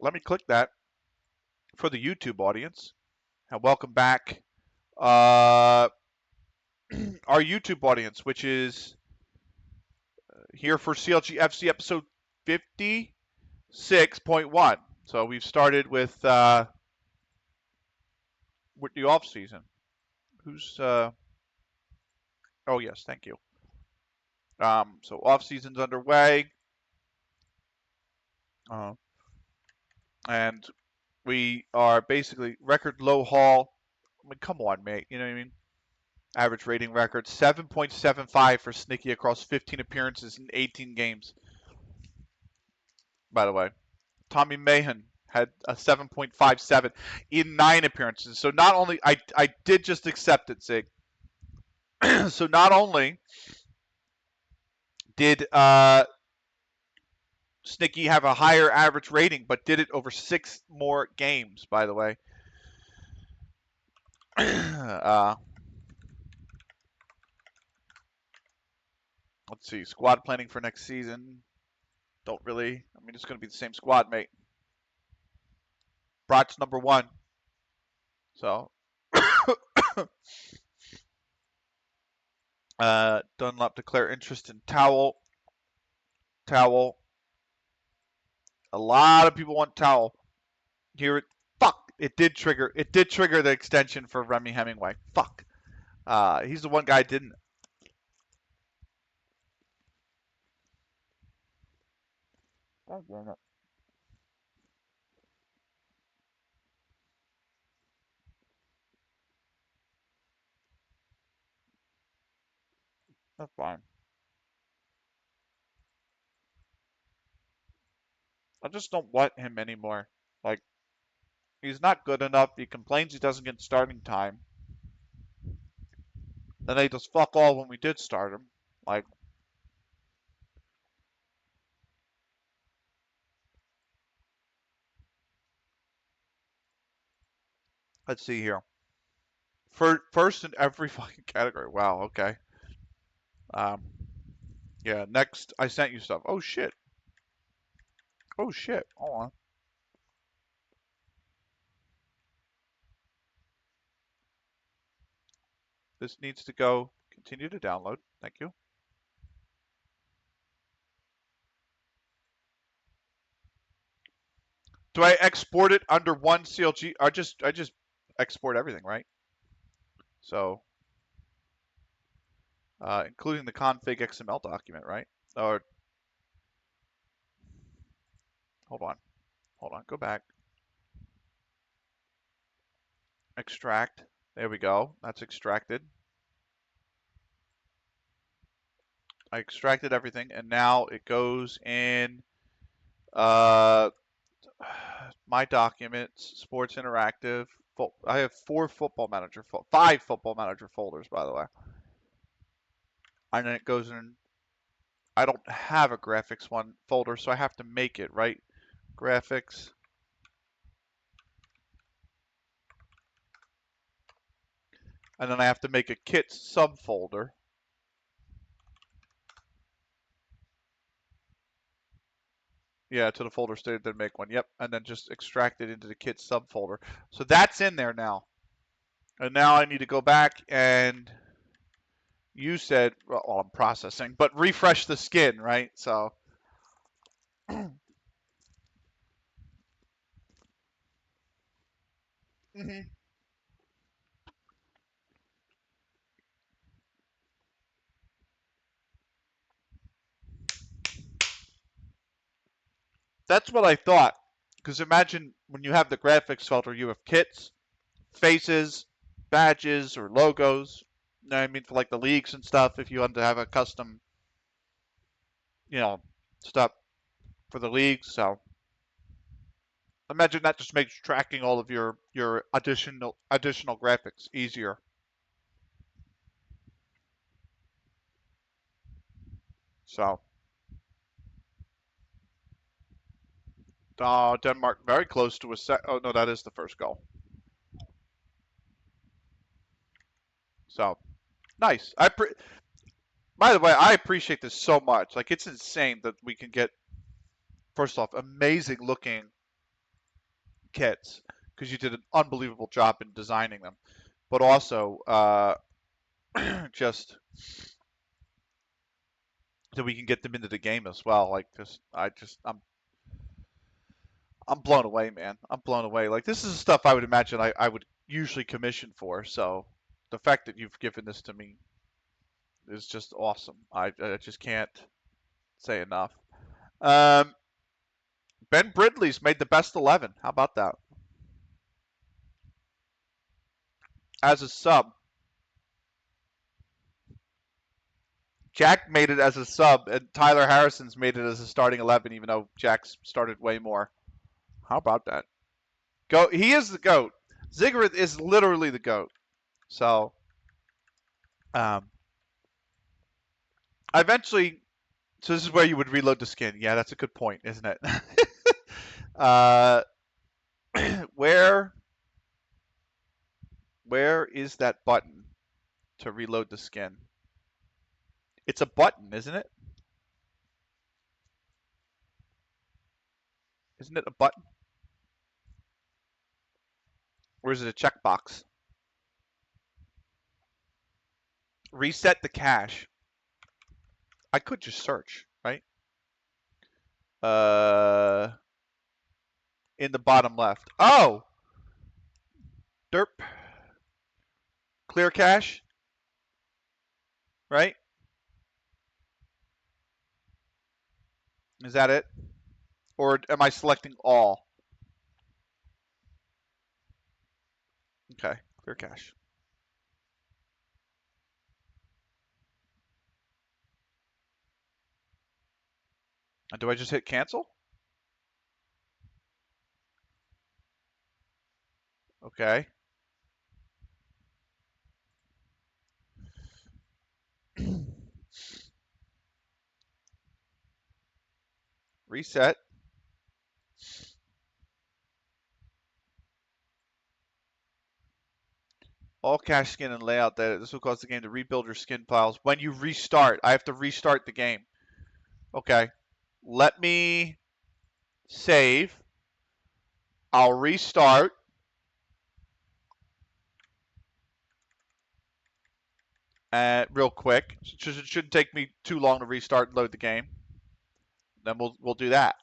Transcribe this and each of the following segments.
let me click that for the YouTube audience. And welcome back. Our YouTube audience, which is here for CLG FC episode 56.1. So we've started with the off season. Who's oh yes, thank you. So off season's underway. And we are basically record low haul. I mean, come on, mate. You know what I mean? Average rating record 7.75 for Snicky across 15 appearances in 18 games. By the way, Tommy Mahan had a 7.57 in 9 appearances. So not only I did just accept it, Zig. So not only did Snicky have a higher average rating, but did it over 6 more games. By the way. Let's see. Squad planning for next season. Don't really. I mean, it's going to be the same squad, mate. Brot's number 1. So. Dunlop declare interest in Towel. Towel. A lot of people want Towel. Here, fuck. It did trigger the extension for Remy Hemingway. Fuck. He's the one guy I didn't. God damn it. That's fine. I just don't want him anymore. Like, he's not good enough. He complains he doesn't get starting time. Then they just fuck all when we did start him. Like, let's see here. First in every fucking category. Wow, okay. Yeah, next, I sent you stuff. Oh, shit. Oh, shit. Hold on. This needs to go. Continue to download. Thank you. Do I export it under one CLG? I just export everything, right? So, including the config XML document, right? Or hold on, go back. Extract. There we go. That's extracted. I extracted everything, and now it goes in my documents, Sports Interactive. I have 5 Football Manager folders, by the way. And then it goes in. I don't have a graphics one folder, so I have to make it, right? Graphics. And then I have to make a kits subfolder. Yeah, to the folder stated, then make one. Yep, and then just extract it into the kit subfolder. So that's in there now. And now I need to go back and you said, well, I'm processing, but refresh the skin, right? So. Mm-hmm. That's what I thought. Because imagine when you have the graphics filter, you have kits, faces, badges, or logos. You know what I mean? For like the leagues and stuff, if you want to have a custom, stuff for the leagues. So imagine that just makes tracking all of your additional graphics easier. So Denmark very close to a set. Oh no, that is the first goal. So nice. By the way, I appreciate this so much. Like, it's insane that we can get, first off, amazing looking kits because you did an unbelievable job in designing them, but also just so we can get them into the game as well. Like I'm blown away, man. I'm blown away. Like this is stuff I would imagine I would usually commission for. So the fact that you've given this to me is just awesome. I just can't say enough. Um, Ben Bridley's made the best 11. How about that? As a sub. Jack made it as a sub, and Tyler Harrison's made it as a starting 11, even though Jack's started way more. How about that? He is the GOAT. Ziggurat is literally the GOAT. So, I eventually, so this is where you would reload the skin. Yeah, that's a good point, isn't it? uh, where is that button to reload the skin? It's a button, isn't it? Isn't it a button? Or is it a checkbox? Reset the cache. I could just search, right? In the bottom left. Oh! Derp. Clear cache. Right? Is that it? Or am I selecting all? Okay, clear cache. And do I just hit cancel? Okay. Reset. All cache skin and layout data. This will cause the game to rebuild your skin files. When you restart, I have to restart the game. Okay. Let me save. I'll restart. Real quick. It shouldn't take me too long to restart and load the game. Then we'll do that.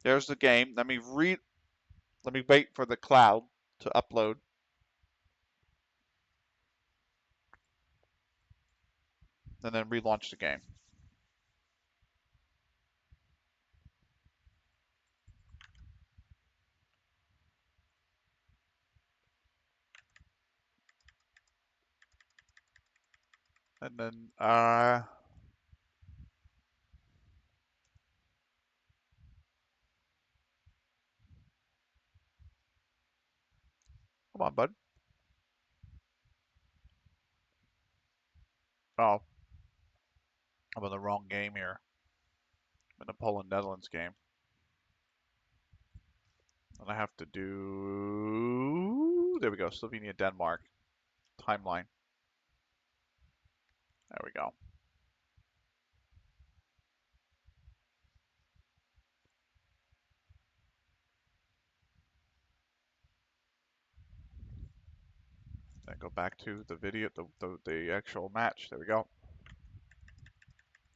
There's the game. Let me wait for the cloud to upload. And then relaunch the game. And then come on, bud. Oh, I'm in the wrong game here. I'm in the Poland Netherlands game. And I have to do, there we go, Slovenia, Denmark. Timeline. There we go. Then go back to the video, the actual match. There we go.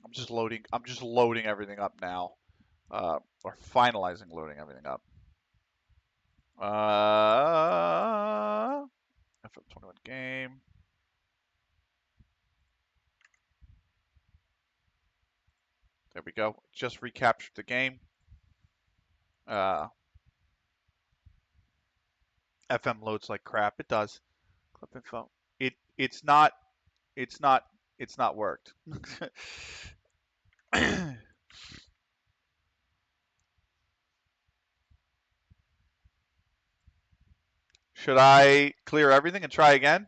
I'm just loading everything up now. Or finalizing loading everything up. FM21 game. There we go. Just recaptured the game. FM loads like crap. It does. Clip info. It's not worked. Should I clear everything and try again?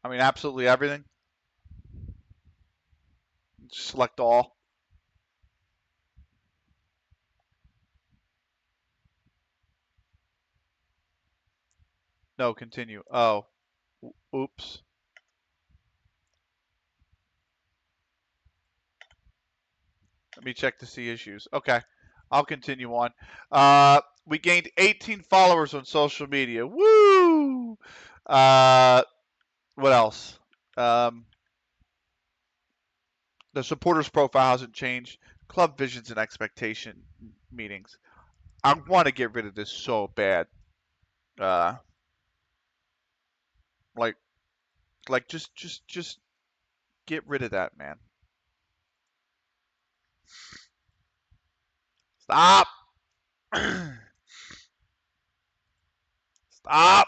I mean, absolutely everything. Select all. No, continue. Oh, oops. Let me check to see issues. Okay, I'll continue on. We gained 18 followers on social media. Woo! What else? Um, the supporters profile hasn't changed. Club visions and expectation meetings. I want to get rid of this so bad. Uh, like, just get rid of that, man. Stop. Stop.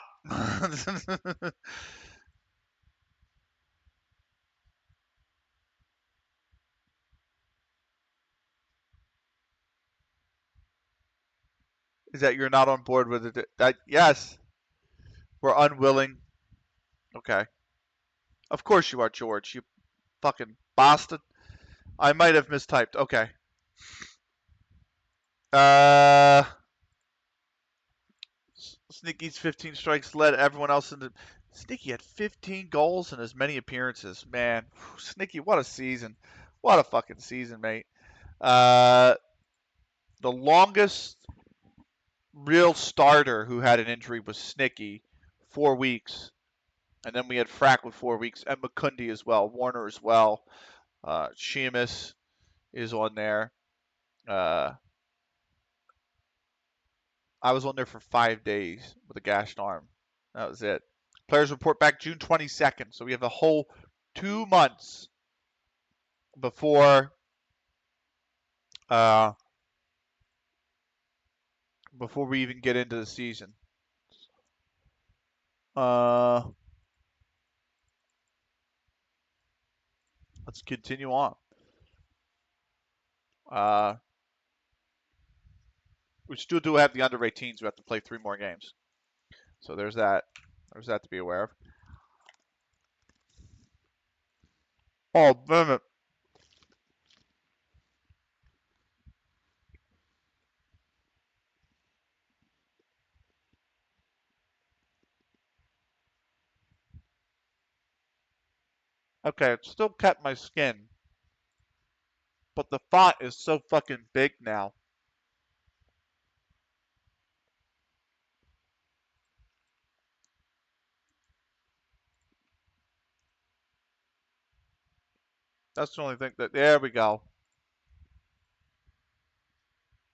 Is that you're not on board with it? Yes, we're unwilling. Okay. Of course you are, George. You fucking bastard. I might have mistyped. Okay. Uh, Sneaky's 15 strikes led everyone else into. Sneaky had 15 goals and as many appearances. Man, Sneaky, what a season. What a fucking season, mate. Uh, the longest real starter who had an injury was Snicky, 4 weeks. And then we had Frack with 4 weeks, and McCundy as well, Warner as well. Sheamus is on there. Uh, I was on there for 5 days with a gashed arm. That was it. Players report back June 22nd, so we have a whole 2 months before uh, before we even get into the season. Uh, let's continue on. Uh, we still do have the under 18s. We have to play 3 more games. So there's that. There's that to be aware of. Oh, damn it. Okay, it still kept my skin, but the font is so fucking big now. That's the only thing that. There we go.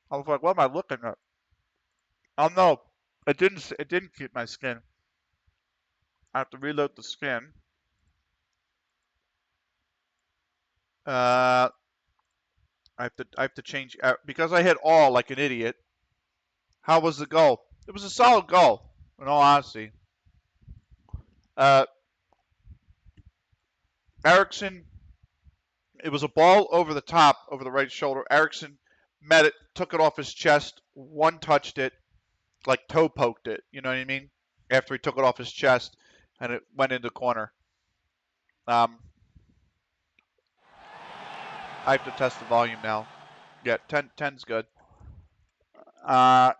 I was like, what am I looking at? Oh no, it didn't. It didn't keep my skin. I have to reload the skin. Uh, I have to change because I hit all like an idiot. How was the goal? It was a solid goal, in all honesty. Uh, Erickson. It was a ball over the top, over the right shoulder. Erickson met it, took it off his chest, one touched it, like toe poked it. You know what I mean? After he took it off his chest, and it went into the corner. Um, I have to test the volume now. Yeah, 10's good. Uh,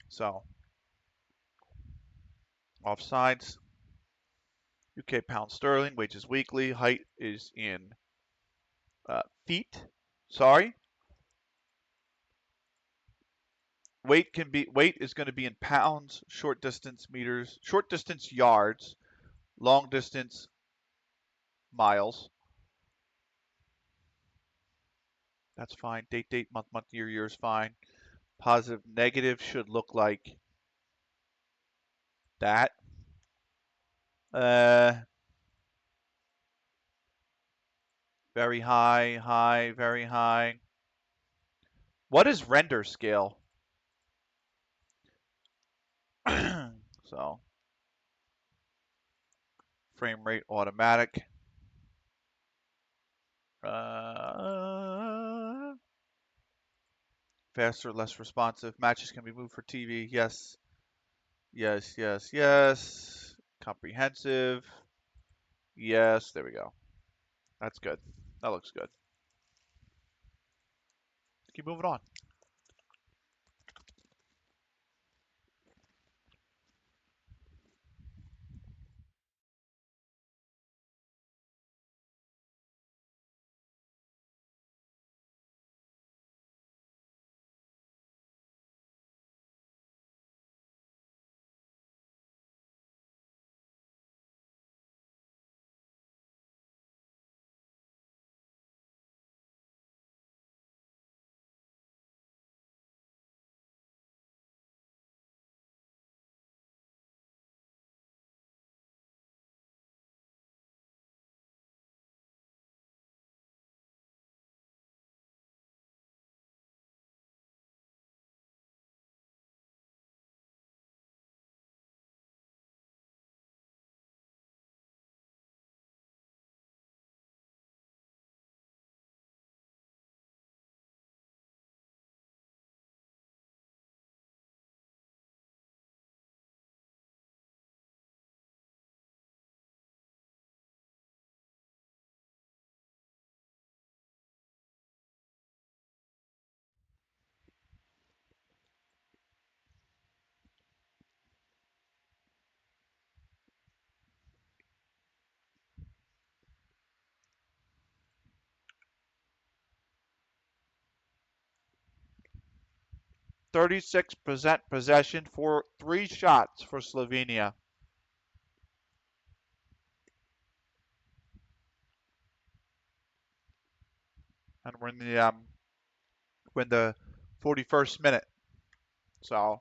so offsides. UK pound sterling. Wages weekly. Height is in feet. Sorry. Weight is going to be in pounds. Short distance meters. Short distance yards. Long distance miles. That's fine. Date, month, year is fine. Positive, negative should look like that. Uh, very high, very high. What is render scale? So, frame rate automatic. Faster, less responsive. Matches can be moved for TV. Yes. Yes. Comprehensive. Yes, there we go. That's good. That looks good. Keep moving on. %36 possession for 3 shots for Slovenia. And we're in the 41st minute. So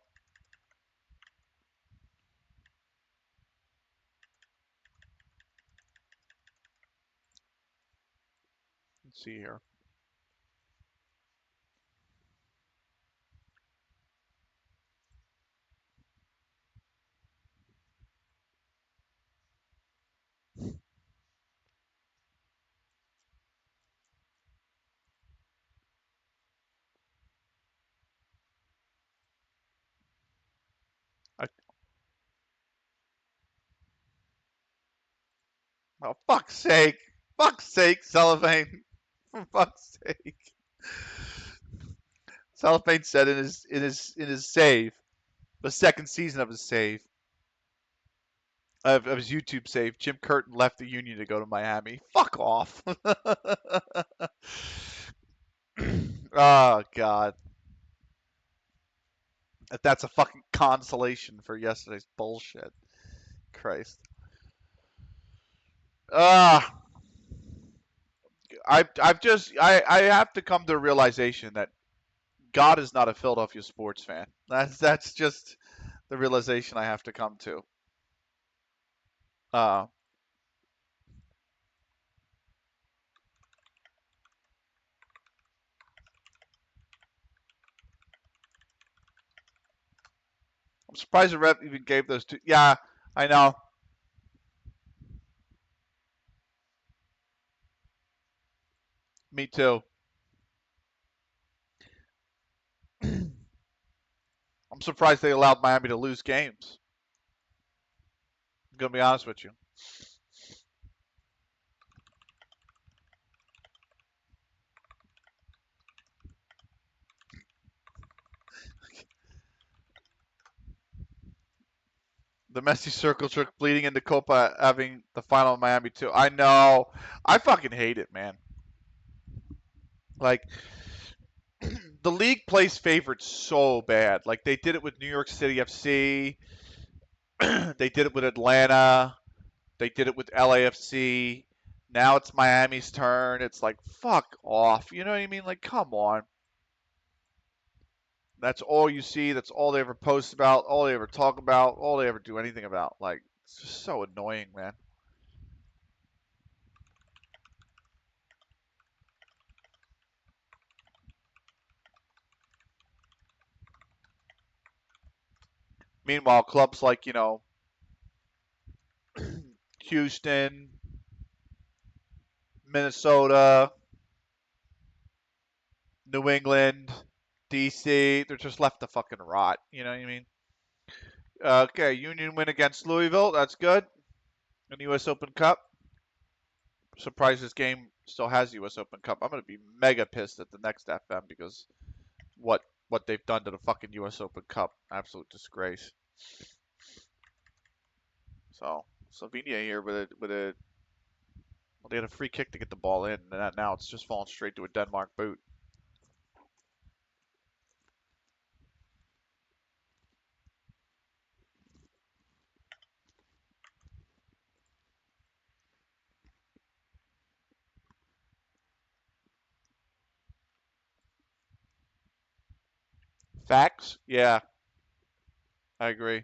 let's see here. Oh, fuck's sake. Fuck's sake, Sullivan. For fuck's sake. Sullivan said in his save, the second season of his save, of his YouTube save, Jim Curtin left the Union to go to Miami. Fuck off. Oh God. If that's a fucking consolation for yesterday's bullshit. Christ. Ah, I have to come to a realization that God is not a Philadelphia sports fan. That's just the realization I have to come to. Uh, I'm surprised the ref even gave those two. Yeah, I know. Me too. I'm surprised they allowed Miami to lose games. I'm gonna be honest with you. The Messi circle jerk bleeding into Copa having the final of Miami too. I know. I fucking hate it, man. Like the league plays favorites so bad. Like they did it with New York City FC. They did it with Atlanta. They did it with LAFC. Now it's Miami's turn. It's like fuck off. You know what I mean? Like come on. That's all you see. That's all they ever post about. All they ever talk about. All they ever do anything about. Like it's just so annoying, man. Meanwhile, clubs like Houston, Minnesota, New England, DC, they're just left to fucking rot. You know what I mean? Okay, Union win against Louisville. That's good. In the U.S. Open Cup. Surprised this game still has U.S. Open Cup. I'm gonna be mega pissed at the next FM because what they've done to the fucking U.S. Open Cup. Absolute disgrace. So Slovenia here with a well, they had a free kick to get the ball in, and now it's just falling straight to a Denmark boot. Facts? Yeah, I agree.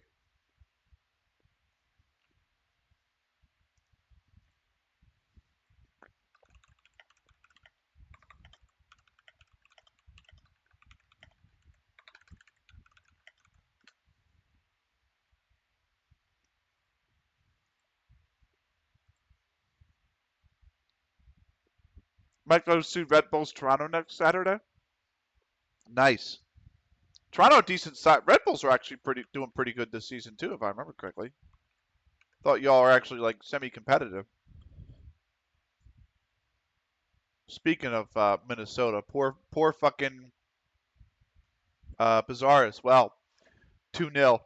Might go see Red Bulls Toronto next Saturday. Nice. Toronto decent side. Red Bulls are actually doing pretty good this season too, if I remember correctly. Thought y'all are actually like semi-competitive. Speaking of Minnesota, poor fucking Bizarre as well. 2-0.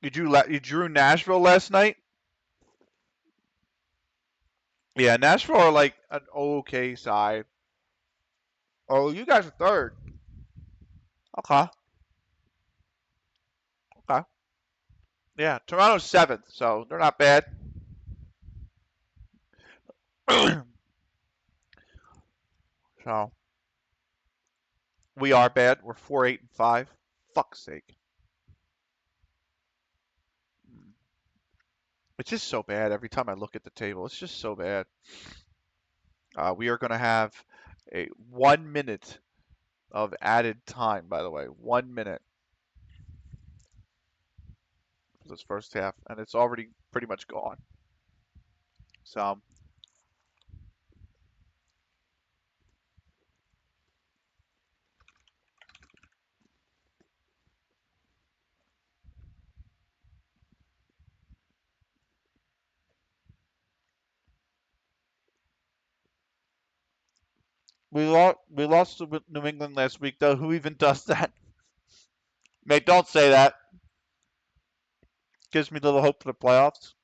You drew Nashville last night? Yeah, Nashville are like an okay side. Oh, you guys are third. Okay. Okay. Yeah, Toronto's seventh, so they're not bad. So we are bad. We're 4-8-5. Fuck's sake. It's just so bad every time I look at the table. It's just so bad. We are going to have a 1 minute of added time, by the way. 1 minute for this first half, and it's already pretty much gone. So we lost to New England last week, though. Who even does that? Mate, don't say that. Gives me a little hope for the playoffs.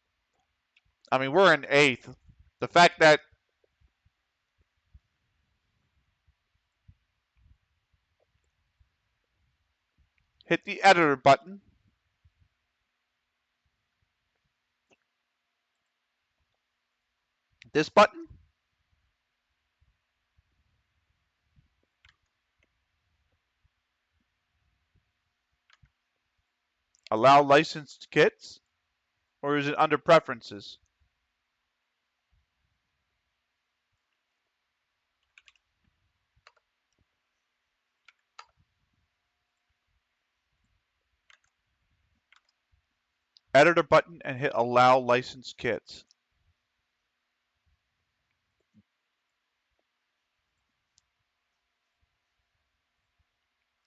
I mean, we're in eighth. The fact that hit the editor button. This button. Allow licensed kits, or is it under preferences? Editor button and hit allow licensed kits.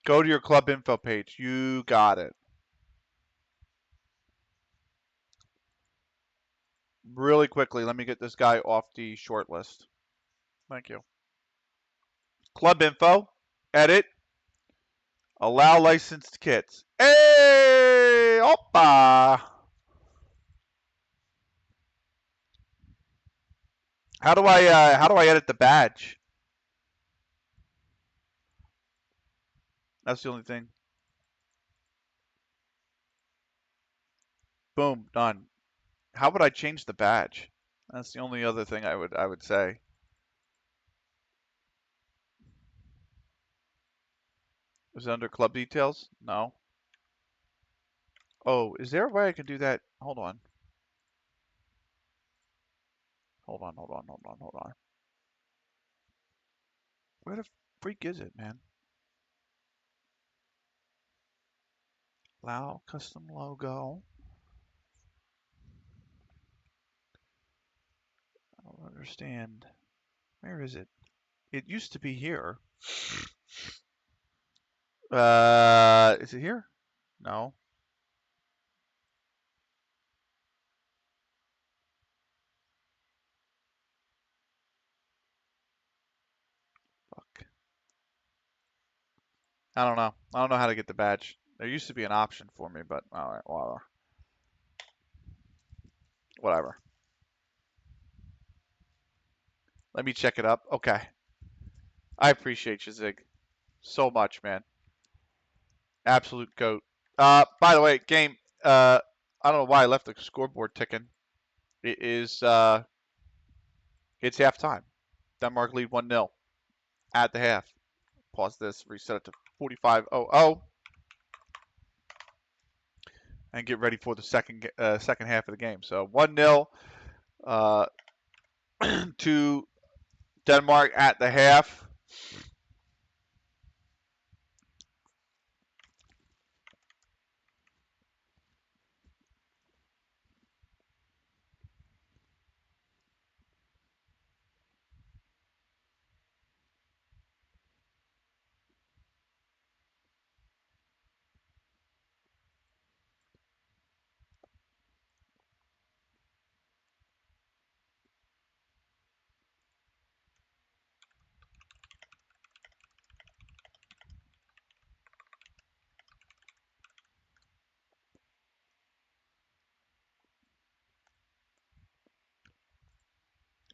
Go to your club info page. You got it. Really quickly, let me get this guy off the short list. Thank you. Club info, edit, allow licensed kits. Hey, oppa! How do I edit the badge? That's the only thing. Boom, done. How would I change the badge? That's the only other thing I would say. Is it under club details? No. Oh, is there a way I can do that? Hold on. Hold on, hold on, hold on, hold on. Where the freak is it, man? Allow custom logo. I don't understand. Where is it? It used to be here. Is it here? No. Fuck. I don't know. I don't know how to get the badge. There used to be an option for me, but all right, whatever. Whatever. Let me check it up. Okay. I appreciate you, Zig, so much, man. Absolute goat. By the way, game. I don't know why I left the scoreboard ticking. It is. It's halftime. Denmark lead 1-0 at the half. Pause this. Reset it to 45:00. And get ready for the second half of the game. So 1-0 uh, to Denmark at the half.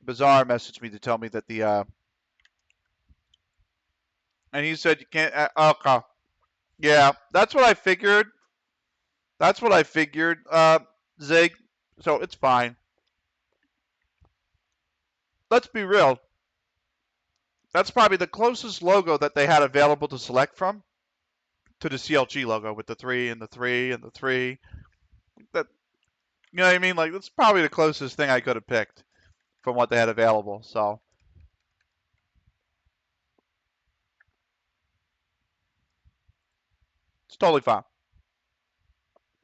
Bizarre messaged me to tell me that and he said you can't. Okay, yeah, that's what I figured. That's what I figured, Zig. So it's fine. Let's be real. That's probably the closest logo that they had available to select from to the CLG logo with the 3 and the 3 and the 3. That, you know what I mean? Like, that's probably the closest thing I could have picked from what they had available. So it's totally fine.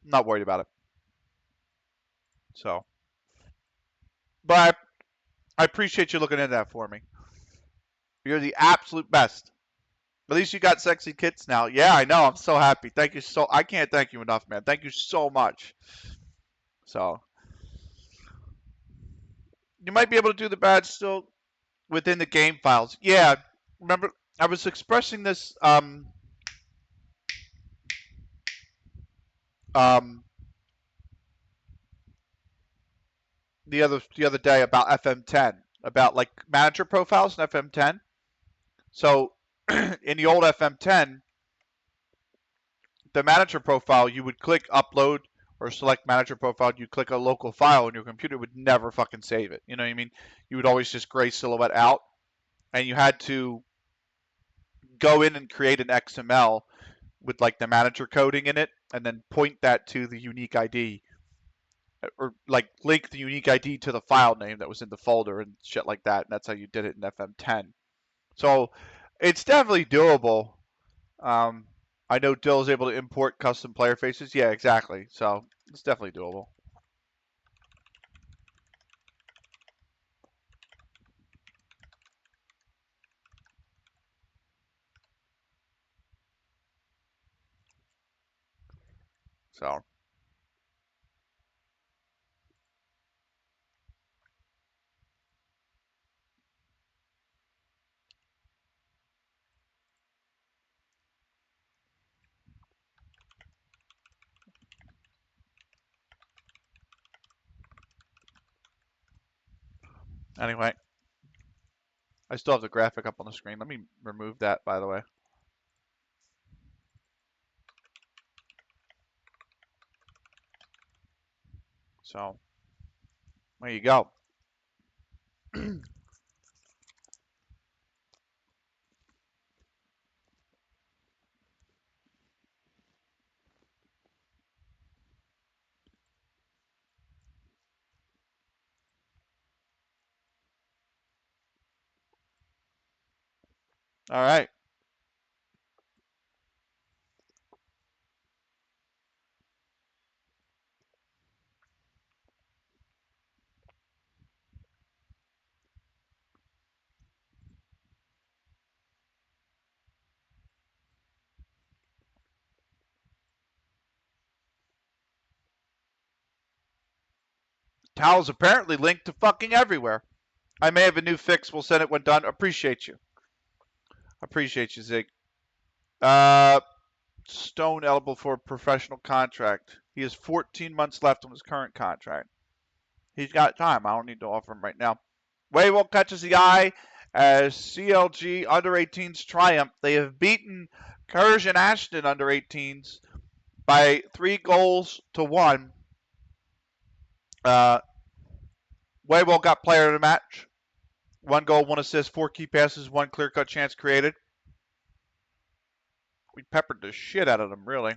I'm not worried about it. So, but I appreciate you looking into that for me. You're the absolute best. At least you got sexy kits now. Yeah, I know. I'm so happy. Thank you so. I can't thank you enough, man. Thank you so much. So you might be able to do the badge still within the game files. Yeah. Remember, I was expressing this um the other day about FM10, about like manager profiles in FM10. So in the old FM10, the manager profile, you would click upload or select manager profile, you click a local file, and your computer would never fucking save it. You know what I mean? You would always just gray silhouette out, and you had to go in and create an XML with like the manager coding in it, and then point that to the unique ID, or like link the unique ID to the file name that was in the folder and shit like that. And that's how you did it in FM10. So it's definitely doable. Um, I know Dill's able to import custom player faces. Yeah, exactly. So it's definitely doable. So, anyway, I still have the graphic up on the screen. Let me remove that, by the way. So, there you go. All right. Towels apparently linked to fucking everywhere. I may have a new fix. We'll send it when done. Appreciate you. Appreciate you, Zig. Stone eligible for a professional contract. He has 14 months left on his current contract. He's got time. I don't need to offer him right now. Waywell catches the eye as CLG under 18s triumph. They have beaten Courage and Ashton under 18s by 3-1. Waywell got player of the match. 1 goal, 1 assist, 4 key passes, 1 clear-cut chance created. We peppered the shit out of them, really.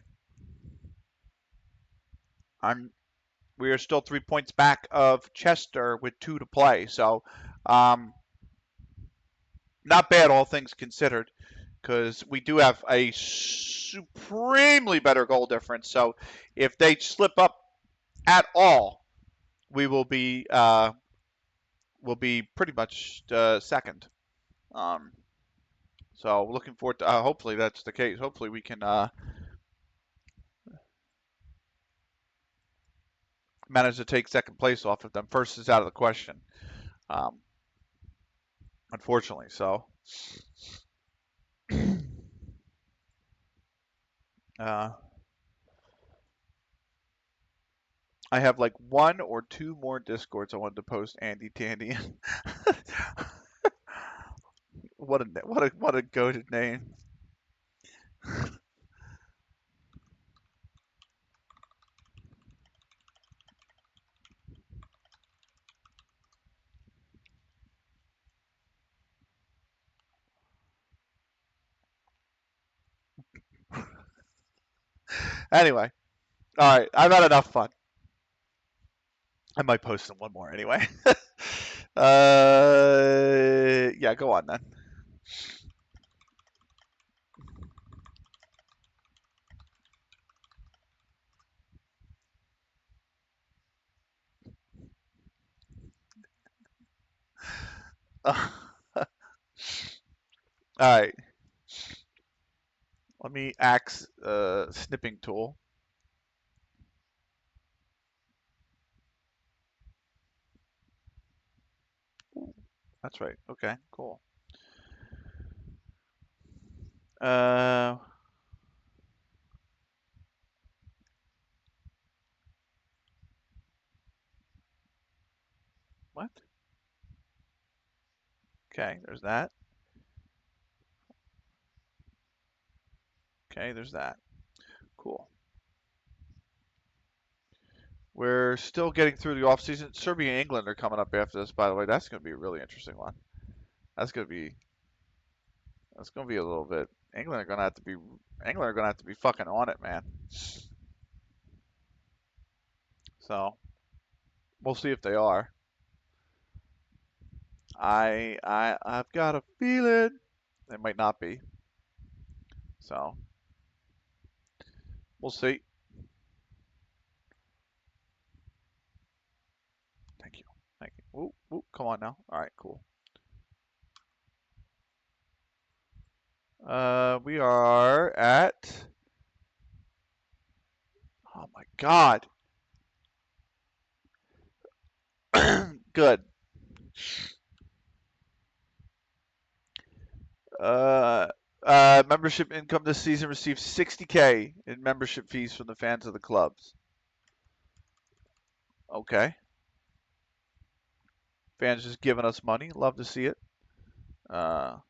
We are still 3 points back of Chester with 2 to play. So, not bad, all things considered, because we do have a supremely better goal difference. So, if they slip up at all, we will be pretty much second. So, looking forward to. Hopefully, that's the case. Hopefully, we can manage to take second place off of them. First is out of the question. Unfortunately, so. I have like 1 or 2 more Discords I wanted to post Andy Tandy. what a goated name. Anyway, all right, I've had enough fun. I might post one more anyway. Yeah, go on then. All right. Let me axe snipping tool. That's right. Okay, cool. What? Okay, there's that. Okay, there's that. Cool. We're still getting through the off season. Serbia and England are coming up after this, by the way. That's going to be a really interesting one. That's going to be a little bit. England are going to have to be fucking on it, man. So we'll see if they are. I've got a feeling they might not be. So we'll see. Thank you. Thank you. Ooh, ooh, come on now. All right, cool. We are at. Oh my God. Good. Membership income this season received $60K in membership fees from the fans of the clubs. Okay. Fans just giving us money. Love to see it. 60K?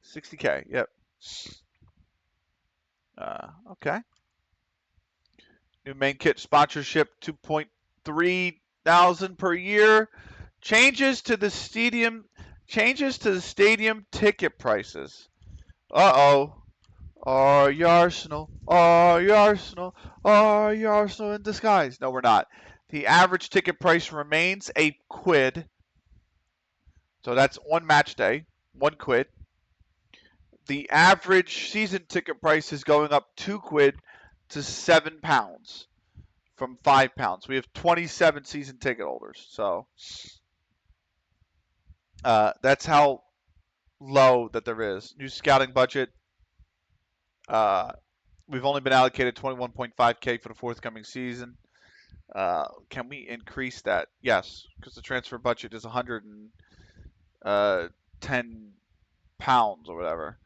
60K, yep. Okay. New main kit sponsorship, 2.3 thousand per year. Changes to the stadium ticket prices. Uh-oh. Are you Arsenal? Are you Arsenal? Are you Arsenal in disguise? No, we're not. The average ticket price remains £1. So that's on match day, £1. The average season ticket price is going up £2 to £7 from £5. We have 27 season ticket holders. So that's how low that there is. New scouting budget. We've only been allocated 21.5K for the forthcoming season. Can we increase that? Yes, because the transfer budget is 110 pounds or whatever.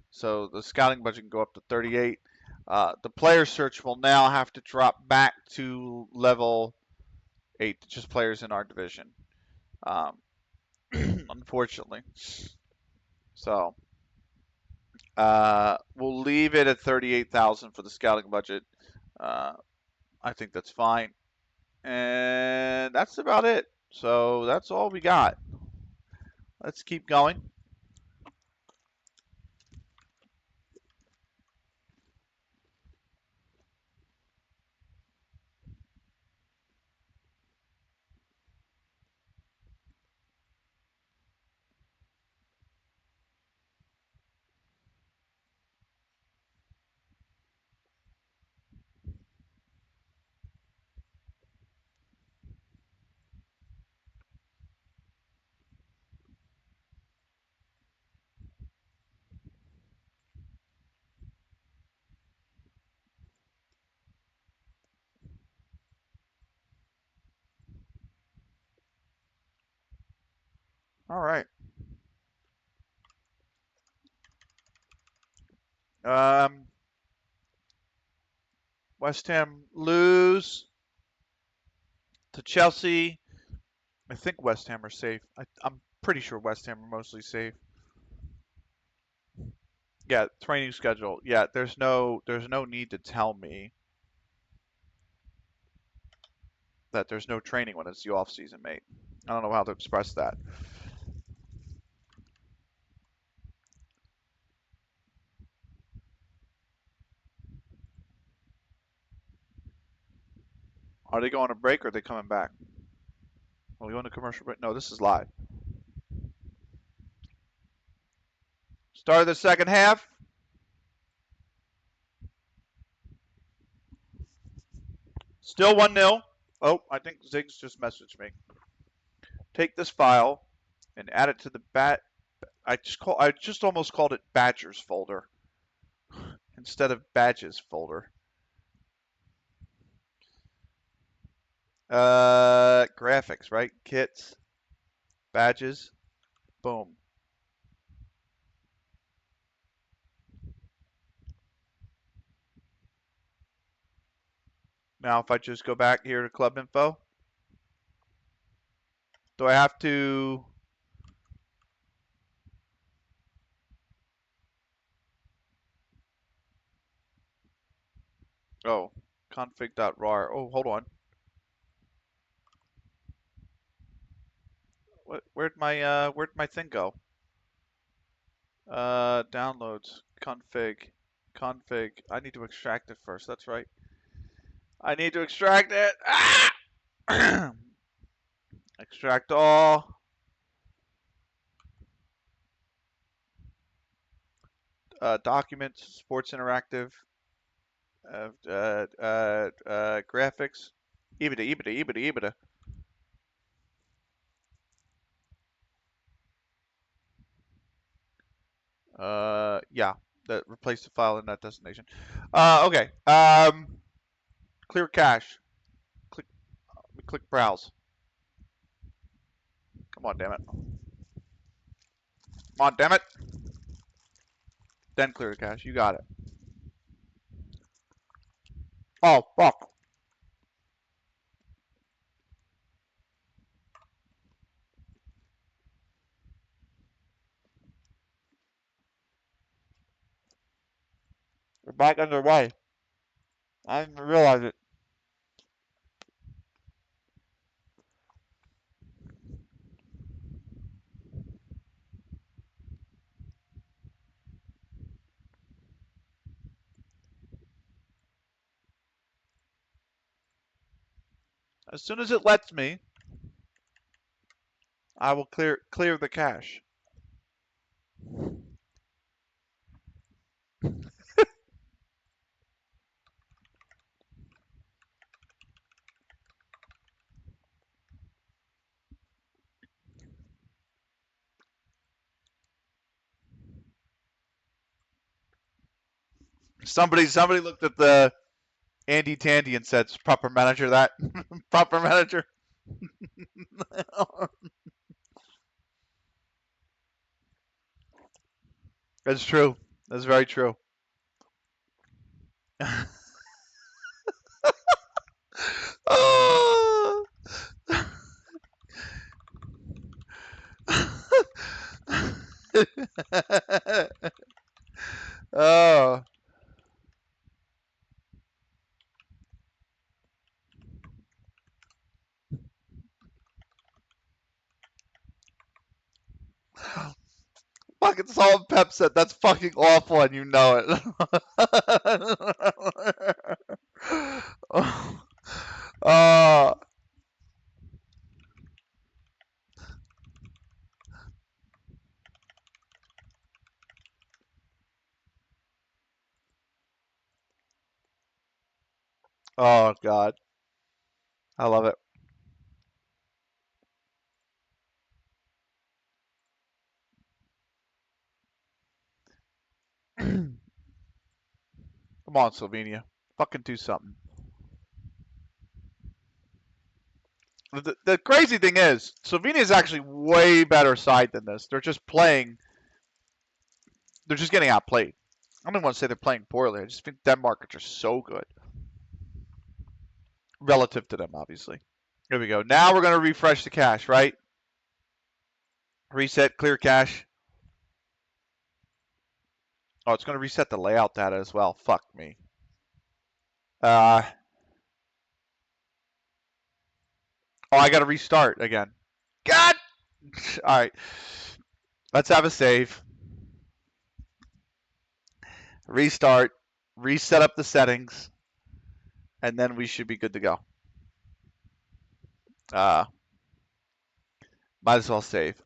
So the scouting budget can go up to 38. The player search will now have to drop back to level 8, just players in our division, um, unfortunately. So we'll leave it at 38,000 for the scouting budget. I think that's fine. And that's about it. So that's all we got. Let's keep going. All right. Um, West Ham lose to Chelsea. I think West Ham are safe. I'm pretty sure West Ham are mostly safe. Yeah, training schedule. Yeah, there's no need to tell me that there's no training when it's the off season, mate. I don't know how to express that. Are they going to break or are they coming back? Are we going to commercial break? No, this is live. Start of the second half. Still 1-0. Oh, I think Ziggs just messaged me. Take this file and add it to the I just almost called it Badgers folder instead of Badges folder. Graphics, right? Kits, badges, boom. Now if I just go back here to club info, do I have to oh, config.rar. Oh, hold on. Where'd my thing go? Downloads, config. I need to extract it first. That's right. I need to extract it. Ah! Extract all. Documents, Sports Interactive, graphics, EBITDA. Yeah, that replace the file in that destination. Okay. Clear cache. Click, click browse. Come on, damn it. Come on, damn it. Then clear cache. You got it. Oh, fuck. We're back underway. I didn't realize it. As soon as it lets me, I will clear the cache. Somebody looked at the Andy Tandy and said, "Proper manager that." Proper manager. That's true. That's very true. Oh. Oh. Fucking Salt and Pep said that's fucking awful and you know it. Oh. Oh God. I love it. Come on, Slovenia. Fucking do something. The crazy thing is, Slovenia is actually way better side than this. They're just playing. They're just getting outplayed. I don't want to say they're playing poorly. I just think Denmark are just so good relative to them, obviously. Here we go. Now we're going to refresh the cache, right? Reset, clear cache. Oh, it's going to reset the layout data as well. Fuck me. Oh, I got to restart again. God! All right. Let's have a save. Restart. Reset up the settings. And then we should be good to go. Might as well save.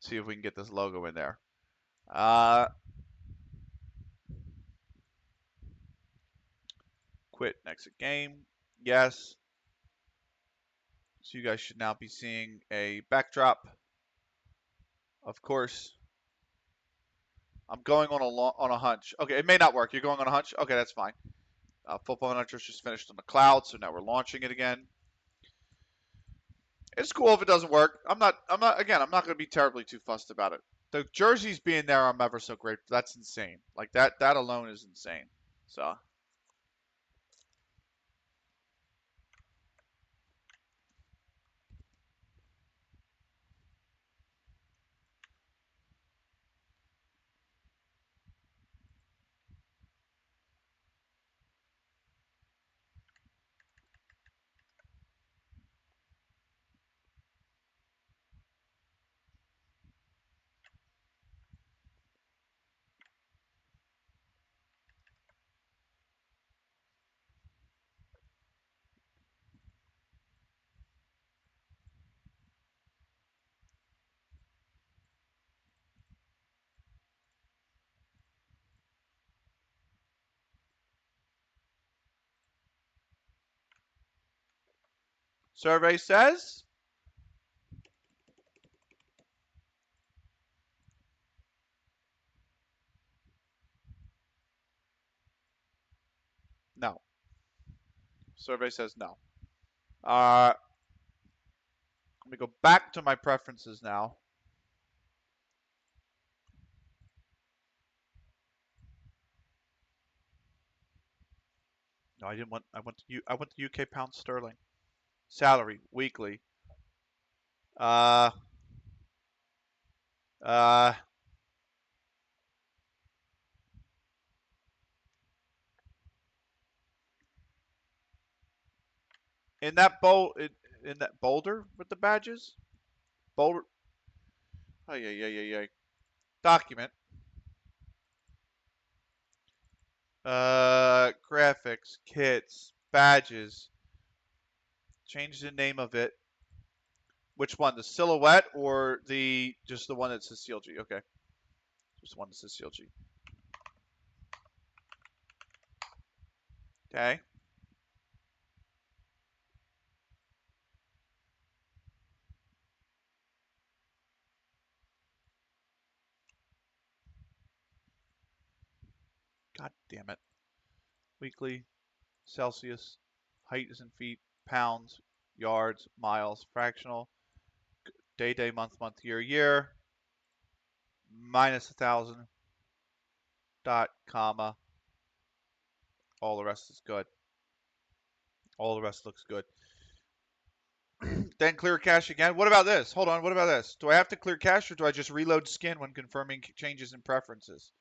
See if we can get this logo in there. Quit next game. Yes. So you guys should now be seeing a backdrop. Of course. I'm going on a hunch. Okay, it may not work. You're going on a hunch? Okay, that's fine. Football Manager's just finished on the cloud, so now we're launching it again. It's cool if it doesn't work. I'm not going to be terribly too fussed about it. The jerseys being there, I'm ever so grateful. That's insane. Like that alone is insane. So. Survey says no. Survey says no. Let me go back to my preferences now. No, I didn't want. I want the UK pound sterling. Salary weekly. Uh. Uh. In that in that folder with the badges. Boulder. Oh yeah. Document. Graphics, kits, badges. Change the name of it. Which one? The silhouette or just the one that says CLG? Okay. Just the one that says CLG. Okay. God damn it. Weekly, Celsius, height is in feet, pounds, yards, miles, fractional, day, month, year, minus 1,000, dot, comma. All the rest is good. All the rest looks good. Then clear cache again. What about this? Hold on. What about this? Do I have to clear cache or do I just reload skin when confirming changes in preferences?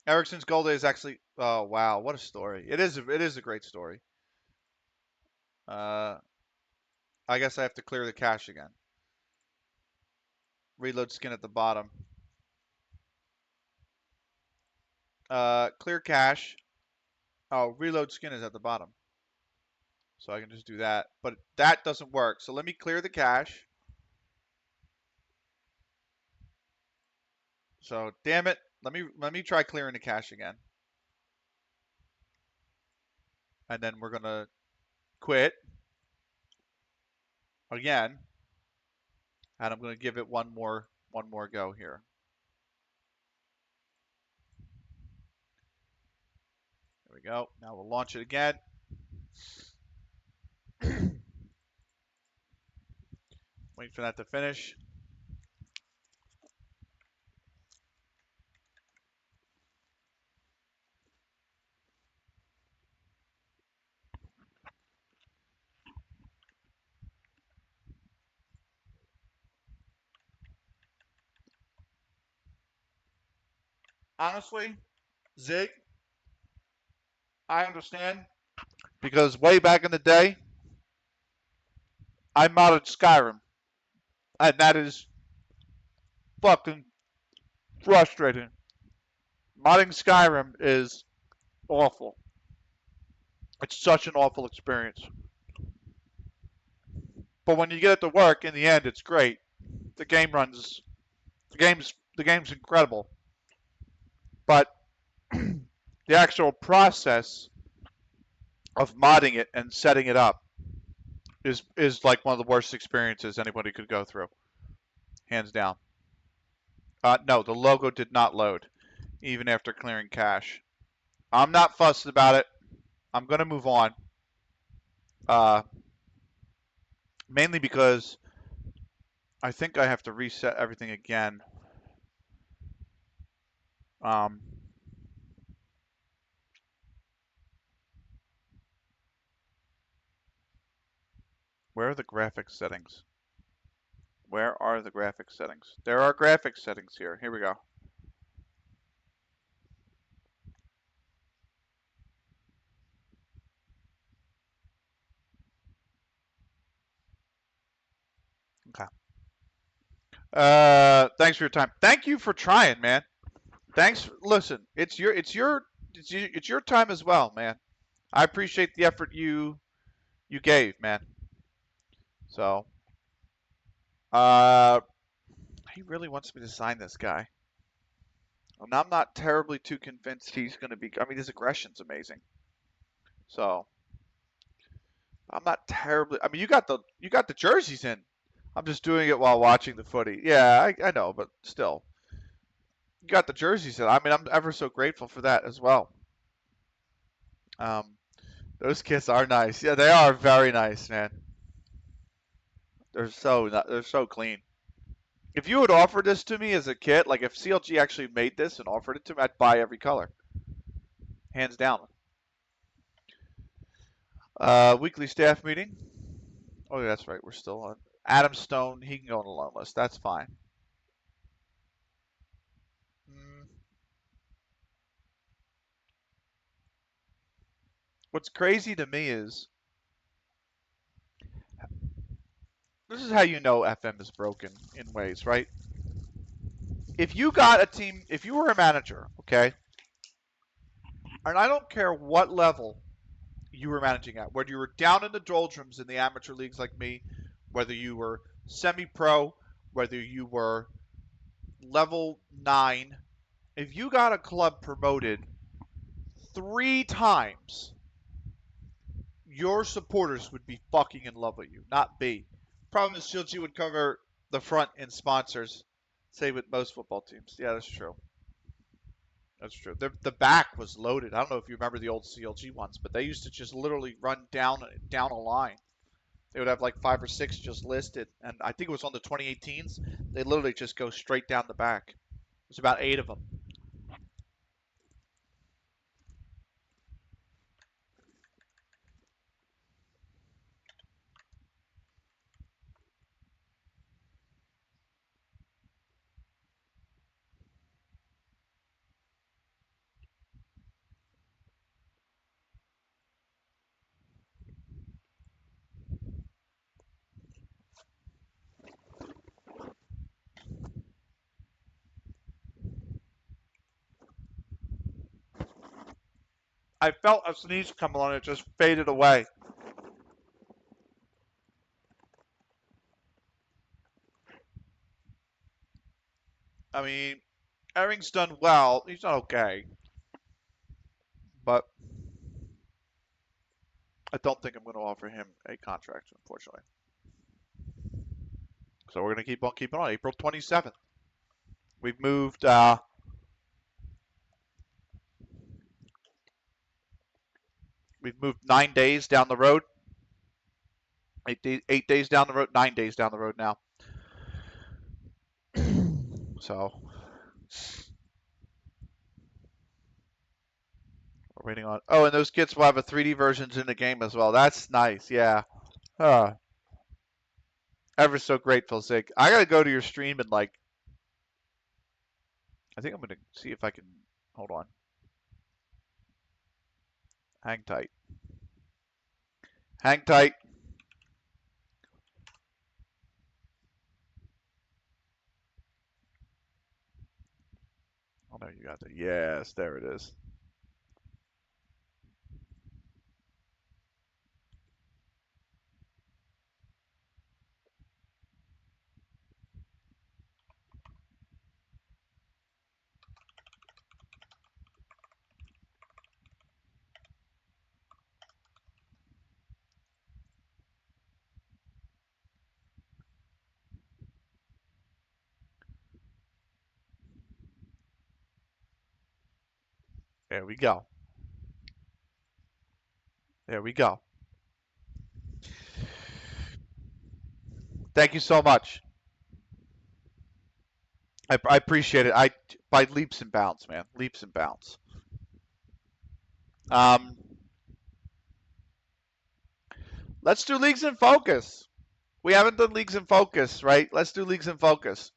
Ericsson's Gold is actually. Oh wow, what a story! It is a great story. I guess I have to clear the cache again. Reload skin at the bottom. Clear cache. Oh, reload skin is at the bottom. So I can just do that. But that doesn't work. So let me clear the cache. So damn it. Let me try clearing the cache again. And then we're gonna quit again. And I'm gonna give it one more go here. There we go. Now we'll launch it again. Wait for that to finish. Honestly, Zig, I understand. Because way back in the day, I modded Skyrim. And that is fucking frustrating. Modding Skyrim is awful. It's such an awful experience. But when you get it to work, in the end, it's great. The game runs. The game's incredible. But the actual process of modding it and setting it up is like one of the worst experiences anybody could go through, hands down. No, the logo did not load, even after clearing cache. I'm not fussed about it. I'm gonna move on. Mainly because I think I have to reset everything again. Where are the graphics settings? Where are the graphics settings? There are graphics settings here. Here we go. Okay. Thanks for your time. Thank you for trying, man. Thanks. Listen, it's your time as well, man. I appreciate the effort you gave, man. So, he really wants me to sign this guy. And I'm not terribly too convinced he's going to be. I mean, his aggression's amazing. So, I'm not terribly. I mean, you got the jerseys in. I'm just doing it while watching the footy. Yeah, I know, but still, you got the jerseys in. I mean, I'm ever so grateful for that as well. Those kits are nice. Yeah, they are very nice, man. They're so clean. If you had offered this to me as a kit, like if CLG actually made this and offered it to me, I'd buy every color, hands down. Weekly staff meeting. Oh, yeah, that's right. We're still on. Adam Stone, he can go on the loan list. That's fine. What's crazy to me is this is how you know FM is broken in ways, right? If you got a team, if you were a manager, okay, and I don't care what level you were managing at, whether you were down in the doldrums in the amateur leagues like me, whether you were semi-pro, whether you were level 9, if you got a club promoted 3 times, your supporters would be fucking in love with you, not B. Problem is, CLG would cover the front in sponsors. Say with most football teams. Yeah, that's true. That's true. The back was loaded. I don't know if you remember the old CLG ones, but they used to just literally run down a line. They would have like 5 or 6 just listed, and I think it was on the 2018s. They literally just go straight down the back. There's about 8 of them. I felt a sneeze come on, it just faded away. I mean, Ering's done well. He's done okay, but I don't think I'm going to offer him a contract, unfortunately. So we're going to keep on keeping on. April 27th. We've moved 9 days down the road. 8 days down the road, 9 days down the road now. So we're waiting on. Oh, and those kits will have a 3D versions in the game as well. That's nice. Yeah. Ever so grateful, Zig. I gotta go to your stream and like. I think I'm gonna see if I can. Hold on. Hang tight. Hang tight. Oh no, you got that. Yes, there it is. There we go. There we go. Thank you so much. I appreciate it. By leaps and bounds, man. Leaps and bounds. Let's do leagues in focus. We haven't done leagues in focus, right? Let's do leagues in focus.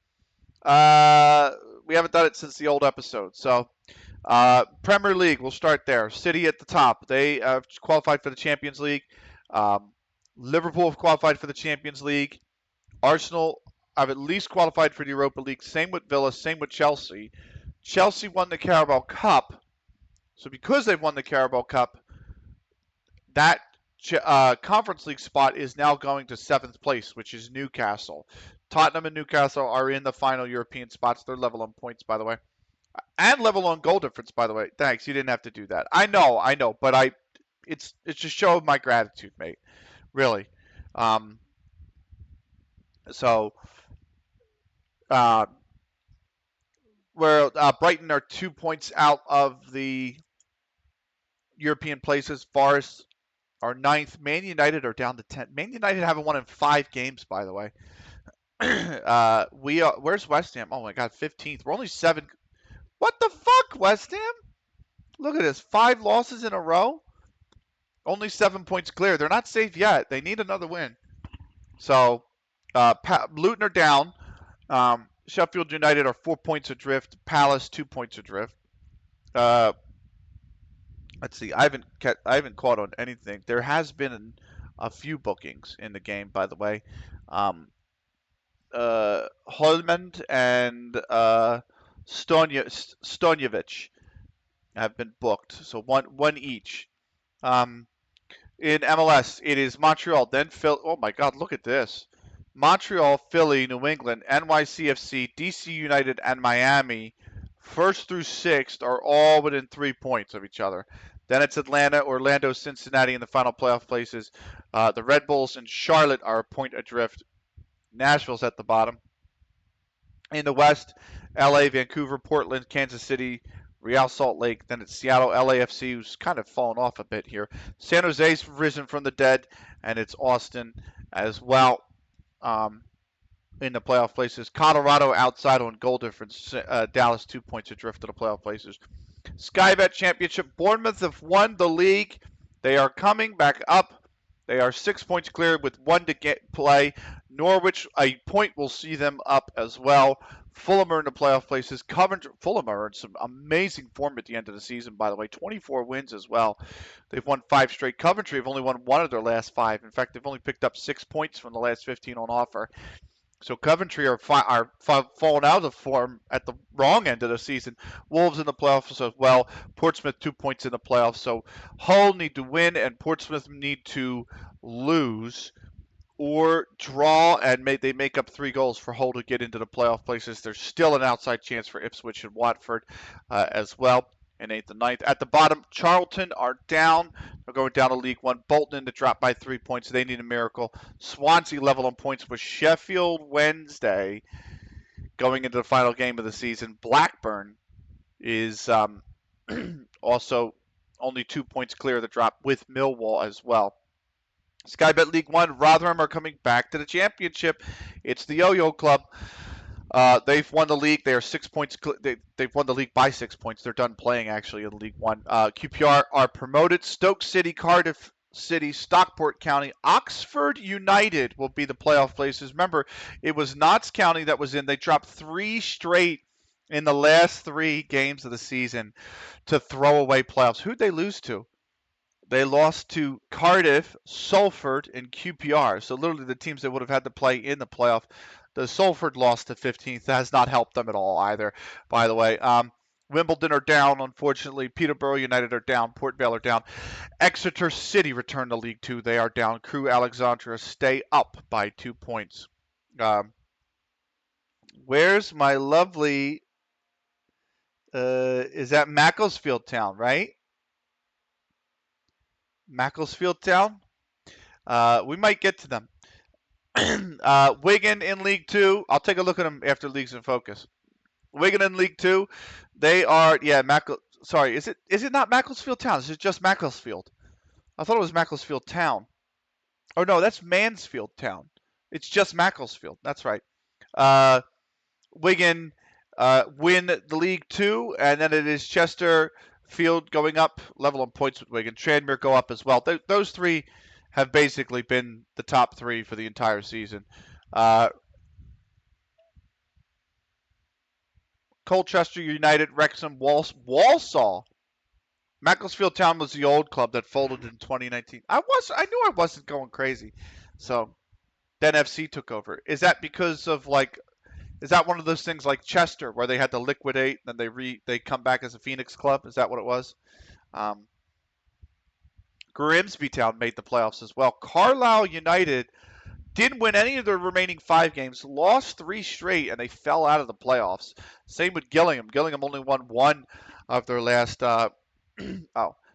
We haven't done it since the old episode. So, Premier League, we'll start there. City at the top. They qualified for the Champions League. Liverpool have qualified for the Champions League. Arsenal have at least qualified for the Europa League. Same with Villa. Same with Chelsea. Chelsea won the Carabao Cup. So because they've won the Carabao Cup, that Conference League spot is now going to 7th place, which is Newcastle. Tottenham and Newcastle are in the final European spots. They're level on points, by the way. And level on goal difference, by the way. Thanks. You didn't have to do that. I know, but it's just show my gratitude, mate. Really. So where Brighton are 2 points out of the European places. Forest are 9th. Man United are down to 10th. Man United haven't won in 5 games, by the way. Where's West Ham? Oh my God, 15th. We're only 7. What the fuck, West Ham? Look at this. 5 losses in a row. Only 7 points clear. They're not safe yet. They need another win. So, Luton are down. Sheffield United are 4 points adrift. Palace 2 points adrift. Let's see. I haven't caught on anything. There has been a few bookings in the game, by the way. Holmand and Stonjevic have been booked, so one each. In MLS, it is Montreal, then Philly. Oh my God, look at this. Montreal, Philly, New England, NYCFC, DC United, and Miami, 1st through 6th, are all within 3 points of each other. Then it's Atlanta, Orlando, Cincinnati in the final playoff places. The Red Bulls and Charlotte are a point adrift. Nashville's at the bottom. In the West, LA, Vancouver, Portland, Kansas City, Real Salt Lake, then it's Seattle, LAFC, who's kind of fallen off a bit here. San Jose's risen from the dead, and it's Austin as well in the playoff places. Colorado outside on goal difference. Dallas 2 points adrift to the playoff places. Skybet Championship. Bournemouth have won the league. They are coming back up. They are 6 points clear with 1 to play. Norwich, a point will see them up as well. Fulham are in the playoff places. Fulham are in some amazing form at the end of the season, by the way. 24 wins as well. They've won 5 straight. Coventry have only won 1 of their last 5. In fact, they've only picked up 6 points from the last 15 on offer. So Coventry are falling out of form at the wrong end of the season. Wolves in the playoffs as well. Portsmouth 2 points in the playoffs. So Hull need to win and Portsmouth need to lose or draw, and they make up 3 goals for Hull to get into the playoff places. There's still an outside chance for Ipswich and Watford as well in 8th and 9th. At the bottom, Charlton are down. They're going down to League One. Bolton in to drop by 3 points. They need a miracle. Swansea level on points with Sheffield Wednesday going into the final game of the season. Blackburn is also only 2 points clear of the drop with Millwall as well. Skybet League One, Rotherham are coming back to the championship. It's the Yo-Yo Club. They've won the league. They are 6 points. They've won the league by 6 points. They're done playing actually in League One. QPR are promoted. Stoke City, Cardiff City, Stockport County, Oxford United will be the playoff places. Remember, it was Notts County that was in. They dropped 3 straight in the last 3 games of the season to throw away playoffs. Who'd they lose to? They lost to Cardiff, Salford, and QPR. So literally the teams that would have had to play in the playoff. The Salford loss to 15th. That has not helped them at all either, by the way. Wimbledon are down, unfortunately. Peterborough United are down. Port Vale are down. Exeter City return to League Two. They are down. Crewe Alexandria stay up by 2 points. Where's my lovely... is that Macclesfield Town, right? Macclesfield Town. We might get to them. Wigan in League Two. I'll take a look at them after Leagues in Focus. Wigan in League Two. They are, sorry, is it not Macclesfield Town? Is it just Macclesfield? I thought it was Macclesfield Town. Oh no, that's Mansfield Town. It's just Macclesfield. That's right. Wigan win the League Two, and then it is Chesterfield going up, level on points with Wigan. Tranmere go up as well. Those 3 have basically been the top 3 for the entire season. Colchester United, Wrexham, Walsall. Macclesfield Town was the old club that folded in 2019. I knew I wasn't going crazy. So then FC took over. Is that because of is that one of those things like Chester where they had to liquidate and then they come back as a Phoenix club? Is that what it was? Grimsby Town made the playoffs as well. Carlisle United didn't win any of their remaining 5 games, lost 3 straight, and they fell out of the playoffs. Same with Gillingham. Gillingham only won 1 of their last.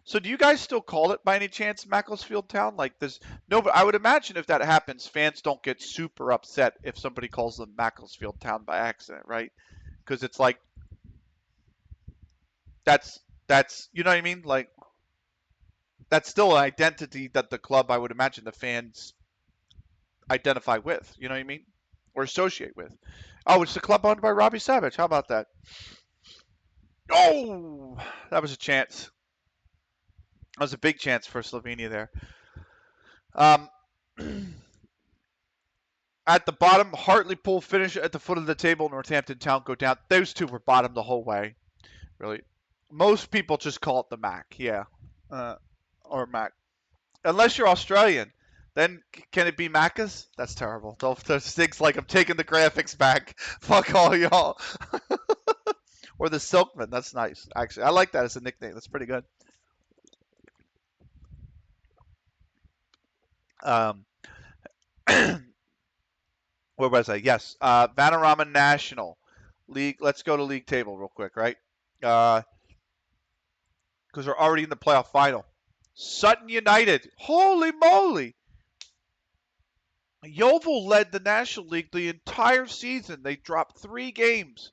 So do you guys still call it by any chance Macclesfield Town? No, but I would imagine if that happens, fans don't get super upset if somebody calls them Macclesfield Town by accident, right? Because it's like that's you know what I mean? That's still an identity that the club, I would imagine, the fans identify with. You know what I mean? Or associate with. Oh, it's the club owned by Robbie Savage. How about that? Oh, that was a chance. That was a big chance for Slovenia there. At the bottom, Hartlepool finish at the foot of the table. Northampton Town go down. Those 2 were bottom the whole way. Really. Most people just call it the MAC. Yeah. Or MAC. Unless you're Australian. Then can it be Macca's? That's terrible. Those things like I'm taking the graphics back. Fuck all y'all. Or the Silkman. That's nice. Actually, I like that as a nickname. That's pretty good. Where was I? Yes. Vanarama National League. Let's go to league table real quick, right? Because we're already in the playoff final. Sutton United. Holy moly. Yeovil led the National League the entire season. They dropped 3 games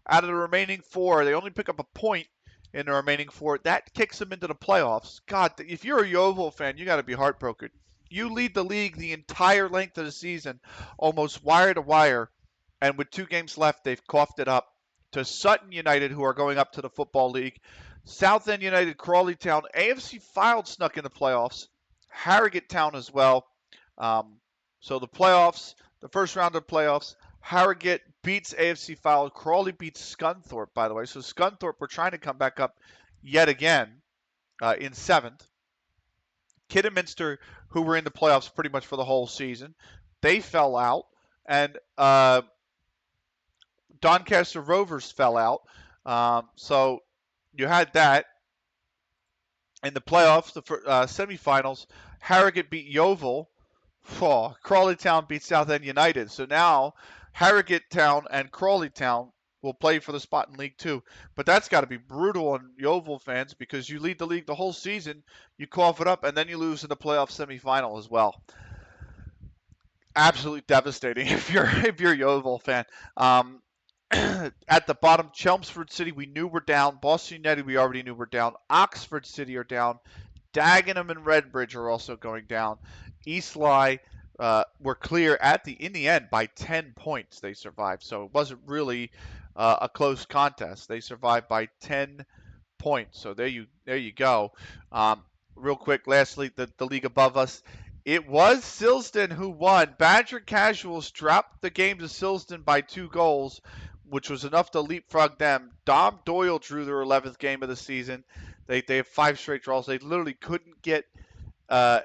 out of the remaining 4. They only pick up a point in the remaining 4. That kicks them into the playoffs. God, if you're a Yeovil fan, you got to be heartbroken. You lead the league the entire length of the season, almost wire to wire, and with 2 games left, they've coughed it up to Sutton United, who are going up to the Football League. Southend United, Crawley Town, AFC Fylde snuck in the playoffs. Harrogate Town as well. Um, so the playoffs, the first round of playoffs, Harrogate beats AFC Fylde. Crawley beats Scunthorpe, by the way. So Scunthorpe were trying to come back up yet again in 7th. Kidderminster, who were in the playoffs pretty much for the whole season, they fell out. And Doncaster Rovers fell out. So you had that. In the playoffs, the semifinals, Harrogate beat Yeovil. Oh, Crawley Town beat Southend United. So now Harrogate Town and Crawley Town will play for the spot in League Two. But that's got to be brutal on Yeovil fans because you lead the league the whole season, you cough it up, and then you lose in the playoff semifinal as well. Absolutely devastating if you're a Yeovil fan. At the bottom, Chelmsford City, we knew were down. Boston United, we already knew were down. Oxford City are down. Dagenham and Redbridge are also going down. Eastleigh were clear in the end by 10 points. They survived, so it wasn't really a close contest. They survived by 10 points. So there you go. Real quick, lastly, the league above us. It was Silsden who won. Badger Casuals dropped the game to Silsden by 2 goals, which was enough to leapfrog them. Dom Doyle drew their 11th game of the season. They have 5 straight draws. They literally couldn't get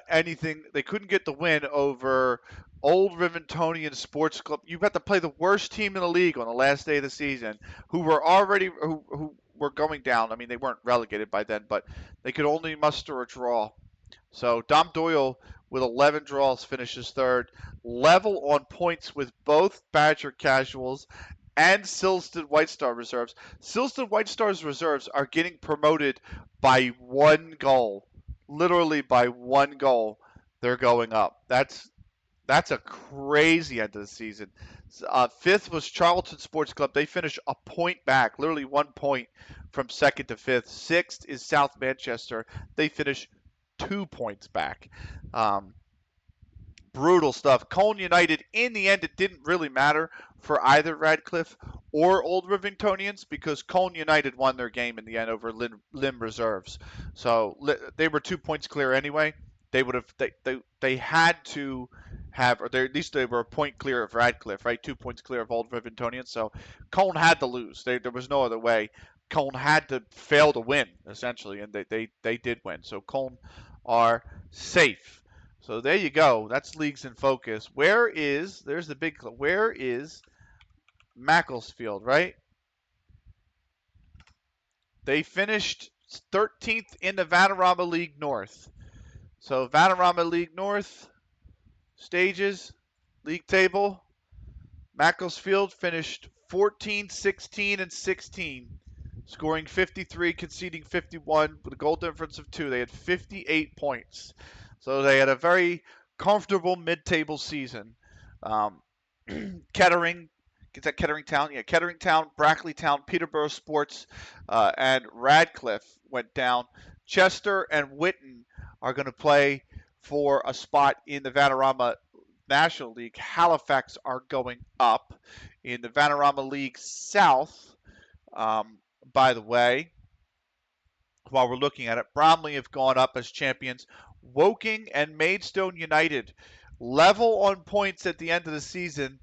anything. They couldn't get the win over Old Rivingtonian Sports Club. You've got to play the worst team in the league on the last day of the season, who were going down. I mean, they weren't relegated by then, but they could only muster a draw. So Dom Doyle with 11 draws finishes 3rd, level on points with both Badger Casuals and Silsden White Star Reserves. Silsden White Stars Reserves are getting promoted by 1 goal. Literally by 1 goal, they're going up. That's a crazy end of the season. 5th was Charlton Sports Club. They finished a point back, literally 1 point from 2nd to 5th. 6th is South Manchester. They finish 2 points back. Brutal stuff. Colne United, in the end, it didn't really matter for either Radcliffe or Old Rivingtonians because Colne United won their game in the end over Lim Reserves. So they were 2 points clear anyway. They would have they had to have, or at least they were a point clear of Radcliffe, right? 2 points clear of Old Rivingtonians. So Colne had to lose. There was no other way. Colne had to fail to win essentially, and they did win. So Colne are safe. So there you go. That's leagues in focus. Where is Macclesfield, right? They finished 13th in the Vanarama League North. So Vanarama League North stages, league table. Macclesfield finished 14, 16, and 16, scoring 53, conceding 51 with a goal difference of 2. They had 58 points. So they had a very comfortable mid-table season. Kettering, is that Kettering Town? Yeah, Kettering Town, Brackley Town, Peterborough Sports, and Radcliffe went down. Chester and Whitton are going to play for a spot in the Vanarama National League. Halifax are going up. In the Vanarama League South, by the way, while we're looking at it, Bromley have gone up as champions. Woking and Maidstone United, level on points at the end of the season,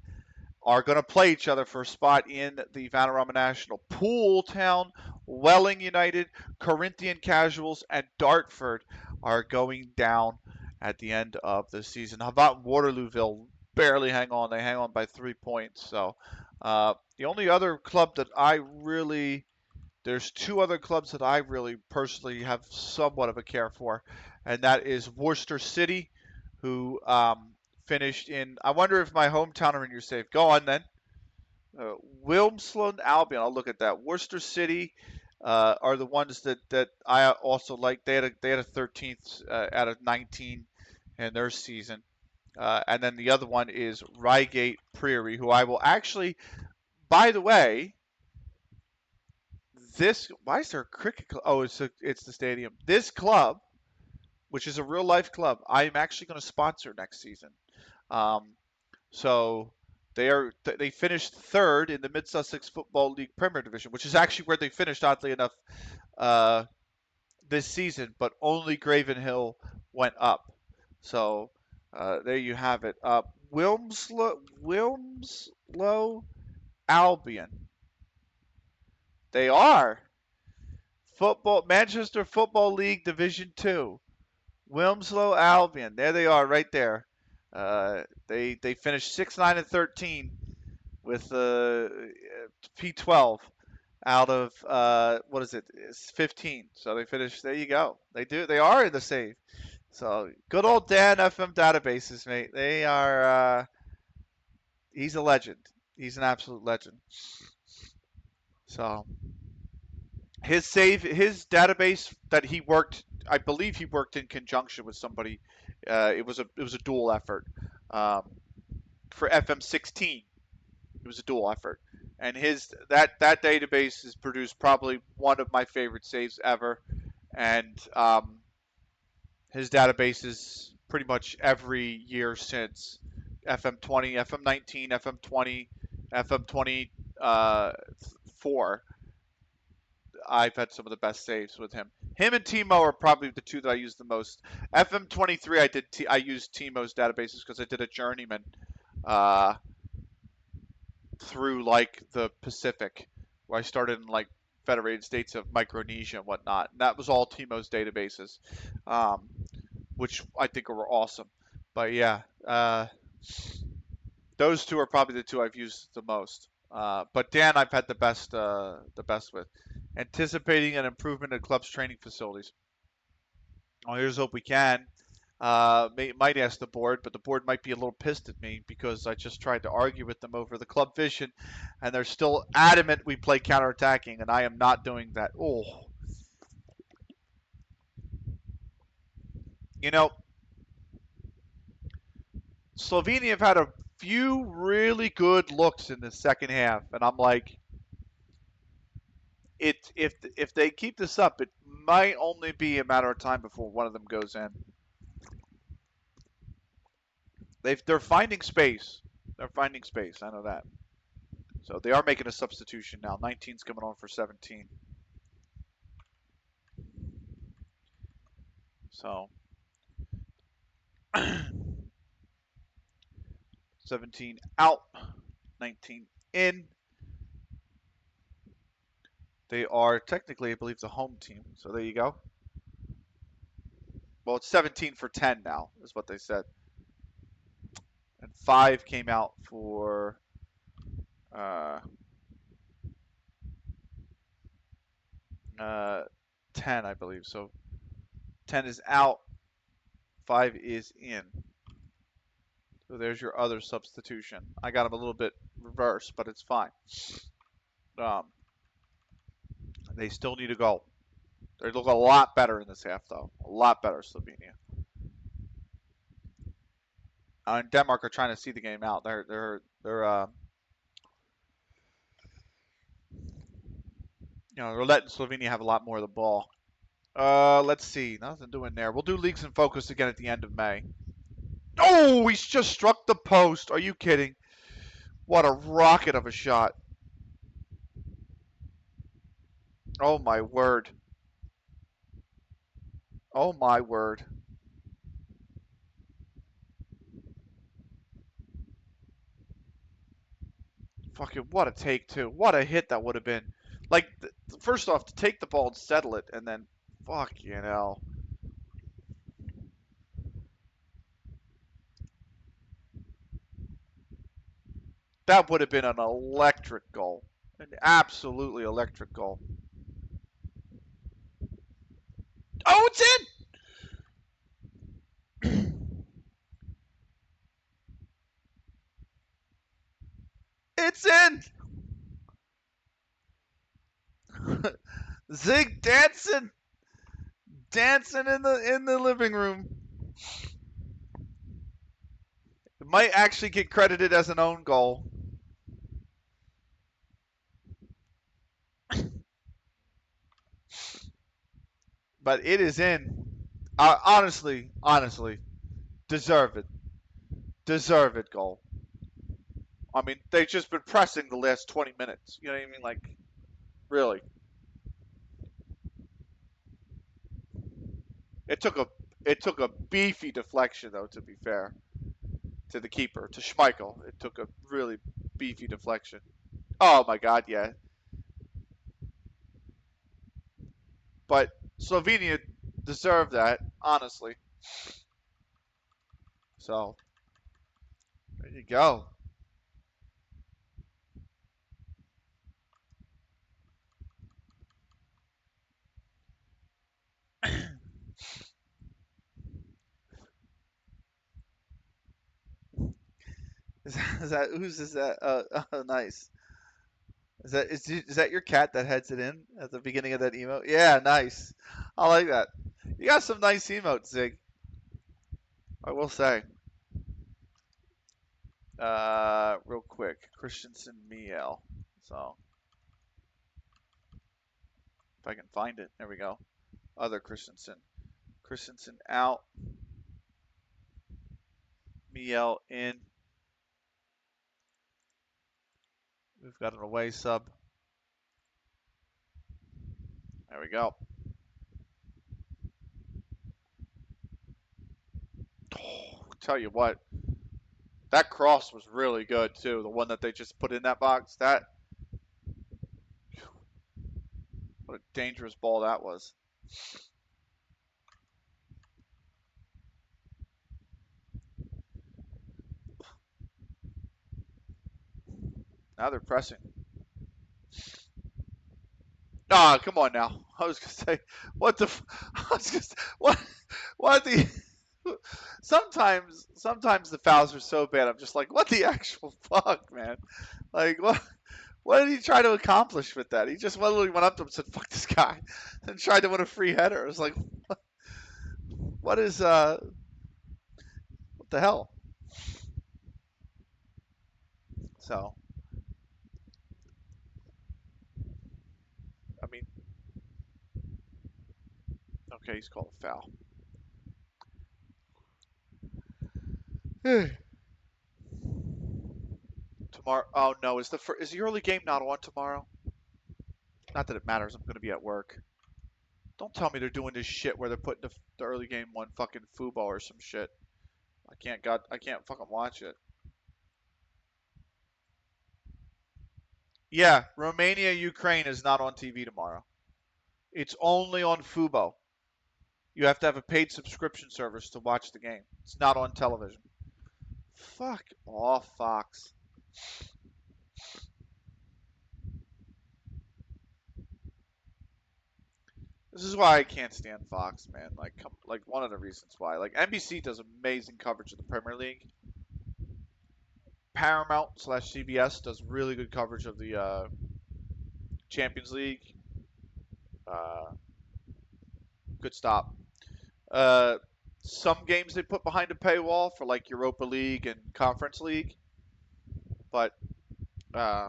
are going to play each other for a spot in the Vanarama National. Poole Town, Welling United, Corinthian Casuals, and Dartford are going down at the end of the season. How about Waterlooville? Barely hang on. They hang on by 3 points. So the only other club that there's 2 other clubs that I really personally have somewhat of a care for, and that is Worcester City, who finished in, I wonder if my hometown are in your safe. Go on then. Wilmslow Albion, I'll look at that. Worcester City are the ones that I also like. They had a 13th out of 19 in their season. And then the other one is Reigate Prairie, who I will actually, by the way, Why is there a cricket club? Oh, it's the stadium. This club, which is a real life club, I'm actually going to sponsor next season. Um, so they finished third in the Mid Sussex Football League Premier Division, which is actually where they finished, oddly enough, uh, this season. But only Gravenhill went up. So there you have it. Wilmslow Albion. They are Manchester Football League Division Two. Wilmslow Albion. There they are, right there. They finished 6-9-13 with P12 out of what is it? It's 15. So they finished. There you go. They are in the save. So good old Dan FM databases, mate. They are. He's a legend. He's an absolute legend. So his database that he worked, I believe he worked in conjunction with somebody. It was a dual effort. For FM16, it was a dual effort, and that database has produced probably one of my favorite saves ever, and his database is pretty much every year since FM20, FM19, FM20, FM24. I've had some of the best saves with him. Him and Timo are probably the two that I use the most. FM23, I used Timo's databases because I did a journeyman uh, through like the Pacific, where I started in like Federated States of Micronesia and whatnot. And that was all Timo's databases, um, which I think were awesome. But yeah, those two are probably the two I've used the most. But Dan, I've had the best with. Anticipating an improvement in club's training facilities. Well, here's hope we can. Might ask the board, but the board might be a little pissed at me because I just tried to argue with them over the club vision, and they're still adamant we play counterattacking, and I am not doing that. Oh, you know, Slovenia have had a few really good looks in the second half, and I'm like, if they keep this up, it might only be a matter of time before one of them goes in. They're finding space. They're finding space. I know that. So they are making a substitution now. 19's coming on for 17. So 17 out, 19 in. They are technically, I believe, the home team. So there you go. Well, it's 17 for 10 now, is what they said. And 5 came out for uh, 10, I believe. So 10 is out, 5 is in. So there's your other substitution. I got them a little bit reversed, but it's fine. They still need a goal. They look a lot better in this half, though. A lot better, Slovenia. And Denmark are trying to see the game out. They're letting Slovenia have a lot more of the ball. Let's see. Nothing doing there. We'll do Leagues in Focus again at the end of May. Oh, he's just struck the post. Are you kidding? What a rocket of a shot. Oh, my word. Oh, my word. Fucking what a take, too. What a hit that would have been. Like, first off, to take the ball and settle it, and then, fuck, that would have been an electric goal. An absolutely electric goal. Oh, it's in! It's in! Zig dancing in the living room. It might actually get credited as an own goal. But it is in. Honestly, deserve it. Deserve it goal. I mean, they've just been pressing the last 20 minutes. You know what I mean? Like, really. It took a beefy deflection though, to be fair, to the keeper, to Schmeichel. It took a really beefy deflection. Oh my god, yeah. But Slovenia deserved that, honestly. So, there you go. Is that? Nice. Is that your cat that heads it in at the beginning of that emote? Yeah, nice. I like that. You got some nice emotes, Zig. I will say. Real quick, Christensen Miel. So if I can find it, there we go. Other Christensen. Christensen out. Miel in. We've got an away sub. There we go. Oh, tell you what, that cross was really good too. The one that they just put in that box. What a dangerous ball that was. Now they're pressing. Ah, come on now. I was gonna say, what the? I was just what the? Sometimes the fouls are so bad. I'm just like, what the actual fuck, man? Like, what did he try to accomplish with that? He just literally went up to him and said, "Fuck this guy," and tried to win a free header. It was like, what is what the hell? So, I mean, okay, he's called a foul. Tomorrow? Oh no, is the early game not on tomorrow? Not that it matters. I'm gonna be at work. Don't tell me they're doing this shit where they're putting the early game on fucking Fubo or some shit. I can't fucking watch it. Yeah, Romania Ukraine is not on TV tomorrow. It's only on Fubo. You have to have a paid subscription service to watch the game. It's not on television. Fuck off, Fox. This is why I can't stand Fox, man. Like one of the reasons why. Like NBC does amazing coverage of the Premier League. Paramount/CBS does really good coverage of the Champions League. Uh, Good stop. Uh, some games they put behind a paywall for like Europa League and Conference League, but uh,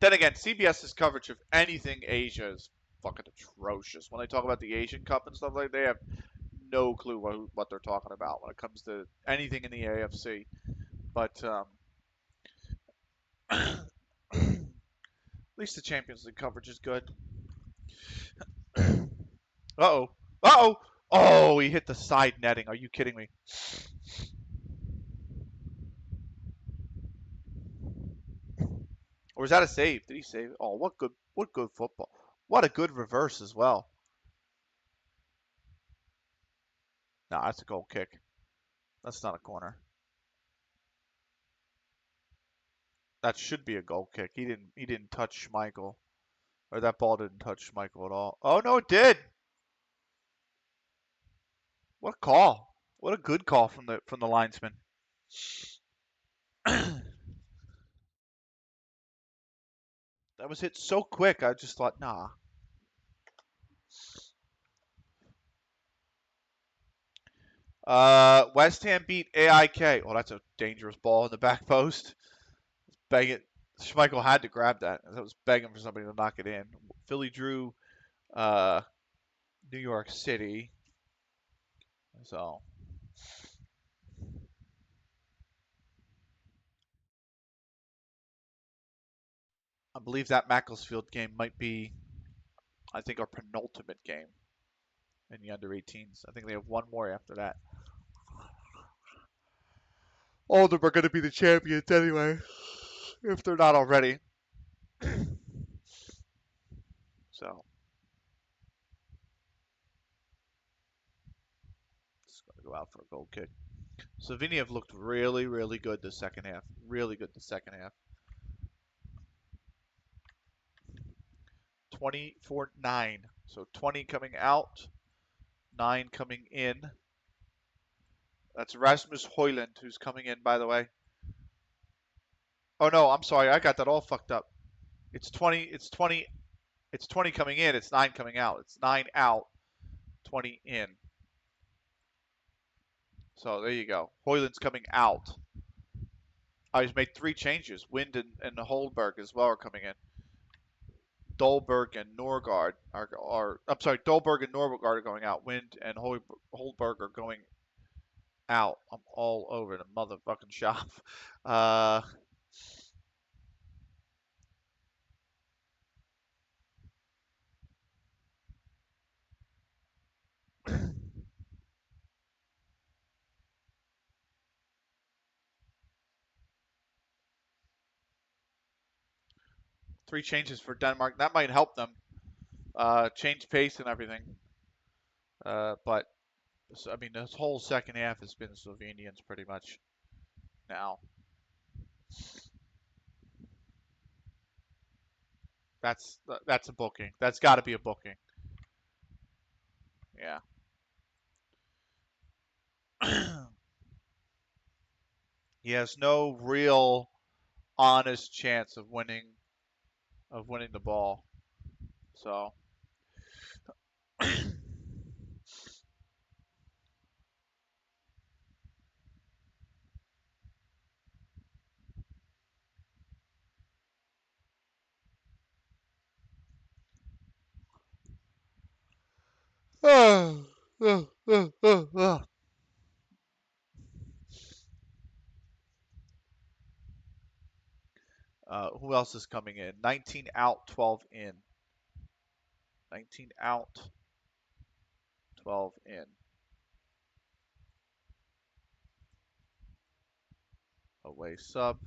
then again, CBS's coverage of anything Asia is fucking atrocious. When they talk about the Asian Cup and stuff like that, they have no clue what they're talking about when it comes to anything in the AFC. But at least the Champions League coverage is good. Uh-oh. Uh-oh. Oh, he hit the side netting. Are you kidding me? Or is that a save? Did he save it? Oh, what good football. What a good reverse as well. No, that's a goal kick. That's not a corner. That should be a goal kick. He didn't touch Schmeichel. Or that ball didn't touch Schmeichel at all. Oh no, it did. What a call. What a good call from the linesman. That was hit so quick. I just thought, nah. West Ham beat AIK. Oh, that's a dangerous ball in the back post. Bang it. Schmeichel had to grab that. That was begging for somebody to knock it in. Philly drew uh, New York City. So I believe that Macclesfield game might be, I think, our penultimate game in the under 18s. I think they have one more after that. All of them are going to be the champions anyway, if they're not already. So, just going to go out for a goal kick. Slovenia have looked really, really good the second half. Really good the second half. 24-9. So 20 coming out, 9 coming in. That's Rasmus Højlund who's coming in, by the way. Oh no, I'm sorry, I got that all fucked up. It's 20 coming in, it's 9 coming out. It's 9 out, 20 in. So there you go. Højlund's coming out. He's made 3 changes. Wind and Holberg as well are coming in. Dolberg and Norgard are I'm sorry, Dolberg and Norgard are going out. Wind and Holberg are going out. I'm all over the motherfucking shop. 3 changes for Denmark. That might help them change pace and everything. But I mean, this whole second half has been Slovenians pretty much now. That's a booking. That's got to be a booking. Yeah. He has no real honest chance of winning the ball. So 'Who else is coming in? 19 out, 12 in. 19 out, 12 in. Away sub.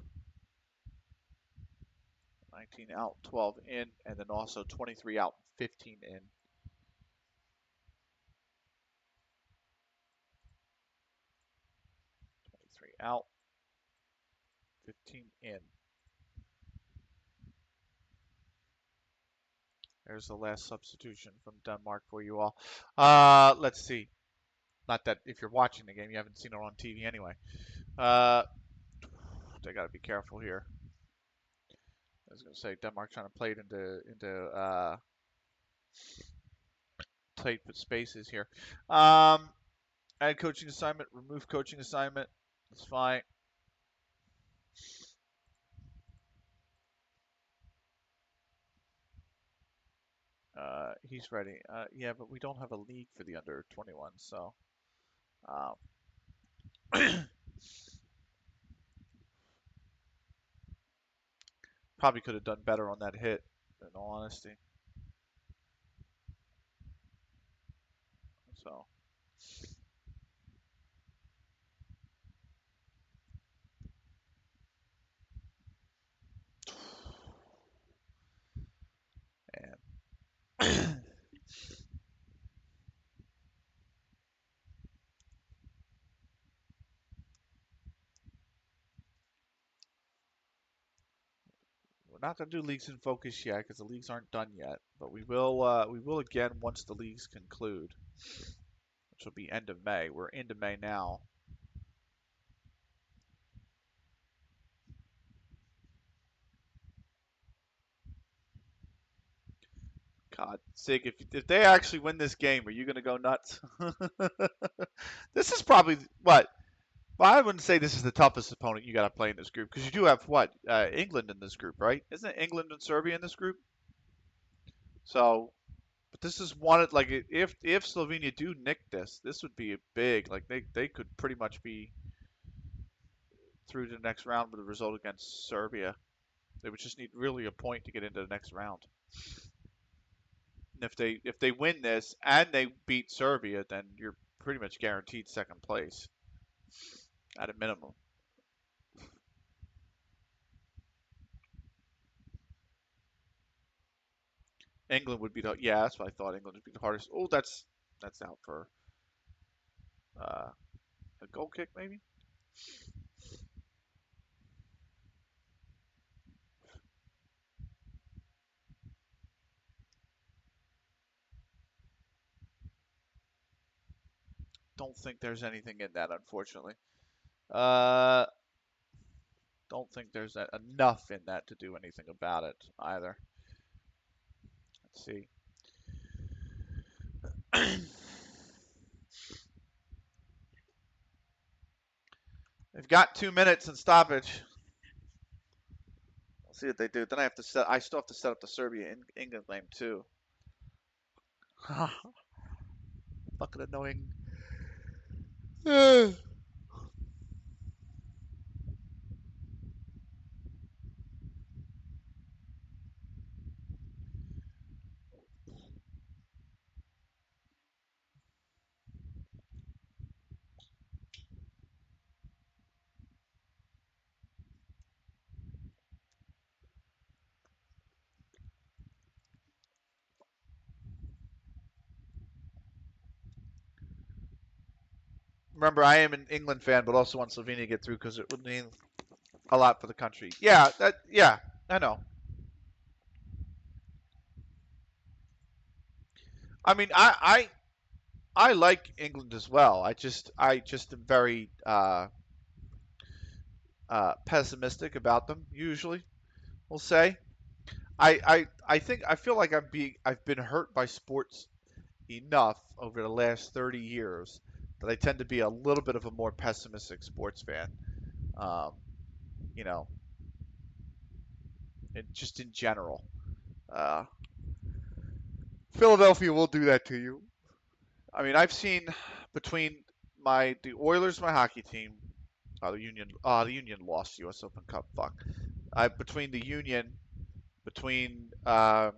19 out, 12 in, and then also 23 out, 15 in. 23 out, 15 in. There's the last substitution from Denmark for you all. Let's see. Not that if you're watching the game, you haven't seen it on TV anyway. They got to be careful here. I was going to say Denmark trying to play it into tight spaces here. Add coaching assignment, remove coaching assignment. It's fine. He's ready. Yeah, but we don't have a league for the under 21, so. Probably could have done better on that hit, in all honesty. So. And we're not going to do leagues in focus yet because the leagues aren't done yet, but we will again once the leagues conclude, which will be end of May. We're into May now. God, Sig, if they actually win this game, are you going to go nuts? This is probably what. Well, I wouldn't say this is the toughest opponent you got to play in this group because you do have what England in this group, right? Isn't it England and Serbia in this group? So But this is one like if Slovenia do nick this, this would be a big like they could pretty much be through to the next round with a result against Serbia. They would just need really a point to get into the next round. And if they win this and they beat Serbia, then you're pretty much guaranteed second place at a minimum. England would be the yeah, that's what I thought. England would be the hardest. Oh, that's out for uh, a goal kick maybe. Don't think there's anything in that, unfortunately. Uh, don't think there's enough in that to do anything about it either. Let's see. They've got 2 minutes in stoppage. We'll see what they do. Then I have to set. I still have to set up the Serbia England game too. Fucking annoying. Remember, I am an England fan, but also want Slovenia to get through because it would mean a lot for the country. Yeah, yeah, I know. I mean, I like England as well. I just am very pessimistic about them. Usually, we'll say. I think I feel like I've been hurt by sports enough over the last 30 years that I tend to be a little bit of a more pessimistic sports fan. Um, you know, just in general. Uh, Philadelphia will do that to you. I mean, I've seen between the Oilers, my hockey team, the Union lost U.S. Open Cup. Fuck. Between the Union, between the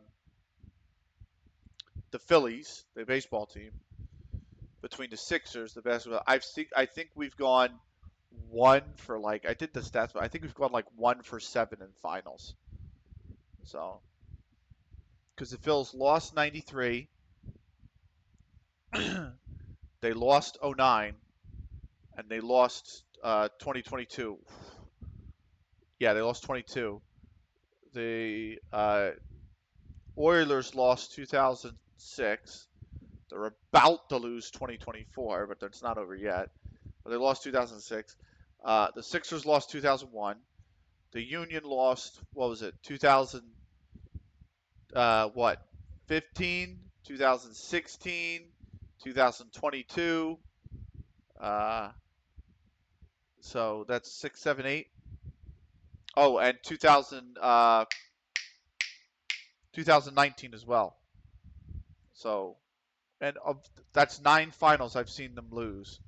Phillies, the baseball team, between the Sixers, the basketball. I think we've gone one for like I did the stats, but I think we've gone like 1 for 7 in finals. So because the Phils lost '93, they lost '09, and they lost 2022. Yeah, they lost 22. The Oilers lost 2006. They're about to lose 2024, but it's not over yet. But they lost 2006. The Sixers lost 2001. The Union lost, what was it, 2000, what, 15, 2016, 2022. Uh, so that's 6, 7, 8. Oh, and 2019 as well. So, and that's 9 finals I've seen them lose.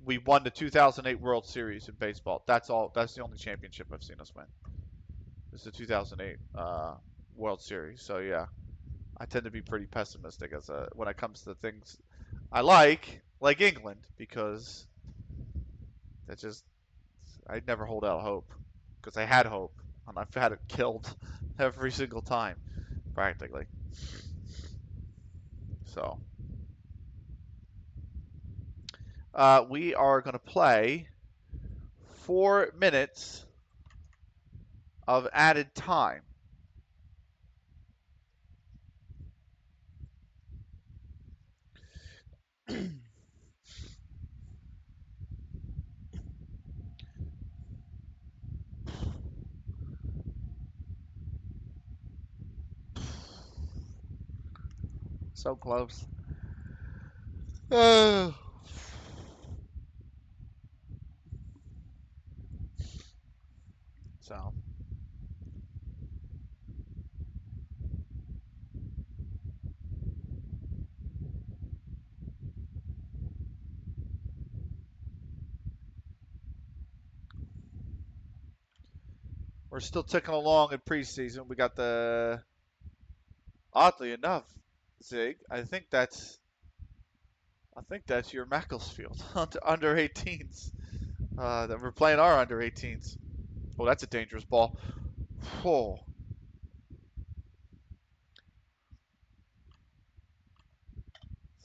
We won the 2008 World Series in baseball. That's all. That's the only championship I've seen us win. It's the 2008 World Series. So yeah, I tend to be pretty pessimistic when it comes to things I like England, because that just I never hold out hope because I had hope and I've had it killed every single time practically. So we are going to play 4 minutes of added time. So close. Uh, so We're still ticking along in preseason. We got the, oddly enough, Zig. I think that's your Macclesfield under 18s. That we're playing our under 18s. Oh, that's a dangerous ball. Oh.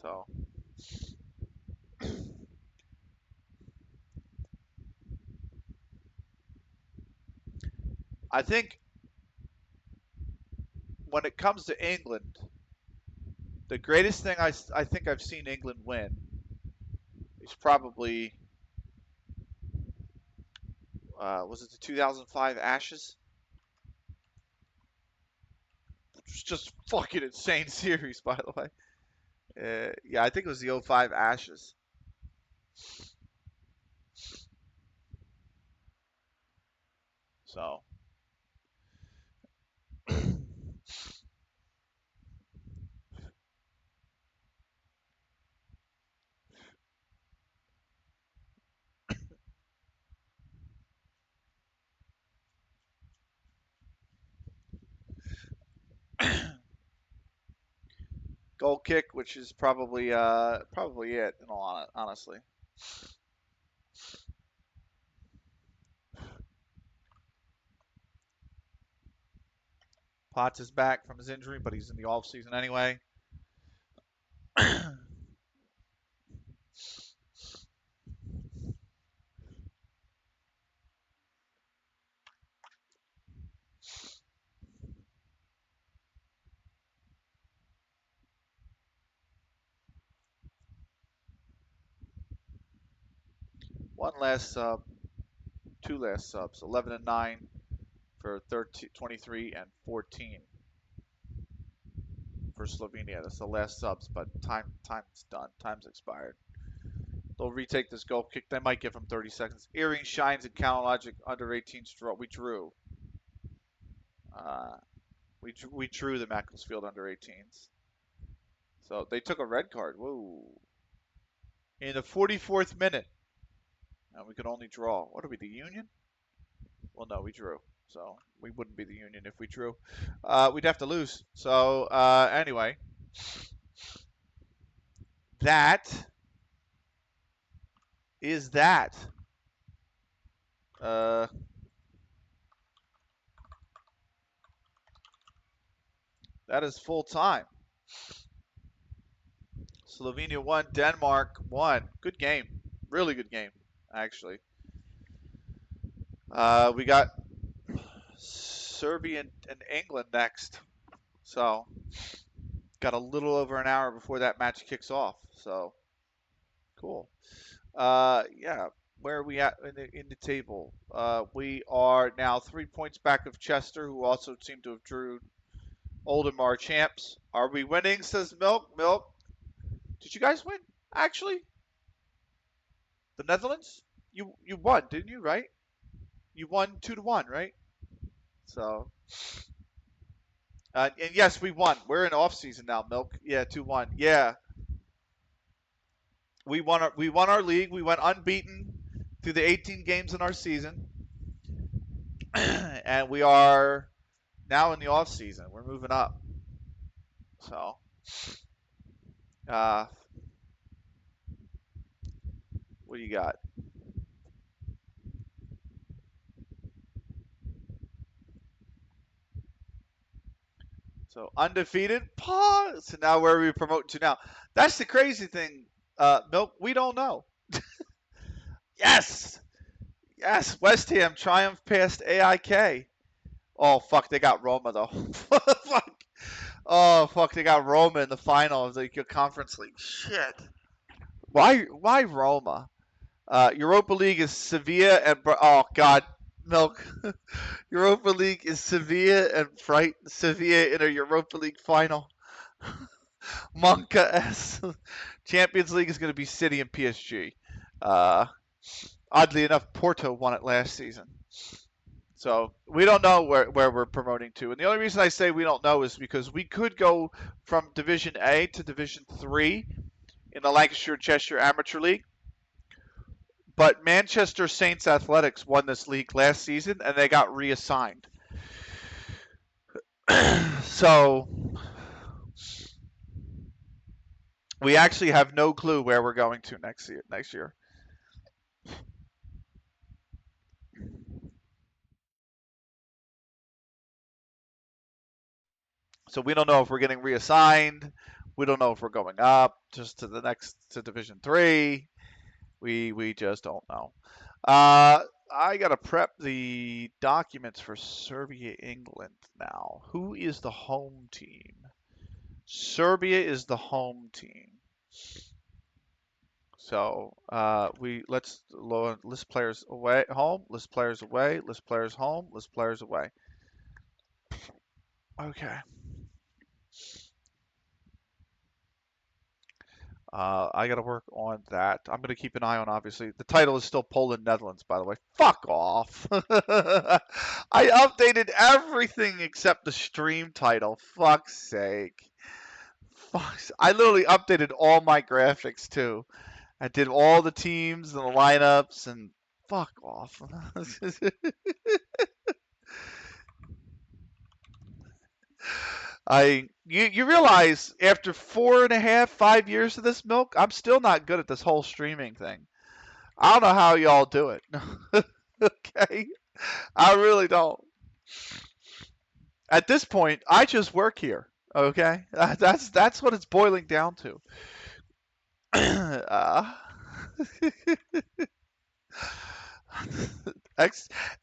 So I think when it comes to England, the greatest thing I think I've seen England win is probably was it the 2005 Ashes? Which was just fucking insane series, by the way. Yeah, I think it was the '05 Ashes. So goal kick, which is probably it. In all honestly, Potts is back from his injury, but he's in the off season anyway. One last sub, two last subs, 11 and 9 for 13, 23 and 14 for Slovenia. That's the last subs, but time's done. Time's expired. They'll retake this goal kick. They might give him 30 seconds. Earring shines and Counter Logic under 18s draw. We drew. Uh, we drew the Macclesfield under 18s. So they took a red card. Whoa. In the 44th minute. And we could only draw. What are we, the Union? Well, no, we drew. So we wouldn't be the Union if we drew. We'd have to lose. So anyway, that is that. Uh, that is full time. Slovenia won. Denmark won. Good game. Really good game, actually. We got Serbia and England next. So got a little over an hour before that match kicks off. So cool. Yeah. Where are we at in the table? We are now 3 points back of Chester, who also seem to have drew Oldemar champs. Are we winning? Says Milk. Milk. Did you guys win? Actually, the Netherlands. You won, didn't you? Right? You won 2-1, right? So, and yes, we won. We're in off season now, Milk. Yeah, 2-1. Yeah, we won our league. We went unbeaten through the 18 games in our season, and we are now in the off season. We're moving up. So, uh, what do you got? So undefeated. Pause. So now where are we promoting to now? That's the crazy thing, Milk. We don't know. Yes, yes. West Ham triumph past AIK. Oh fuck, they got Roma though. Fuck. Oh fuck, they got Roma in the final of the Conference League. Shit. Why Roma? Europa League is Sevilla and oh god, Milk. Europa League is Sevilla and Fright Sevilla in a Europa League final. Monka S. Champions League is going to be City and PSG. Uh, Oddly enough, Porto won it last season. So we don't know where we're promoting to. And the only reason I say we don't know is because we could go from Division A to Division 3 in the Lancashire Cheshire Amateur League. But Manchester Saints Athletics won this league last season, and they got reassigned. So we actually have no clue where we're going to next year. So we don't know if we're getting reassigned. We don't know if we're going up just to Division 3. We just don't know. I gotta prep the documents for Serbia, England now. Who is the home team? Serbia is the home team. So let's list players away, home, list players away, list players home, list players away. Okay. I got to work on that. I'm going to keep an eye on, obviously. The title is still Poland, Netherlands, by the way. Fuck off. I updated everything except the stream title. Fuck's sake. Fuck. I literally updated all my graphics, too. I did all the teams and the lineups, and fuck off. You realize after 4.5, 5 years of this milk, I'm still not good at this whole streaming thing. I don't know how y'all do it. Okay? I really don't. At this point, I just work here. Okay? That's what it's boiling down to. uh,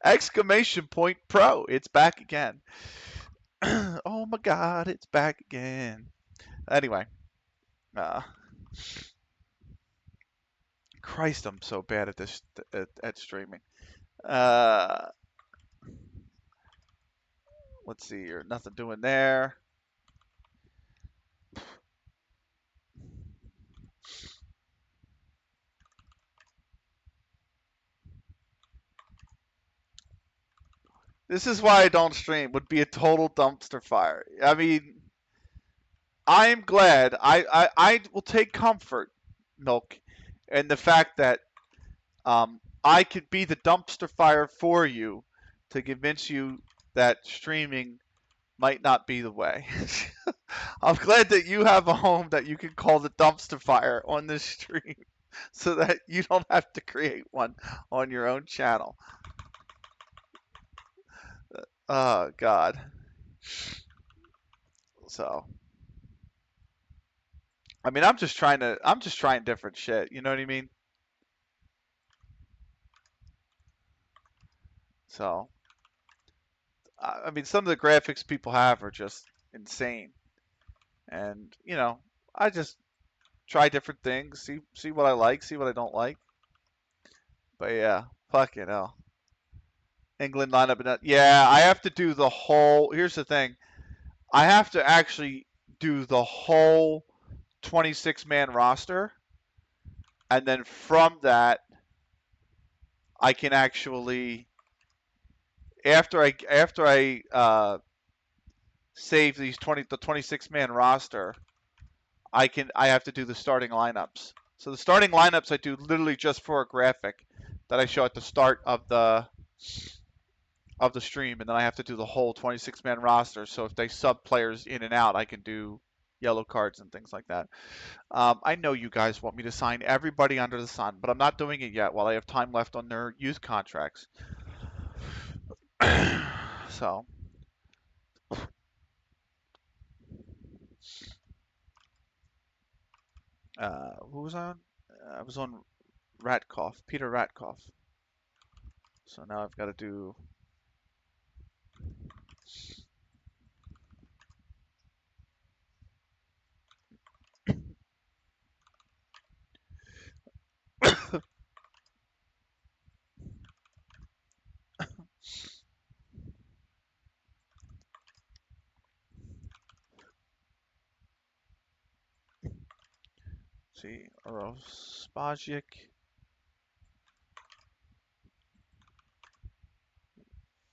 exclamation point pro. It's back again. Oh my god, it's back again. Anyway, uh, Christ, I'm so bad at this at streaming. Uh, let's see here. Nothing doing there. This is why I don't stream. Would be a total dumpster fire. I mean, I'm glad. I will take comfort, Milk, in the fact that I could be the dumpster fire for you to convince you that streaming might not be the way. I'm glad that you have a home that you can call the dumpster fire on this stream so that you don't have to create one on your own channel. Oh God. So, I mean, I'm just trying different shit. You know what I mean? So, I mean, some of the graphics people have are just insane, and I just try different things, see what I like, see what I don't like. But yeah, fucking hell. England lineup and that. Yeah, I have to do the whole. Here's the thing. I have to actually do the whole 26-man roster, and then from that, I can actually after I save the 26-man roster, I have to do the starting lineups. So the starting lineups I do literally just for a graphic that I show at the start of the stream, and then I have to do the whole 26-man roster. So if they sub players in and out, I can do yellow cards and things like that. I know you guys want me to sign everybody under the sun, but I'm not doing it yet while I have time left on their youth contracts. So, who was I on? I was on Ratkoff, Peter Ratkoff. So now I've got to do. See, Spajic,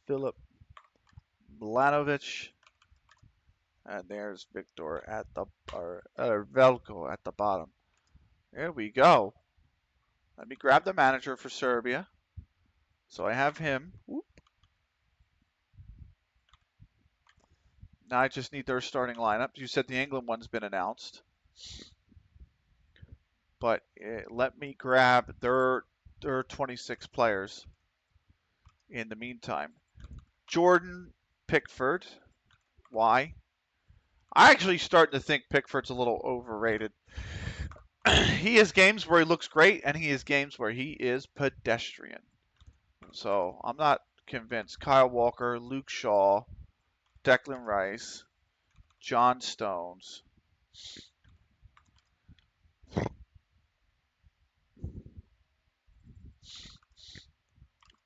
Philip Blanovic, and there's Victor at the or Velko at the bottom. There we go. Let me grab the manager for Serbia. So I have him. Whoop. Now I just need their starting lineup. You said the England one's been announced. But let me grab their 26 players in the meantime. Jordan Pickford. Why? I actually starting to think Pickford's a little overrated. He has games where he looks great, and he has games where he is pedestrian. So I'm not convinced. Kyle Walker, Luke Shaw, Declan Rice, John Stones.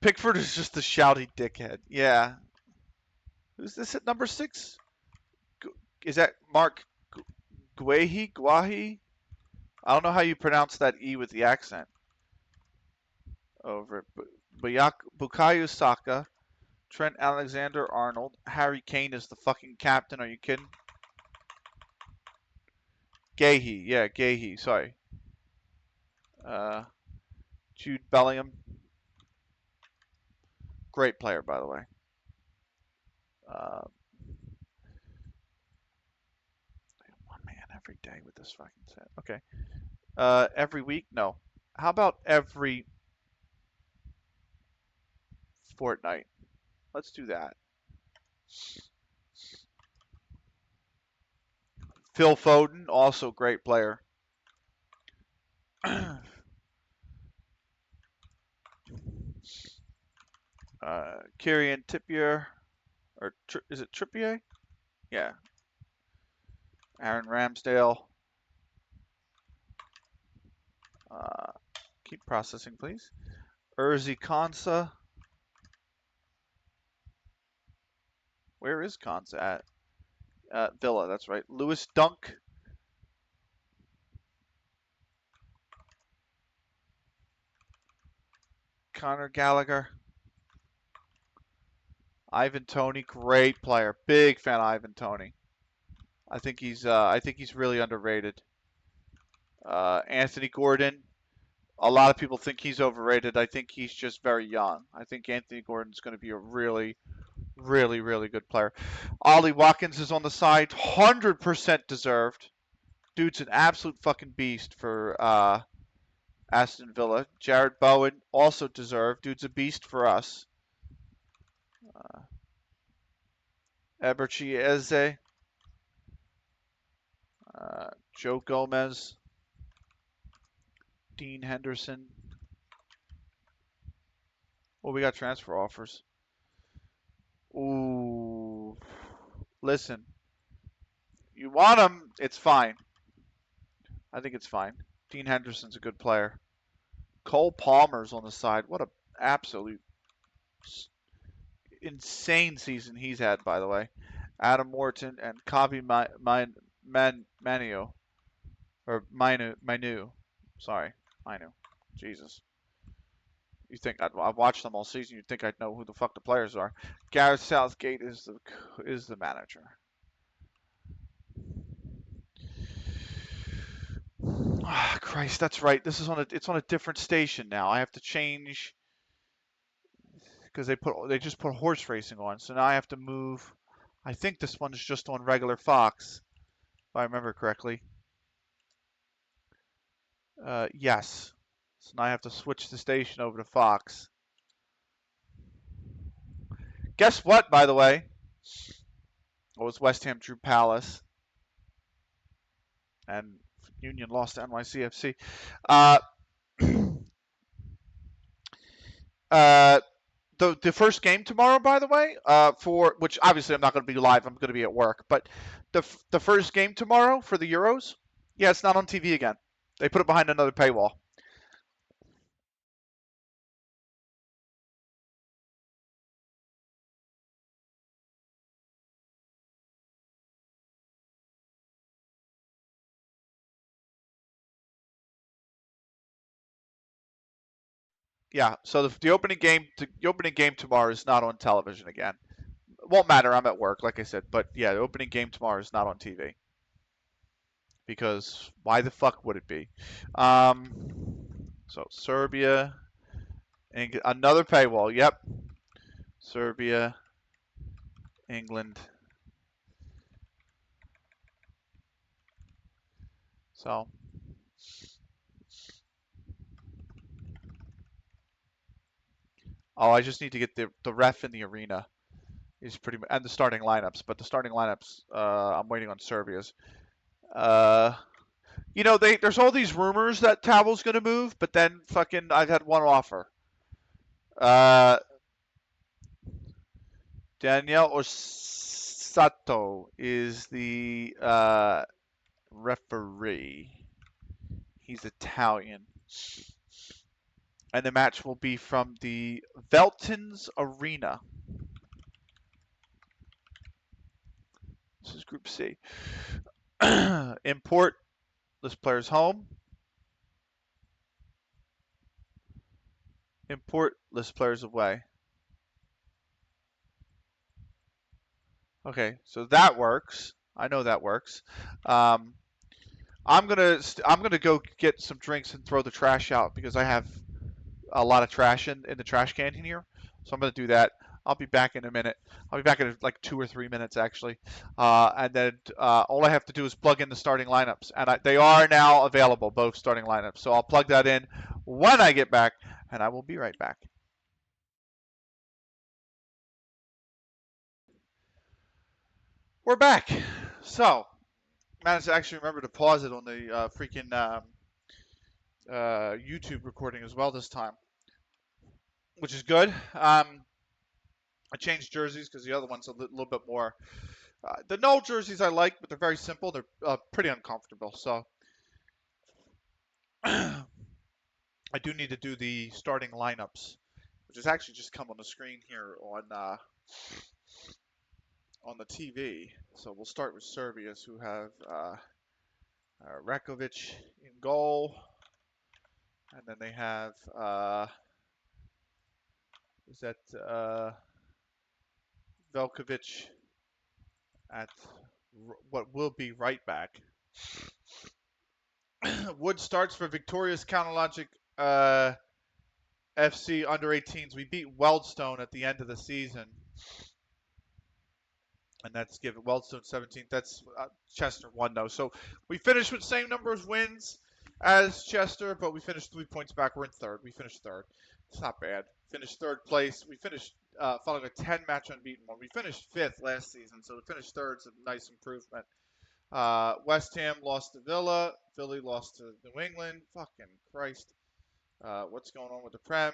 Pickford is just a shouty dickhead. Yeah. Who's this at number 6? Is that Mark Guehi? Guahi? I don't know how you pronounce that E with the accent. Over Bukayo Saka, Trent Alexander-Arnold, Harry Kane is the fucking captain. Are you kidding? Gahey, yeah, Gahey. Sorry. Jude Bellingham, great player by the way. Oh man, every day with this fucking set. Okay. Every week? No. How about every fortnight? Let's do that. Phil Foden, also great player. Kieran Trippier, or is it Trippier? Yeah. Aaron Ramsdale. Keep processing, please. Urzi Konsa. Where is Konsa at? Villa, that's right. Lewis Dunk. Conor Gallagher. Ivan Toney, great player. Big fan of Ivan Toney. I think he's really underrated. Anthony Gordon. A lot of people think he's overrated. I think he's just very young. I think Anthony Gordon's going to be a really, really, really good player. Ollie Watkins is on the side. 100% deserved. Dude's an absolute fucking beast for Aston Villa. Jared Bowen, also deserved. Dude's a beast for us. Eberchi Eze. Joe Gomez. Dean Henderson. Well, we got transfer offers. Ooh. Listen. You want him, it's fine. I think it's fine. Dean Henderson's a good player. Cole Palmer's on the side. What a absolute insane season he's had, by the way. Adam Morton and Kavi Manu. Or Minu. Sorry. Minu. Jesus. You think I've watched them all season? You'd think I'd know who the fuck the players are. Gareth Southgate is the manager. Ah, Christ, that's right. This is it's on a different station now. I have to change because they just put horse racing on. So now I have to move. I think this one's just on regular Fox, if I remember correctly. Yes. So now I have to switch the station over to Fox. Guess what, by the way? It was West Ham drew Palace. And Union lost to NYCFC. The first game tomorrow, by the way, for which obviously I'm not going to be live. I'm going to be at work. But the first game tomorrow for the Euros, yeah, it's not on TV again. They put it behind another paywall. Yeah, so the opening game tomorrow is not on television again. It won't matter. I'm at work, like I said. But yeah, the opening game tomorrow is not on TV because why the fuck would it be? So Serbia, another paywall. Yep. Serbia, England. So. Oh, I just need to get the ref in the arena. Is pretty and the starting lineups, but the starting lineups, I'm waiting on Serbia's. Uh, there's all these rumors that Tavel's gonna move, but then fucking I've had one offer. Uh, Daniel Orsato is the referee. He's Italian, and the match will be from the Veltins Arena. This is Group C. Import list players home. Import list players away. Okay, so that works. I know that works. Um, I'm gonna go get some drinks and throw the trash out because I have a lot of trash in the trash can here. So I'm gonna do that. I'll be back in a minute. I'll be back in like 2 or 3 minutes actually, and then all I have to do is plug in the starting lineups, and they are now available, both starting lineups. So I'll plug that in when I get back, and I will be right back. We're back. So managed to actually remember to pause it on the freaking YouTube recording as well this time, which is good. I changed jerseys because the other one's a little bit more. The null jerseys I like, but they're very simple. They're pretty uncomfortable. So I do need to do the starting lineups, which has actually just come on the screen here on the TV. So we'll start with Serbia's, who have Rakovic in goal, and then they have is that Velkovic at what will be right back. Wood starts for Victorious Counterlogic FC under 18s. We beat Weldstone at the end of the season, and that's given Weldstone 17th. That's Chester won though, so we finished with same number of wins as Chester, but we finished 3 points back. We're in third. We finished third. It's not bad. Finished third place. We finished following a 10-match unbeaten one. We finished fifth last season, so to finish third is a nice improvement. West Ham lost to Villa. Philly lost to New England. Fucking Christ. What's going on with the Prem?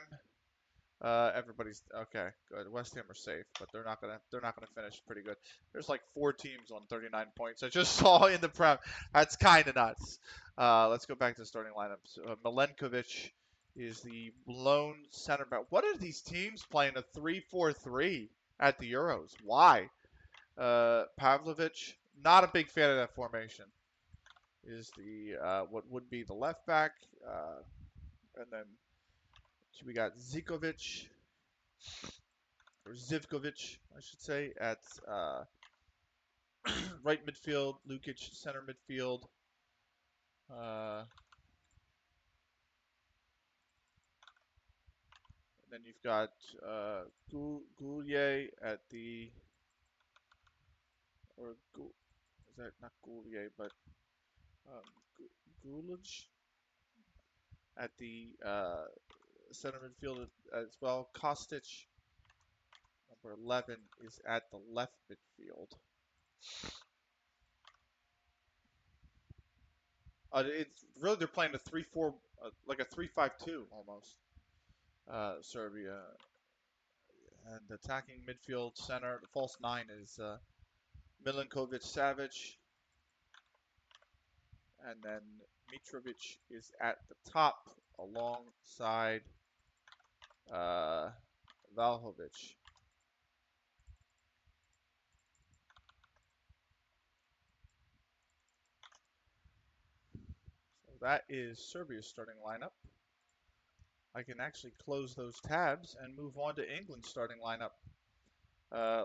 Everybody's okay. Good. West Ham are safe, but they're not gonna finish pretty good. There's like 4 teams on 39 points. I just saw in the Prem. That's kind of nuts. Let's go back to the starting lineups. Milenkovic is the lone center back. What are these teams playing a 3-4-3 at the Euros? Why? Pavlovic, not a big fan of that formation. Is the what would be the left back, and then we got Zivkovic, I should say, at right midfield. Lukic center midfield. And then you've got Goulier at the, or is that not Goulier, but Goulic at the center midfield as well. Kostic, number 11, is at the left midfield. It's really, they're playing a 3-4, like a 3-5-2 almost. Serbia, and attacking midfield center. The false 9 is Milenkovic Savic, and then Mitrovic is at the top alongside Vlahovic. So that is Serbia's starting lineup. I can actually close those tabs and move on to England's starting lineup.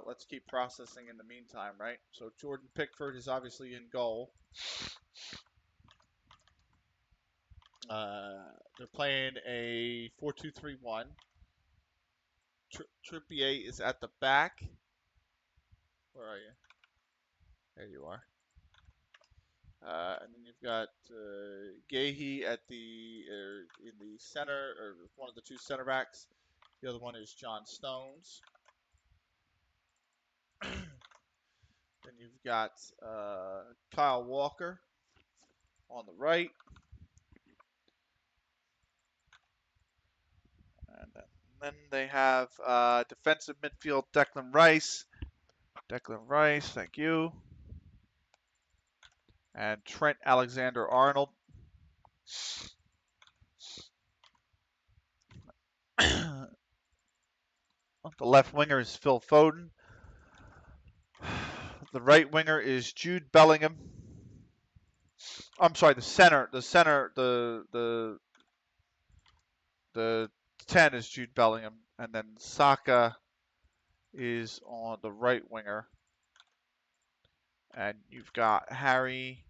Let's keep processing in the meantime, right? So Jordan Pickford is obviously in goal. They're playing a 4-2-3-1. Trippier is at the back. Where are you? There you are. And then you've got Gahey at in the center, or one of the two center backs. The other one is John Stones. Then you've got Kyle Walker on the right. And then they have defensive midfield Declan Rice. Declan Rice, thank you. And Trent Alexander-Arnold. The left winger is Phil Foden. The right winger is Jude Bellingham. I'm sorry, the 10 is Jude Bellingham, and then Saka is on the right winger. And you've got Harry,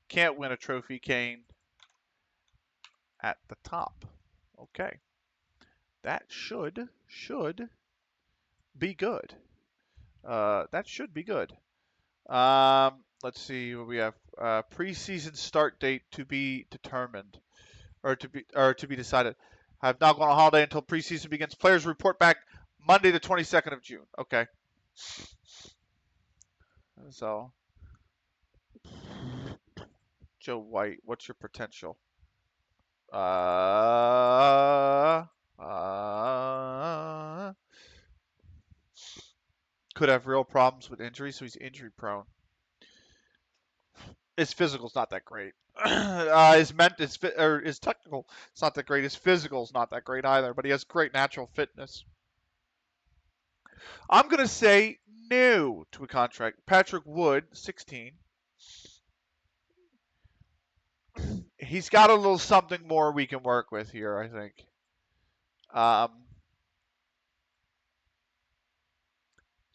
can't win a trophy, Kane at the top. Okay. That should be good. That should be good. Let's see what we have. Preseason start date to be determined, or to be decided. I have now gone on holiday until preseason begins. Players report back Monday, the 22nd of June. Okay. So, Joe White, what's your potential? Could have real problems with injury, so he's injury prone. His physical's not that great. His technical, it's not that great. His physical's not that great either, but he has great natural fitness. I'm gonna say no to a contract. Patrick Wood, 16. He's got a little something more we can work with here, I think.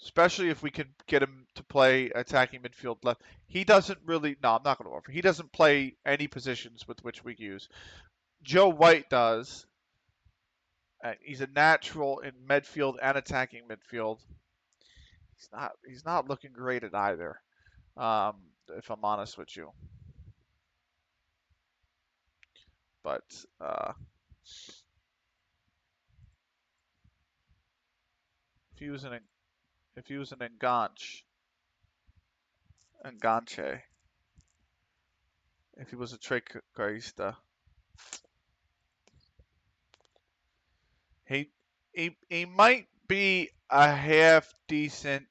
Especially if we can get him to play attacking midfield left. He doesn't really. No, I'm not going to offer. He doesn't play any positions with which we use. Joe White does. He's a natural in midfield and attacking midfield. He's not looking great at either. If I'm honest with you. But if he was an Enganche, if he was a Trequarista, he might be a half decent.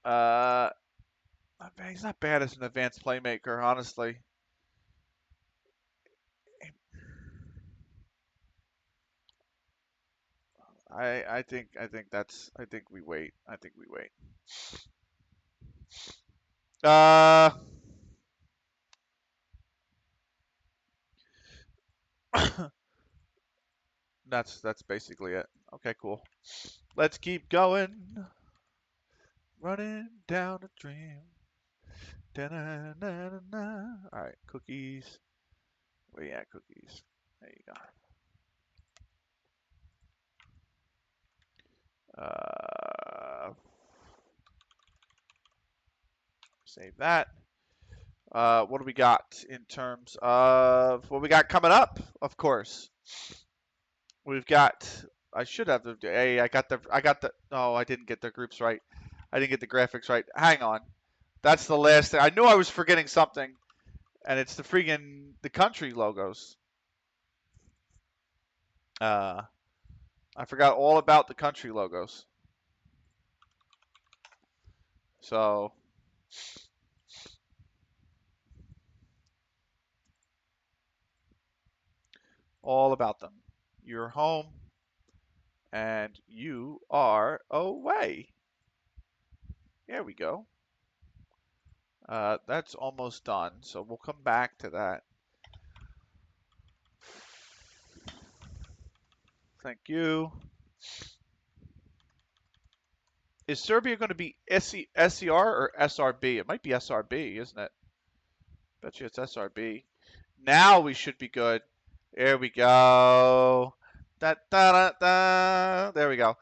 He's not bad as an advanced playmaker, honestly. I think we wait. I think we wait. That's basically it. Okay, cool. Let's keep going. Running down a dream. Da-na-na-na-na. All right, cookies. Where you at, cookies? There you go. Save that. What do we got in terms of what we got coming up? Of course, we've got. I should have the. Hey, I got the. Oh, I didn't get the groups right. I didn't get the graphics right. Hang on. That's the last thing. I knew I was forgetting something, and it's the country logos. I forgot all about the country logos. So. All about them. You're home, and you are away. There we go. That's almost done, so we'll come back to that. Thank you. Is Serbia going to be SCR or SRB? It might be SRB, isn't it? Bet you it's SRB. Now we should be good. There we go. Da, da, da, da. There we go.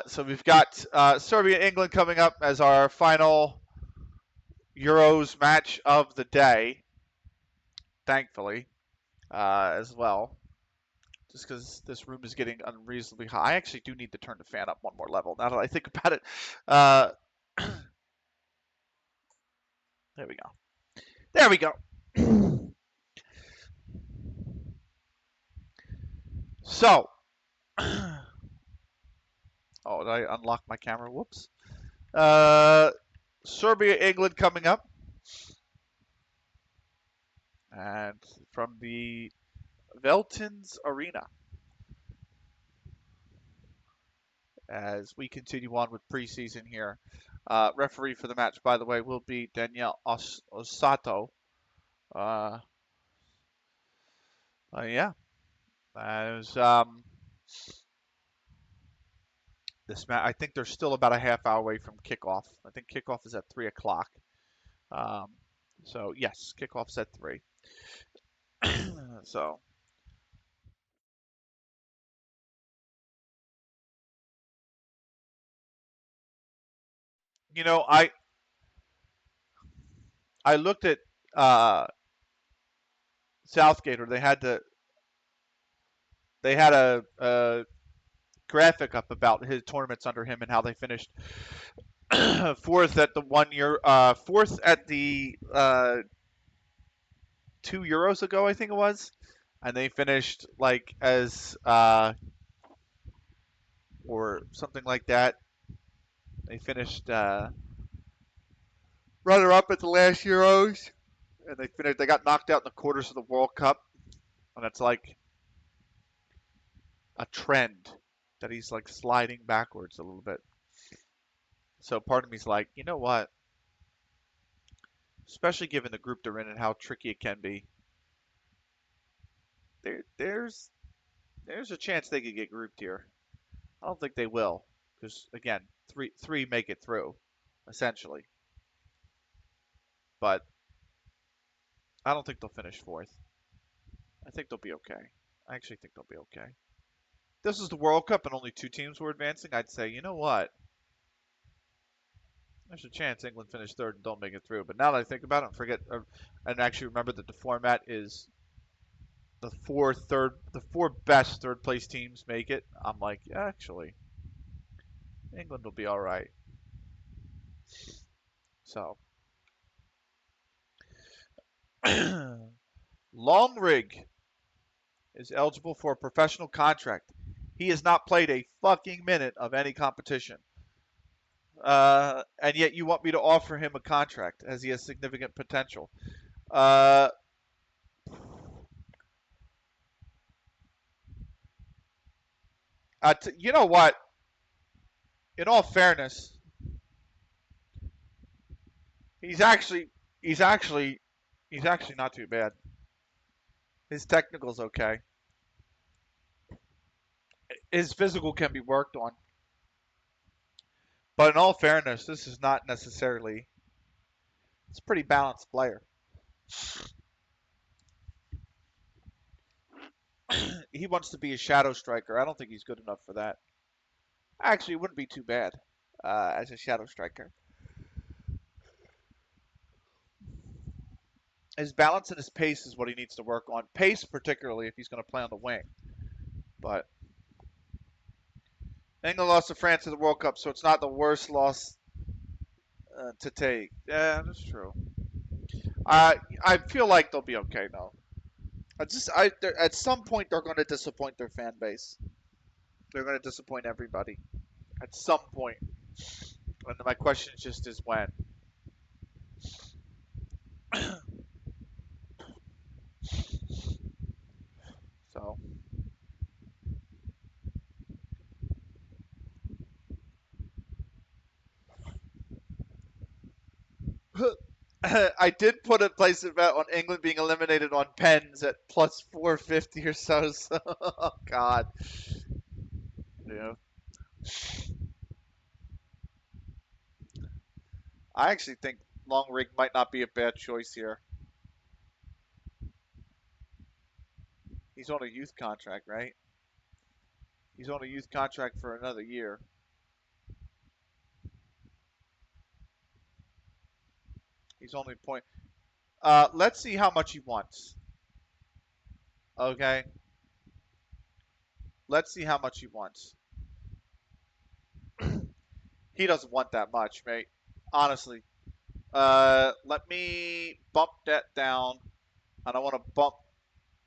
So we've got Serbia and England coming up as our final Euros match of the day, thankfully, as well. Just because this room is getting unreasonably hot. I actually do need to turn the fan up one more level now that I think about it. There we go. There we go. So, oh, did I unlock my camera? Whoops. Serbia, England coming up. And from the Veltins Arena. As we continue on with preseason here. Referee for the match, by the way, will be Danielle Osato. Yeah. As this match, I think they're still about a half hour away from kickoff. I think kickoff is at 3 o'clock. So yes, kickoff's at 3. So you know, I looked at Southgate, or they had a graphic up about his tournaments under him and how they finished fourth at the 1 year, fourth at the 2 Euros ago, I think it was, and they finished like as or something like that. They finished runner up at the last Euros, and they got knocked out in the quarters of the World Cup, and it's like a trend that he's like sliding backwards a little bit. So part of me's like, you know what? Especially given the group they're in and how tricky it can be, there's a chance they could get grouped here. I don't think they will, because again, three make it through, essentially. But I don't think they'll finish fourth. I think they'll be okay. I actually think they'll be okay. This is the World Cup and only 2 teams were advancing. I'd say, you know what? There's a chance England finish third and don't make it through. But now that I think about it, and actually remember that the format is the four best third place teams make it. I'm like, yeah, actually, England will be all right. So, Longrig is eligible for a professional contract. He has not played a fucking minute of any competition. And yet you want me to offer him a contract as he has significant potential. You know what? In all fairness, he's actually he's actually not too bad. His technical's okay. His physical can be worked on. But in all fairness, this is not necessarily. It's a pretty balanced player. He wants to be a shadow striker. I don't think he's good enough for that. Actually, it wouldn't be too bad as a shadow striker. His balance and his pace is what he needs to work on. Pace, particularly if he's going to play on the wing. But England lost to France in the World Cup, so it's not the worst loss to take. Yeah, that's true. I feel like they'll be okay though. At some point they're going to disappoint their fan base. They're going to disappoint everybody at some point. And my question just is when. So I did put a place a bet on England being eliminated on pens at plus 450 or so. So oh God. Yeah. I actually think Long Rig might not be a bad choice here. He's on a youth contract, right? He's on a youth contract for another year. He's only point. Let's see how much he wants. Okay. Let's see how much he wants. He doesn't want that much, mate. Honestly. Let me bump that down. And I want to bump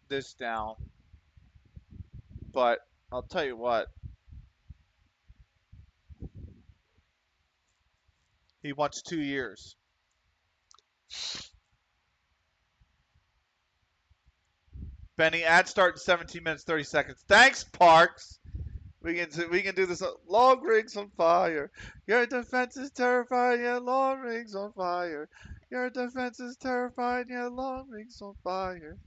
this down. But I'll tell you what. He wants 2 years. Benny, ad start in 17 minutes 30 seconds. Thanks, Parks. We can do this. Long rings on fire. Your defense is terrified. Yeah, long rings on fire. Your defense is terrified. Yeah, long rings on fire.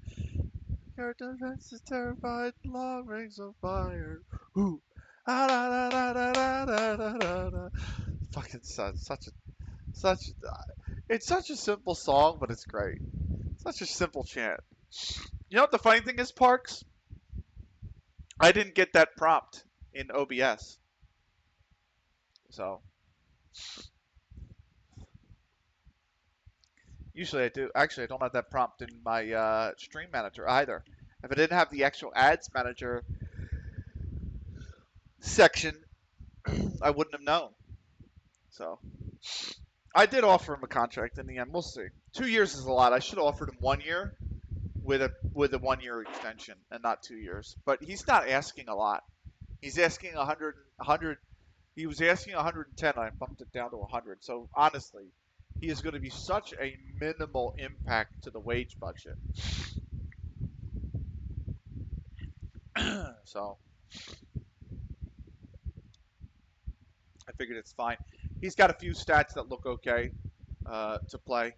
Your defense is terrified. Long rings on fire. Ooh. Ah, da, da, da, da, da, da, da, da. Fucking such. It's such a simple song, but it's great. Such a simple chant. You know what the funny thing is, Parks? I didn't get that prompt in OBS. So usually I do. Actually, I don't have that prompt in my stream manager either. If I didn't have the actual ads manager section, I wouldn't have known. So I did offer him a contract in the end. We'll see. 2 years is a lot. I should have offered him 1 year with a 1 year extension and not 2 years. But he's not asking a lot. He's asking 100. He was asking 110. I bumped it down to 100. So honestly, he is going to be such a minimal impact to the wage budget. So I figured it's fine. He's got a few stats that look okay to play.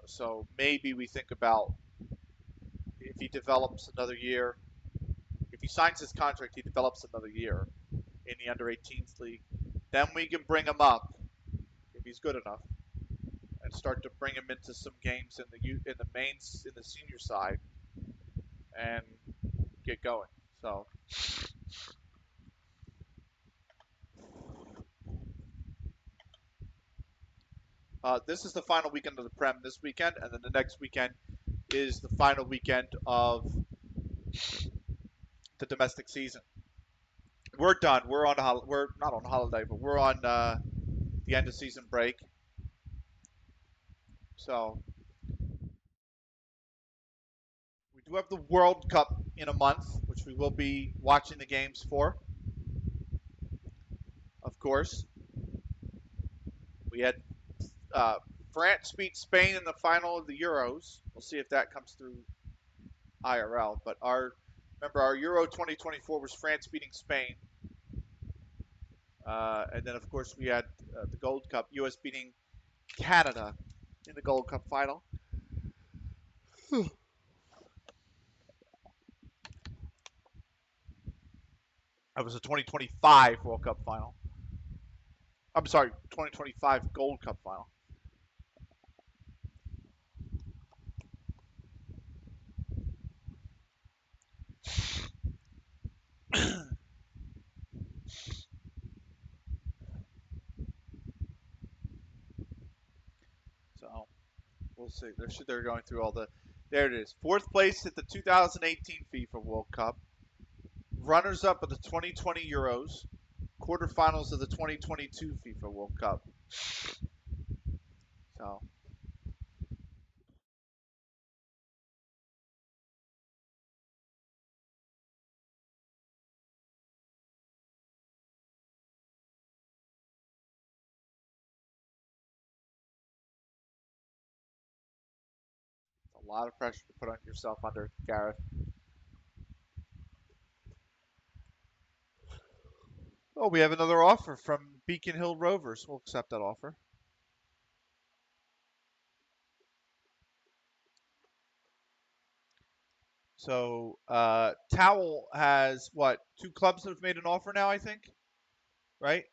So maybe we think about if he develops another year. If he signs his contract, he develops another year in the under 18s league. Then we can bring him up if he's good enough, and start to bring him into some games in the senior side, and get going. So this is the final weekend of the Prem this weekend, and then the next weekend is the final weekend of the domestic season. We're done. We're not on holiday, but we're on the end of season break. So we do have the World Cup in a month, which we will be watching the games for. Of course, we had France beat Spain in the final of the Euros. We'll see if that comes through IRL. But remember our Euro 2024 was France beating Spain. And then, of course, we had the Gold Cup, U.S. beating Canada in the Gold Cup final. That was a 2025 World Cup final. I'm sorry, 2025 Gold Cup final. So we'll see. They're going through all the. There it is. Fourth place at the 2018 FIFA World Cup. Runners up at the 2020 Euros. Quarterfinals of the 2022 FIFA World Cup. So a lot of pressure to put on yourself under, Gareth. Oh, we have another offer from Beacon Hill Rovers. We'll accept that offer. So Towel has what? 2 clubs that have made an offer now, I think. Right?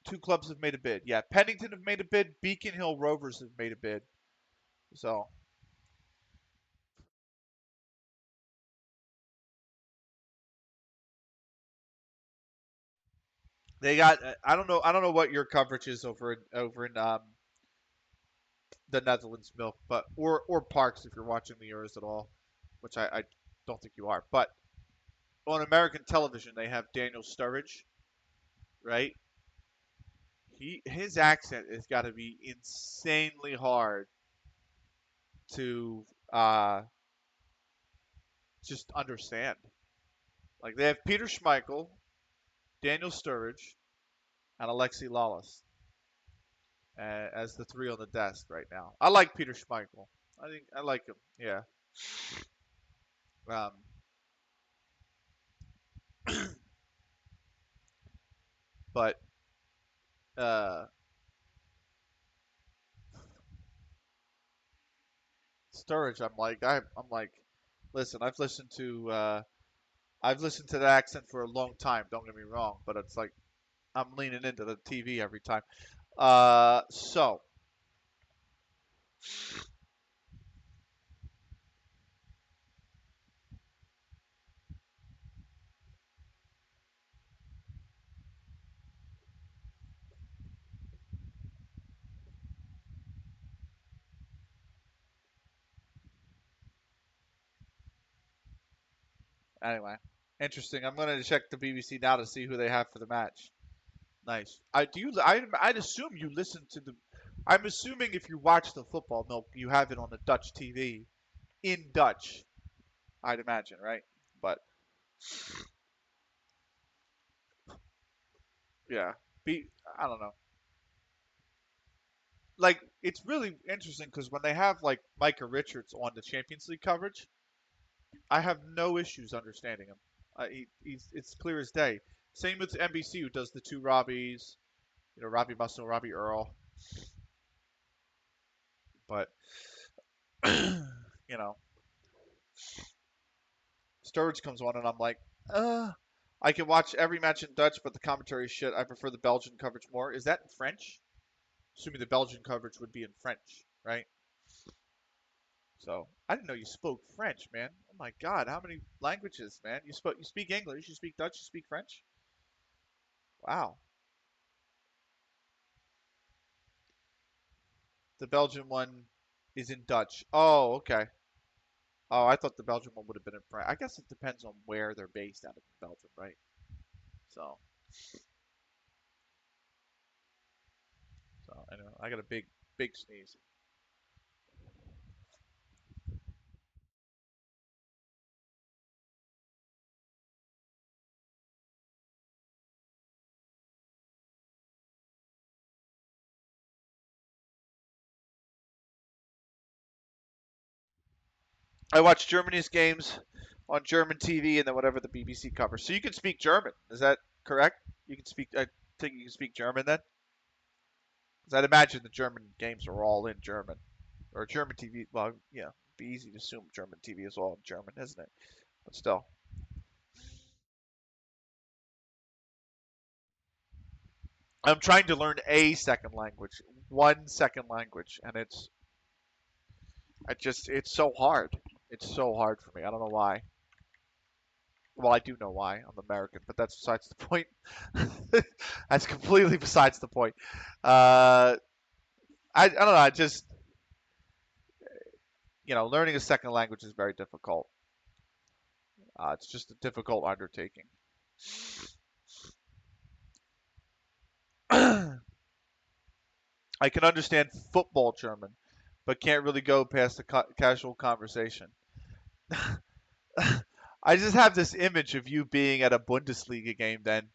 2 clubs have made a bid. Yeah, Pennington have made a bid. Beacon Hill Rovers have made a bid. So They got. I don't know. I don't know what your coverage is over in the Netherlands milk, but or Parks if you're watching the Euros at all, which I don't think you are. But on American television, they have Daniel Sturridge, right? His accent has got to be insanely hard to just understand. Like they have Peter Schmeichel, Daniel Sturridge, and Alexi Lawless as the three on the desk right now. I like Peter Schmeichel. I think I like him. Yeah. Um, but uh, Sturridge, I'm like, listen, I've listened to the accent for a long time. Don't get me wrong, but it's like I'm leaning into the TV every time. So anyway, interesting. I'm gonna check the BBC now to see who they have for the match. Nice. I'd assume you listen to the. I'm assuming if you watch the football milk, you have it on the Dutch TV in Dutch. I'd imagine, right? But yeah, be I don't know. Like it's really interesting because when they have like Micah Richards on the Champions League coverage, I have no issues understanding him. He's it's clear as day. Same with NBC who does the two Robbies, Robbie Muscle, Robbie Earl. But you know, Sturridge comes on and I'm like, uh, I can watch every match in Dutch, but the commentary is shit. I prefer the Belgian coverage more. Is that in French? Assuming the Belgian coverage would be in French, right? So I didn't know you spoke French, man. Oh my God, how many languages, man? You speak English, you speak Dutch, you speak French. Wow. The Belgian one is in Dutch. Oh, okay. Oh, I thought the Belgian one would have been in French. I guess it depends on where they're based out of Belgium, right? So, so anyway, I got a big sneeze. I watch Germany's games on German TV and then whatever the BBC covers. So you can speak German. Is that correct? You can speak. I think you can speak German then. Because I'd imagine the German games are all in German or German TV. Well, yeah, it'd be easy to assume German TV is all in German, isn't it? But still, I'm trying to learn a second language, one second language, and it's so hard. It's so hard for me. I don't know why. Well, I do know why. I'm American, but that's besides the point. That's completely besides the point. Uh, I don't know. I just learning a second language is very difficult. It's just a difficult undertaking. I can understand football German, but can't really go past the casual conversation. I just have this image of you being at a Bundesliga game, then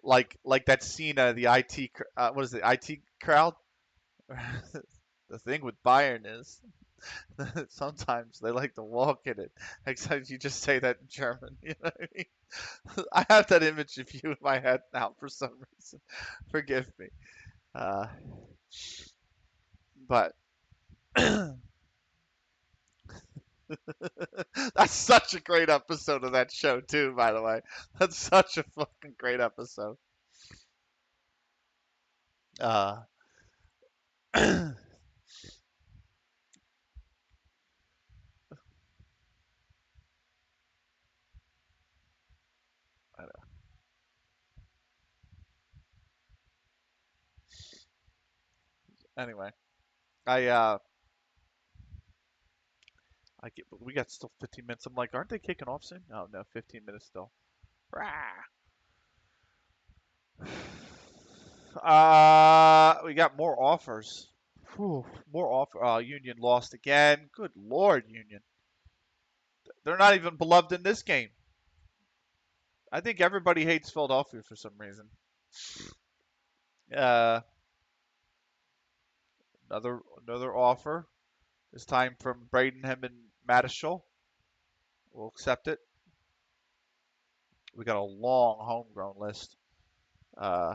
like that scene of the IT what is it IT crowd. The thing with Bayern is sometimes they like to walk in it. Except you just say that in German. You know what I mean? I have that image of you in my head now for some reason. Forgive me. Uh, but that's such a great episode of that show too. By the way, that's such a fucking great episode. Uh, I Anyway, we got still 15 minutes. I'm like, aren't they kicking off soon? Oh no, 15 minutes still. Rah. We got more offers. Whew, more offer. Union lost again. Good Lord, Union. They're not even beloved in this game. I think everybody hates Philadelphia for some reason. Uh, another offer. This time from Bradenham and Madischel. We'll accept it. We got a long homegrown list. Uh,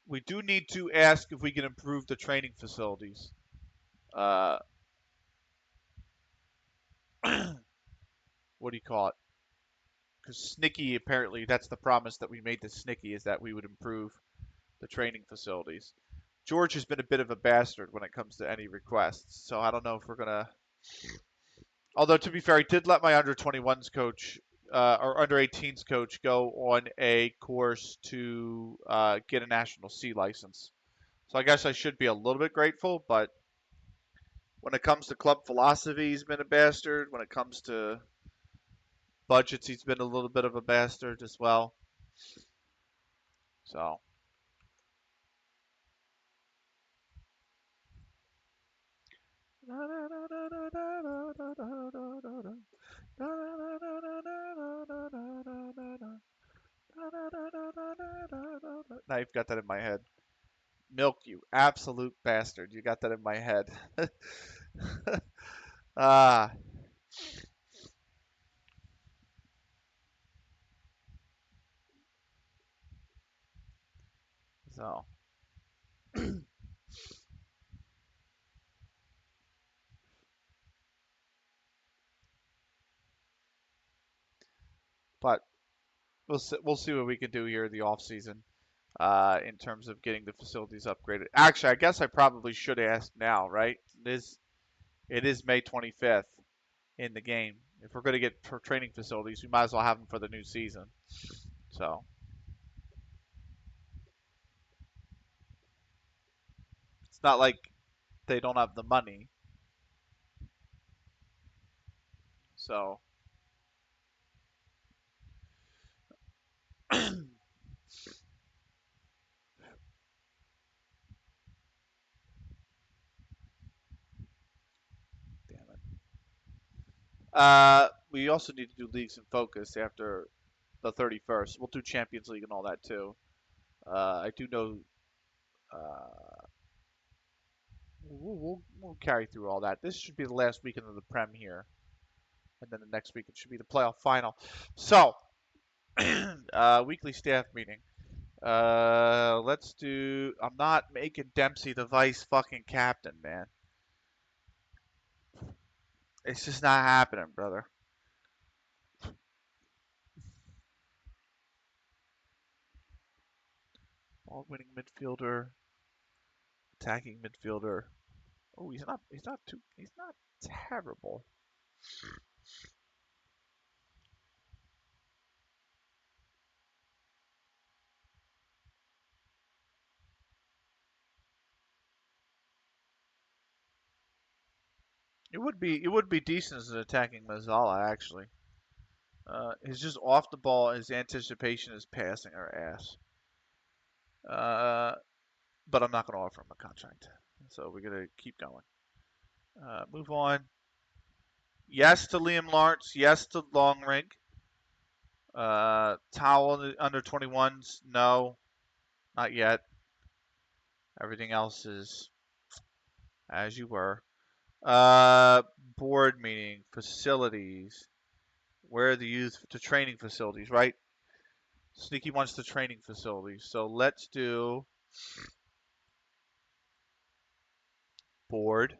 we do need to ask if we can improve the training facilities. Uh, what do you call it? Because Snicky, apparently, that's the promise that we made to Snicky, is that we would improve the training facilities. George has been a bit of a bastard when it comes to any requests, so I don't know if we're gonna. Although to be fair, I did let my under 21s coach or under 18s coach go on a course to get a national C license. So I guess I should be a little bit grateful, but when it comes to club philosophy, he's been a bastard. When it comes to budgets, he's been a little bit of a bastard as well. So. Now you've got that in my head. Milk, you absolute bastard. You got that in my head. Ah, so. But we'll see what we can do here in the off season in terms of getting the facilities upgraded. Actually, I guess I probably should ask now, right? It is May 25th in the game. If we're going to get training facilities, we might as well have them for the new season. So it's not like they don't have the money. So damn it. We also need to do leagues in focus after the 31st. We'll do Champions League and all that too. I do know we'll carry through all that. This should be the last weekend of the Prem here, and then the next week it should be the playoff final. So, weekly staff meeting. Let's do. I'm not making Dempsey the vice fucking captain, man. It's just not happening, brother. Ball-winning midfielder, attacking midfielder. Oh, he's not. He's not too. He's not terrible. It would be decent as an attacking Mazzala, actually. He's just off the ball. His anticipation is passing our ass. Uh, but I'm not going to offer him a contract. So we're going to keep going. Move on. Yes to Liam Lawrence. Yes to Longrig. Towel under 21s. No, not yet. Everything else is as you were. Board meeting. Facilities. Where are the youth to training facilities, right? Sneaky wants the training facilities. So let's do board.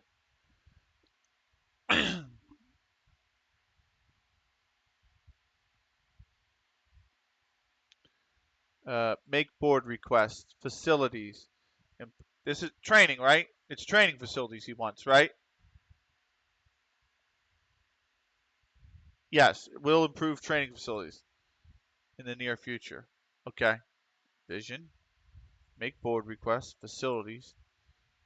Make board requests. Facilities. And this is training, right? It's training facilities he wants, right? Yes, it will improve training facilities in the near future. Okay. Vision. Make board requests. Facilities.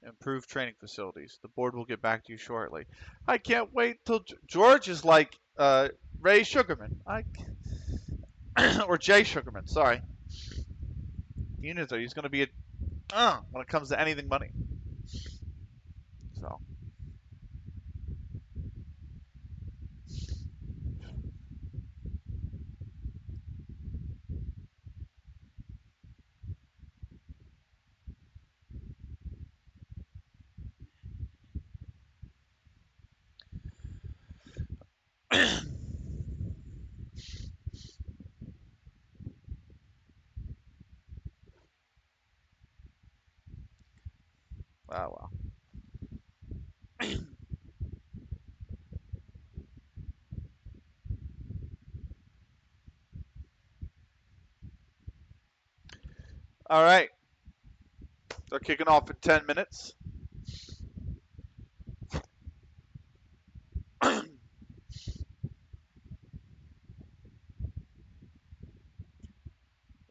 Improve training facilities. The board will get back to you shortly. I can't wait till George is like Ray Sugarman. Or Jay Sugarman. Sorry. You know he's going to be when it comes to anything money. So. Oh well. All right. They're kicking off in 10 minutes.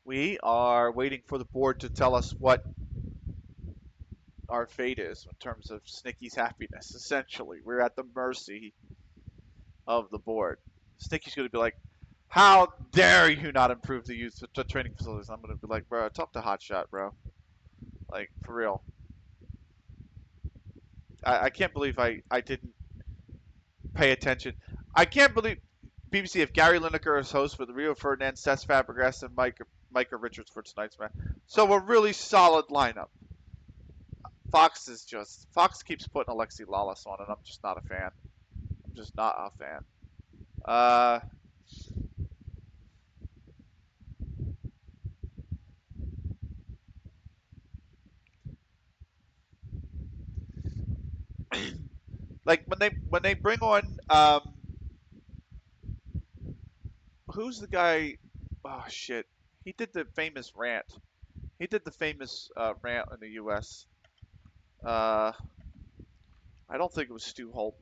We are waiting for the board to tell us what our fate is in terms of Snicky's happiness. Essentially, we're at the mercy of the board. Snicky's going to be like, "How dare you not improve the youth training facilities?" I'm going to be like, "Bro, talk to Hotshot, bro. Like, for real." I can't believe I didn't pay attention. I can't believe BBC if Gary Lineker is host with Rio Ferdinand, Cesc Fabregas, and Micah Richards for tonight's match. So a really solid lineup. Fox keeps putting Alexi Lalas on, and I'm just not a fan. I'm just not a fan. Uh, like when they bring on who's the guy? Oh shit, he did the famous rant. He did the famous rant in the U.S. Uh, I don't think it was Stu Holt.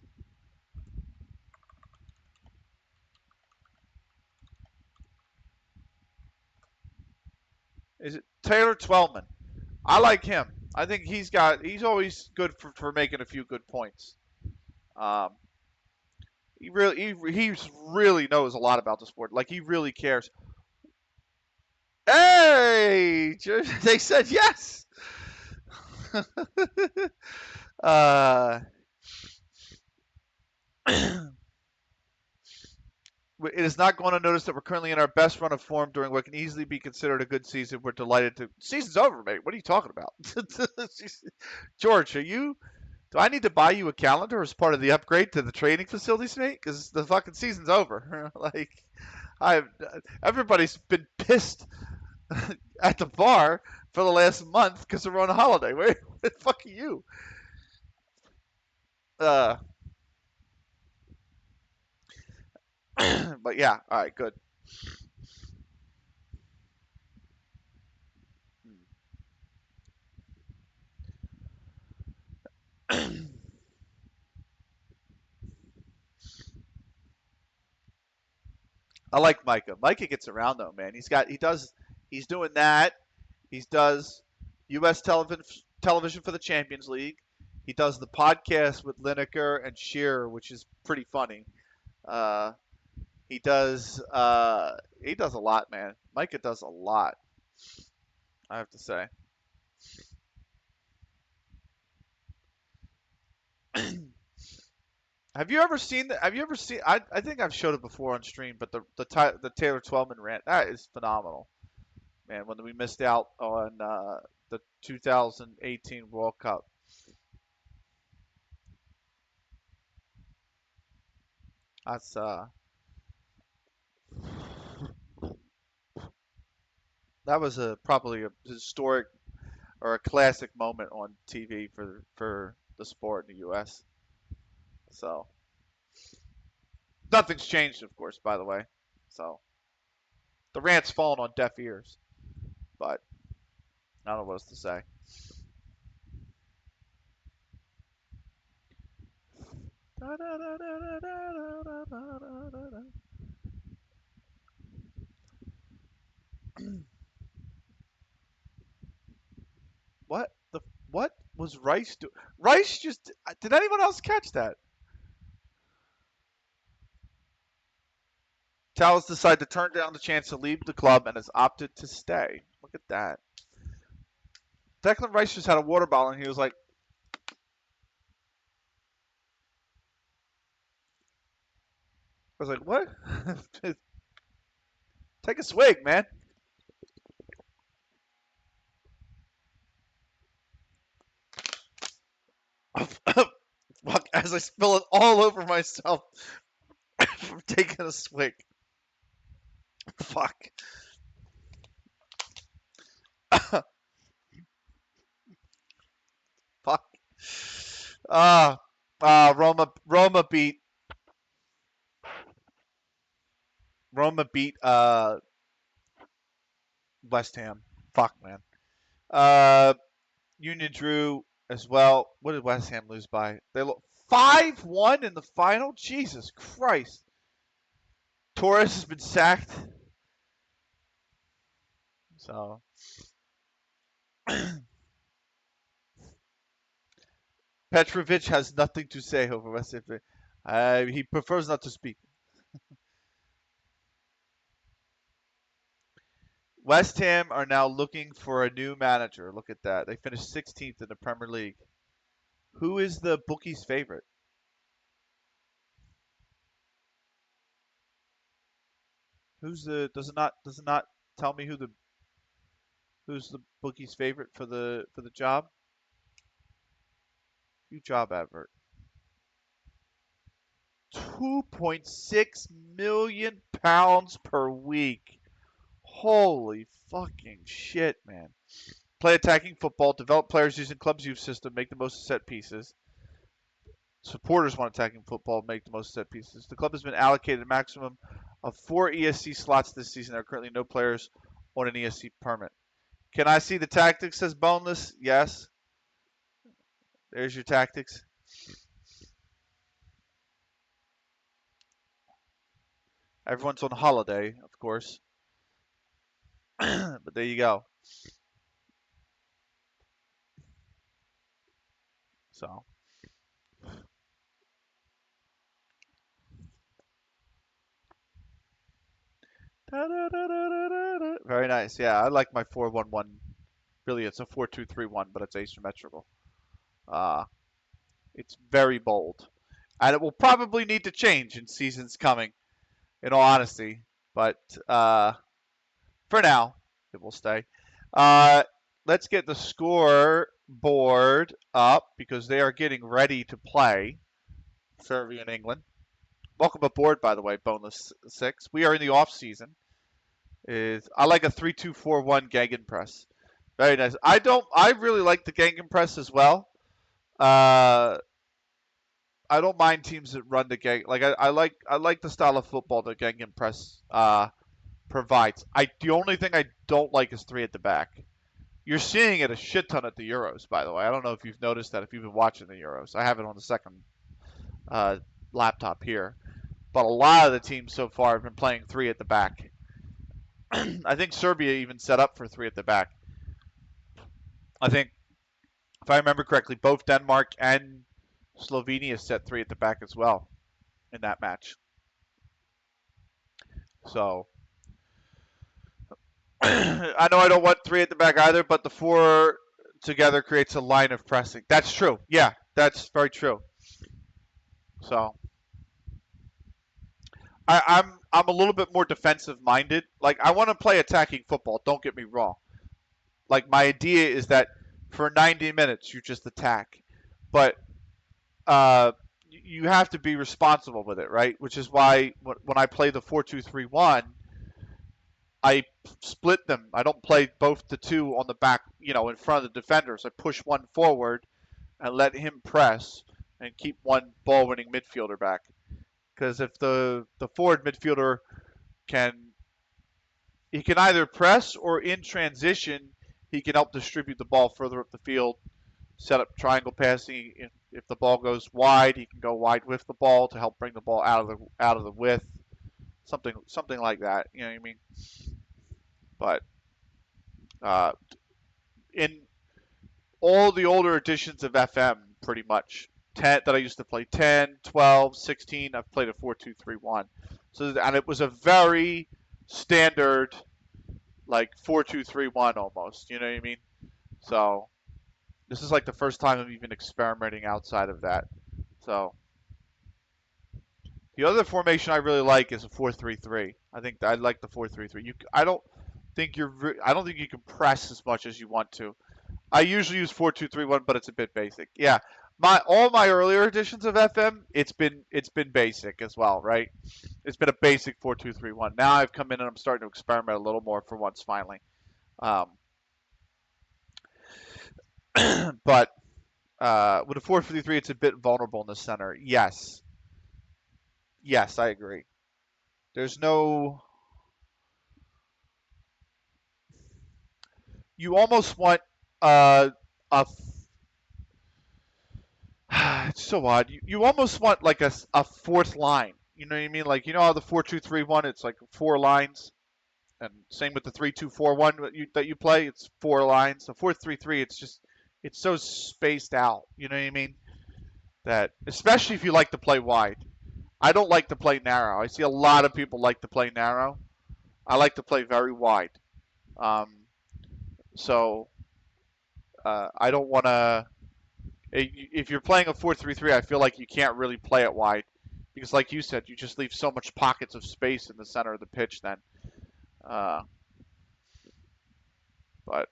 Is it Taylor Twellman? I like him. I think he's always good for making a few good points. Um, he really knows a lot about the sport. Like he really cares. Hey, they said yes. uh, it is not going to notice that we're currently in our best run of form during what can easily be considered a good season. We're delighted to. Season's over, mate. What are you talking about? George, do I need to buy you a calendar as part of the upgrade to the training facilities, mate? Because the fucking season's over. Like, I everybody's been pissed at the bar for the last month because we're on a holiday. Where the fuck are you? Uh, but yeah, all right, good. I like Micah. Micah gets around though, man. He's doing that. He does U.S. television for the Champions League. He does the podcast with Lineker and Shearer, which is pretty funny. Uh, he does a lot, man. Micah does a lot. I have to say. Have you ever seen? I think I've showed it before on stream, but the Taylor Twellman rant that is phenomenal, man. When we missed out on the 2018 World Cup, that's that was a probably a historic or a classic moment on TV for the sport in the U.S. So nothing's changed, of course, by the way. So the rant's fallen on deaf ears, but I don't know what else to say. What the what? was Rice do? Rice just did anyone else catch that? Tallis decided to turn down the chance to leave the club and has opted to stay. Look at that. Declan Rice just had a water bottle and he was like, I was like, what? Take a swig, man. Fuck, as I spill it all over myself from taking a swig. Fuck. Fuck. Roma beat West Ham. Fuck, man. Uh, Union drew as well. What did West Ham lose by? They lost 5-1 in the final. Jesus Christ. Torres has been sacked. So Petrovic has nothing to say over West Ham. He prefers not to speak. West Ham are now looking for a new manager. Look at that. They finished 16th in the Premier League. Who is the bookie's favorite? Does it not tell me who's the bookie's favorite for the job? New job advert. 2.6 million pounds per week. Holy fucking shit, man. Play attacking football, develop players using club's youth system, make the most of set pieces. Supporters want attacking football, make the most of set pieces. The club has been allocated a maximum of 4 ESC slots this season. There are currently no players on an ESC permit. Can I see the tactics? Says Boneless. Yes. There's your tactics. Everyone's on holiday, of course. But there you go. So. Very nice. Yeah, I like my 4-1-1. Really, it's a 4-2-3-1, but it's asymmetrical. Uh, it's very bold. And it will probably need to change in seasons coming, in all honesty. But for now, it will stay. Let's get the scoreboard up because they are getting ready to play Serbia and England. Welcome aboard, by the way, Boneless 6. We are in the off season. I like a 3-2-4-1 Gegenpress. Very nice. I really like the Gegenpress as well. I don't mind teams that run the gang. Like I like the style of football that Gegenpress provides. The only thing I don't like is 3 at the back. You're seeing it a shit ton at the Euros, by the way. I don't know if you've noticed that if you've been watching the Euros. I have it on the second laptop here, but a lot of the teams so far have been playing 3 at the back. I think Serbia even set up for 3 at the back. I think, if I remember correctly, both Denmark and Slovenia set 3 at the back as well in that match. So I know I don't want 3 at the back either, but the 4 together creates a line of pressing. That's true. Yeah, that's very true. So I'm a little bit more defensive minded. Like I want to play attacking football. Don't get me wrong. Like my idea is that for 90 minutes you just attack, but you have to be responsible with it, right? Which is why when I play the 4-2-3-1, I split them. I don't play both the 2 on the back, in front of the defenders. I push one forward and let him press and keep one ball-winning midfielder back. Because if the forward midfielder he can either press or in transition, he can help distribute the ball further up the field, set up triangle passing. If the ball goes wide, he can go wide with the ball to help bring the ball out of the width. Something like that. You know what I mean? But in all the older editions of FM, pretty much. 10 that I used to play, 10, 12, 16. I've played a 4-2-3-1. So, and it was a very standard, like 4-2-3-1 almost. You know what I mean? So this is like the first time I'm even experimenting outside of that. So the other formation I really like is a 4-3-3. I think I like the 4-3-3. I don't think you can press as much as you want to. I usually use 4-2-3-1, but it's a bit basic. Yeah, all my earlier editions of FM, it's been basic as well, right? It's been a basic 4-2-3-1. Now I've come in and I'm starting to experiment a little more for once finally. Um, but with a 4-3-3, it's a bit vulnerable in the center. Yes, I agree. There's no. You almost want a. It's so odd. You almost want like a fourth line. You know what I mean? Like you know how the 4-2-3-1, it's like four lines, and same with the 3-2-4-1 that you play. It's four lines. The 4-3-3, it's so spaced out. You know what I mean? That especially if you like to play wide. I don't like to play narrow. I see a lot of people like to play narrow. I like to play very wide. Um, so I don't want to. If you're playing a 4-3-3, I feel like you can't really play it wide because, like you said, you just leave so much pockets of space in the center of the pitch. Then, uh, but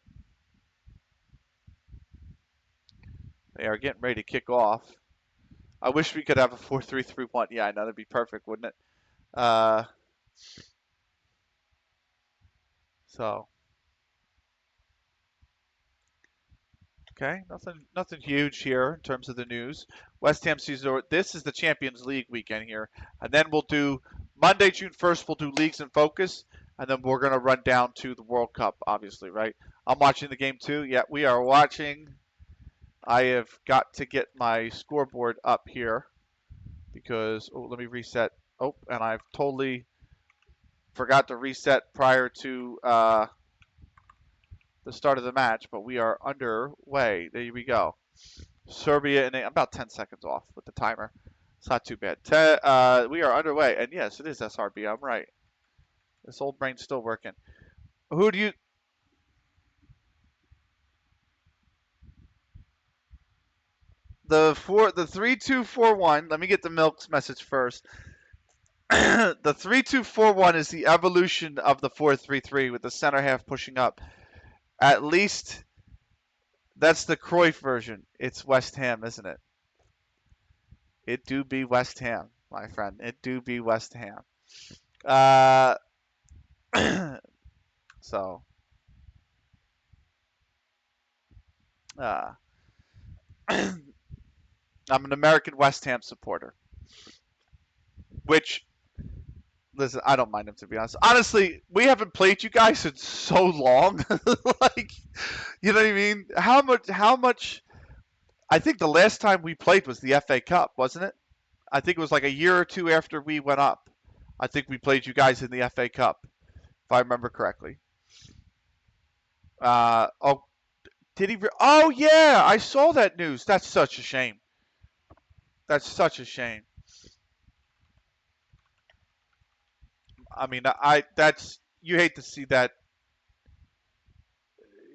they are getting ready to kick off. I wish we could have a 4-3-3-1. Yeah, I know that'd be perfect, wouldn't it? Uh, so okay, nothing huge here in terms of the news. West Ham season. This is the Champions League weekend here, and then we'll do Monday, June 1st. We'll do leagues in focus, and then we're gonna run down to the World Cup, obviously, right? I'm watching the game too. Yeah, we are watching. I have got to get my scoreboard up here because let me reset. Oh, and I've totally forgot to reset prior to the start of the match, but we are underway. There we go. Serbia, and I'm about 10 seconds off with the timer. It's not too bad. We are underway, and yes, it is SRB. I'm right. This old brain's still working. Who do you? The 3-2-4-1. Let me get the Milks message first. The 3-2-4-1 is the evolution of the 4-3-3 with the center half pushing up. At least that's the Cruyff version. It's West Ham, isn't it? It do be West Ham, my friend. It do be West Ham. Uh, so, uh, I'm an American West Ham supporter, which, listen, I don't mind him to be honest. Honestly, we haven't played you guys in so long. Like, you know what I mean? How much? I think the last time we played was the FA Cup, wasn't it? I think it was like a year or two after we went up. I think we played you guys in the FA Cup, if I remember correctly. Oh, did he? Oh yeah, I saw that news. That's such a shame. That's such a shame. I mean, that's you hate to see that.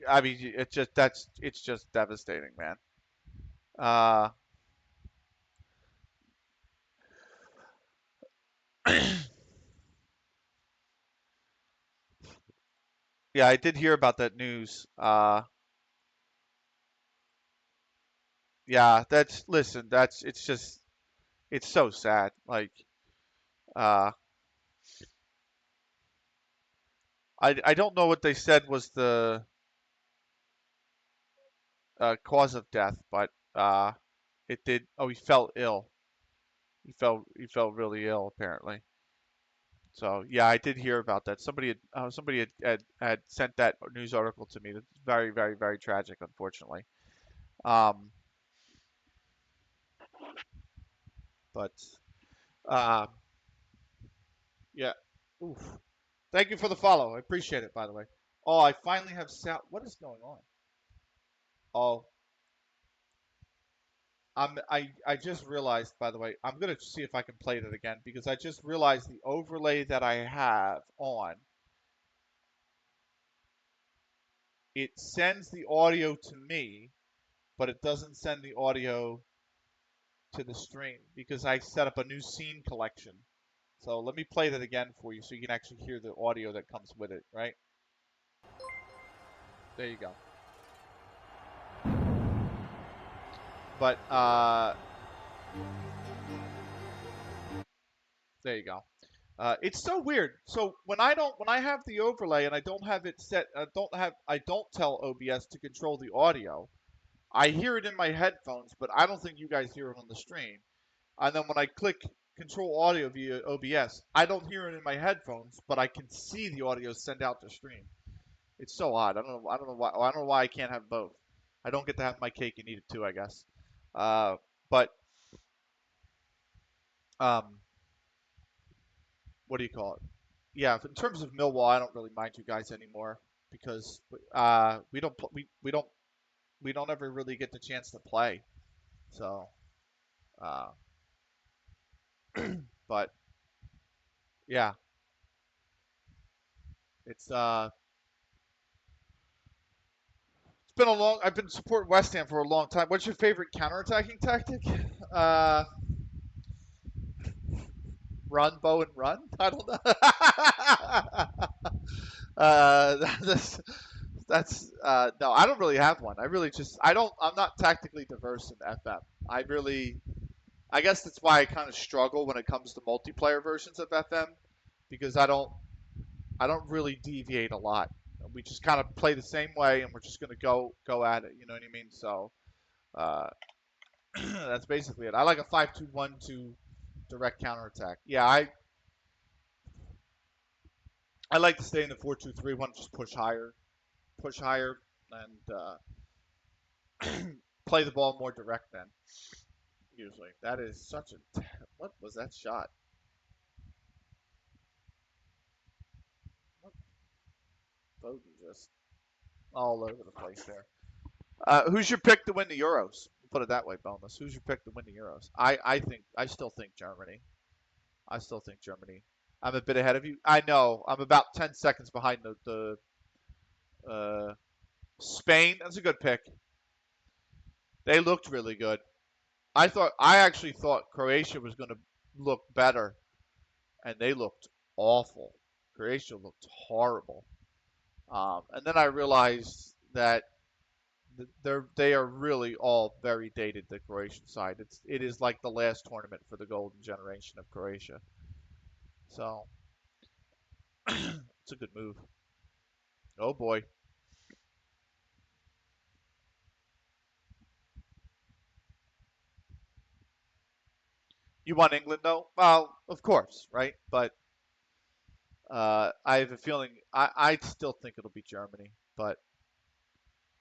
I mean, it's just devastating, man. Uh, yeah, I did hear about that news. Yeah, that's listen, that's it's just it's so sad. Like, uh, I don't know what they said was the cause of death, but it did. Oh, he felt ill. He felt really ill apparently. So yeah, I did hear about that. Somebody had sent that news article to me. That's very very very tragic, unfortunately. Um, but uh, yeah. Oof. Thank you for the follow. I appreciate it. By the way. Oh, I finally have sound. What is going on? Oh. I just realized, by the way, I'm gonna see if I can play that again because I just realized the overlay that I have on, it sends the audio to me, but it doesn't send the audio to the stream because I set up a new scene collection. So let me play that again for you so you can actually hear the audio that comes with it, right? There you go. But there you go. It's so weird. So when I have the overlay and I don't have it set, I don't tell OBS to control the audio. I hear it in my headphones, but I don't think you guys hear it on the stream. And then when I click control audio via OBS, I don't hear it in my headphones, but I can see the audio send out to stream. It's so odd. I don't know why. I don't know why I can't have both. I don't get to have my cake and eat it too, I guess. But um, what do you call it? Yeah, in terms of Millwall, I don't really mind you guys anymore because we don't ever really get the chance to play. So, uh, but yeah, it's it's been a long. I've been supporting West Ham for a long time. What's your favorite counterattacking tactic? Uh, run, bow, and run. I don't know. That's no, I don't really have one. I really just I don't. I'm not tactically diverse in FM. I really I guess that's why I kind of struggle when it comes to multiplayer versions of FM because I don't really deviate a lot. We just kind of play the same way and we're just gonna go at it. You know what I mean? So uh, that's basically it. I like a 5-2-1-2 direct counterattack. Yeah, I like to stay in the 4-2-3-1, just push higher, and play the ball more direct. Then usually that is such a what was that shot? What Bowden just all over the place there. Who's your pick to win the Euros? Put it that way, Boneless. Who's your pick to win the Euros? I still think Germany. I still think Germany. I'm a bit ahead of you. I know. I'm about 10 seconds behind the Spain. That's a good pick. They looked really good. I actually thought Croatia was going to look better, and they looked awful. Croatia looked horrible. And then I realized that they are really all very dated. The Croatian side, it is like the last tournament for the golden generation of Croatia. So it's a good move. Oh boy, you want England though? Well, of course, right? But I have a feeling I still think it'll be Germany, but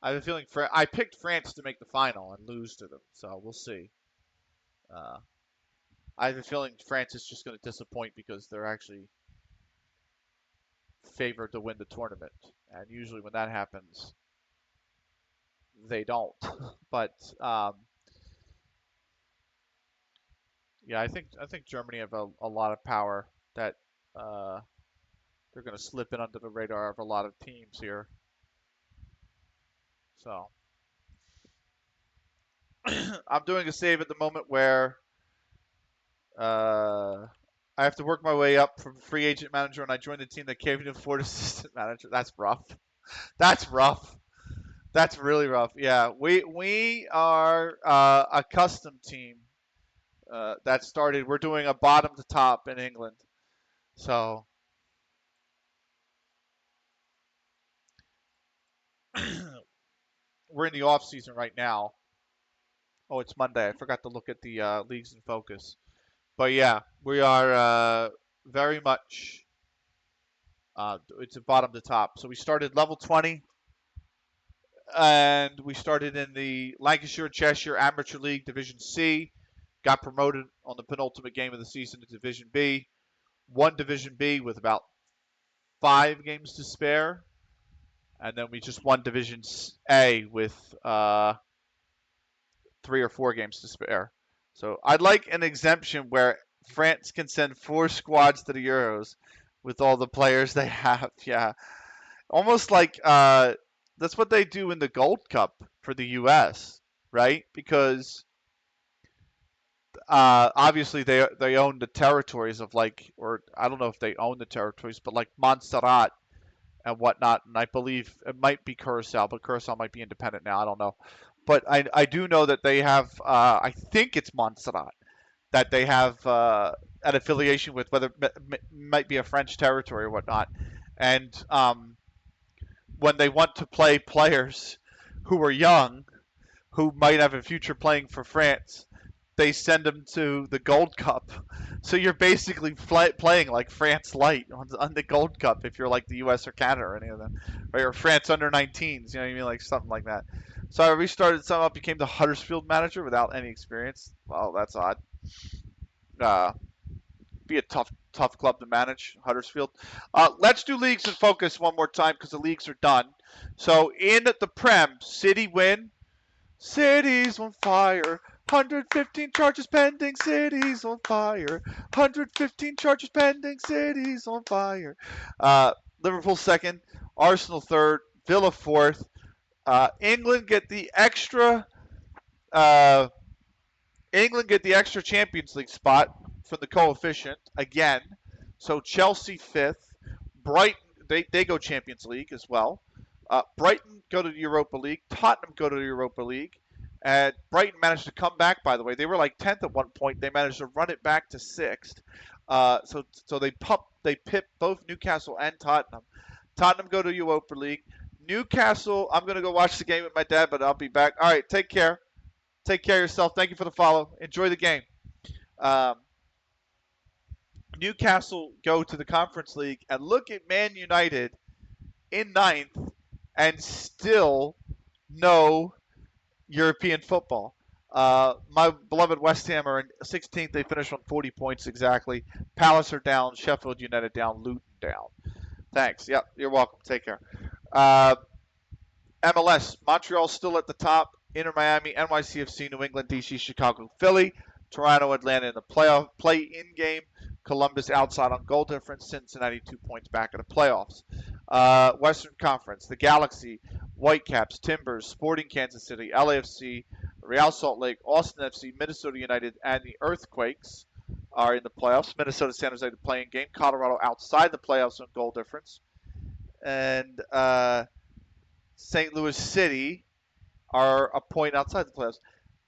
I have a feeling I picked France to make the final and lose to them, so we'll see. Uh, I have a feeling France is just going to disappoint because they're actually favored to win the tournament, and usually when that happens, they don't. But yeah, I think Germany have a lot of power that uh, they're going to slip in under the radar of a lot of teams here. So I'm doing a save at the moment where I have to work my way up from free agent manager, and I joined the team that gave me the Ford assistant manager. That's rough. That's rough. That's really rough. Yeah, we are a custom team that started. We're doing a bottom to top in England, so we're in the off season right now. Oh, it's Monday. I forgot to look at the leagues in focus. But yeah, we are very much. It's a bottom to top. So we started level 20, and we started in the Lancashire Cheshire Amateur League Division C. Got promoted on the penultimate game of the season to Division B. Won Division B with about 5 games to spare, and then we just won Division A with 3 or 4 games to spare. So I'd like an exemption where France can send 4 squads to the Euros with all the players they have. Yeah, almost like that's what they do in the Gold Cup for the U.S. Right? Because obviously they own the territories of like, or I don't know if they own the territories, but like Montserrat and whatnot. And I believe it might be Curacao, but Curacao might be independent now. I don't know. But I do know that they have, I think it's Montserrat, that they have an affiliation with, whether it might be a French territory or whatnot. And when they want to play players who are young, who might have a future playing for France, they send them to the Gold Cup. So you're basically playing like France light on the Gold Cup if you're like the U.S. or Canada or any of them, right? Or France under 19s, you know what I mean, like something like that. So I restarted some up, became the Huddersfield manager without any experience. Well, that's odd. Uh, be a tough club to manage, Huddersfield. Let's do leagues and focus one more time because the leagues are done. So in the Prem, City win. City's on fire. 115 charges pending. City's on fire. 115 charges pending. City's on fire. Liverpool second. Arsenal third. Villa fourth. England get the extra. Uh, England get the extra Champions League spot from the coefficient again. So Chelsea fifth. Brighton they go Champions League as well. Brighton go to the Europa League. Tottenham go to the Europa League. And Brighton managed to come back, by the way. They were like 10th at one point. They managed to run it back to 6th. So they pip both Newcastle and Tottenham. Tottenham go to Europa League. Newcastle, I'm going to go watch the game with my dad, but I'll be back. All right, take care. Take care of yourself. Thank you for the follow. Enjoy the game. Um, Newcastle go to the Conference League, and look at Man United in 9th and still no European football. My beloved West Ham are in 16th. They finished on 40 points exactly. Palace are down. Sheffield United down. Luton down. Thanks. Yep, you're welcome. Take care. Uh, MLS, Montreal still at the top. Inter Miami, NYCFC, New England, DC, Chicago, Philly, Toronto, Atlanta in the play-in game. Columbus outside on goal difference. Cincinnati 2 points back in the playoffs. Western Conference, the Galaxy, Whitecaps, Timbers, Sporting Kansas City, LAFC, Real Salt Lake, Austin FC, Minnesota United, and the Earthquakes are in the playoffs. Minnesota, San Jose, the playing game. Colorado outside the playoffs on goal difference. And St. Louis City are a point outside the playoffs.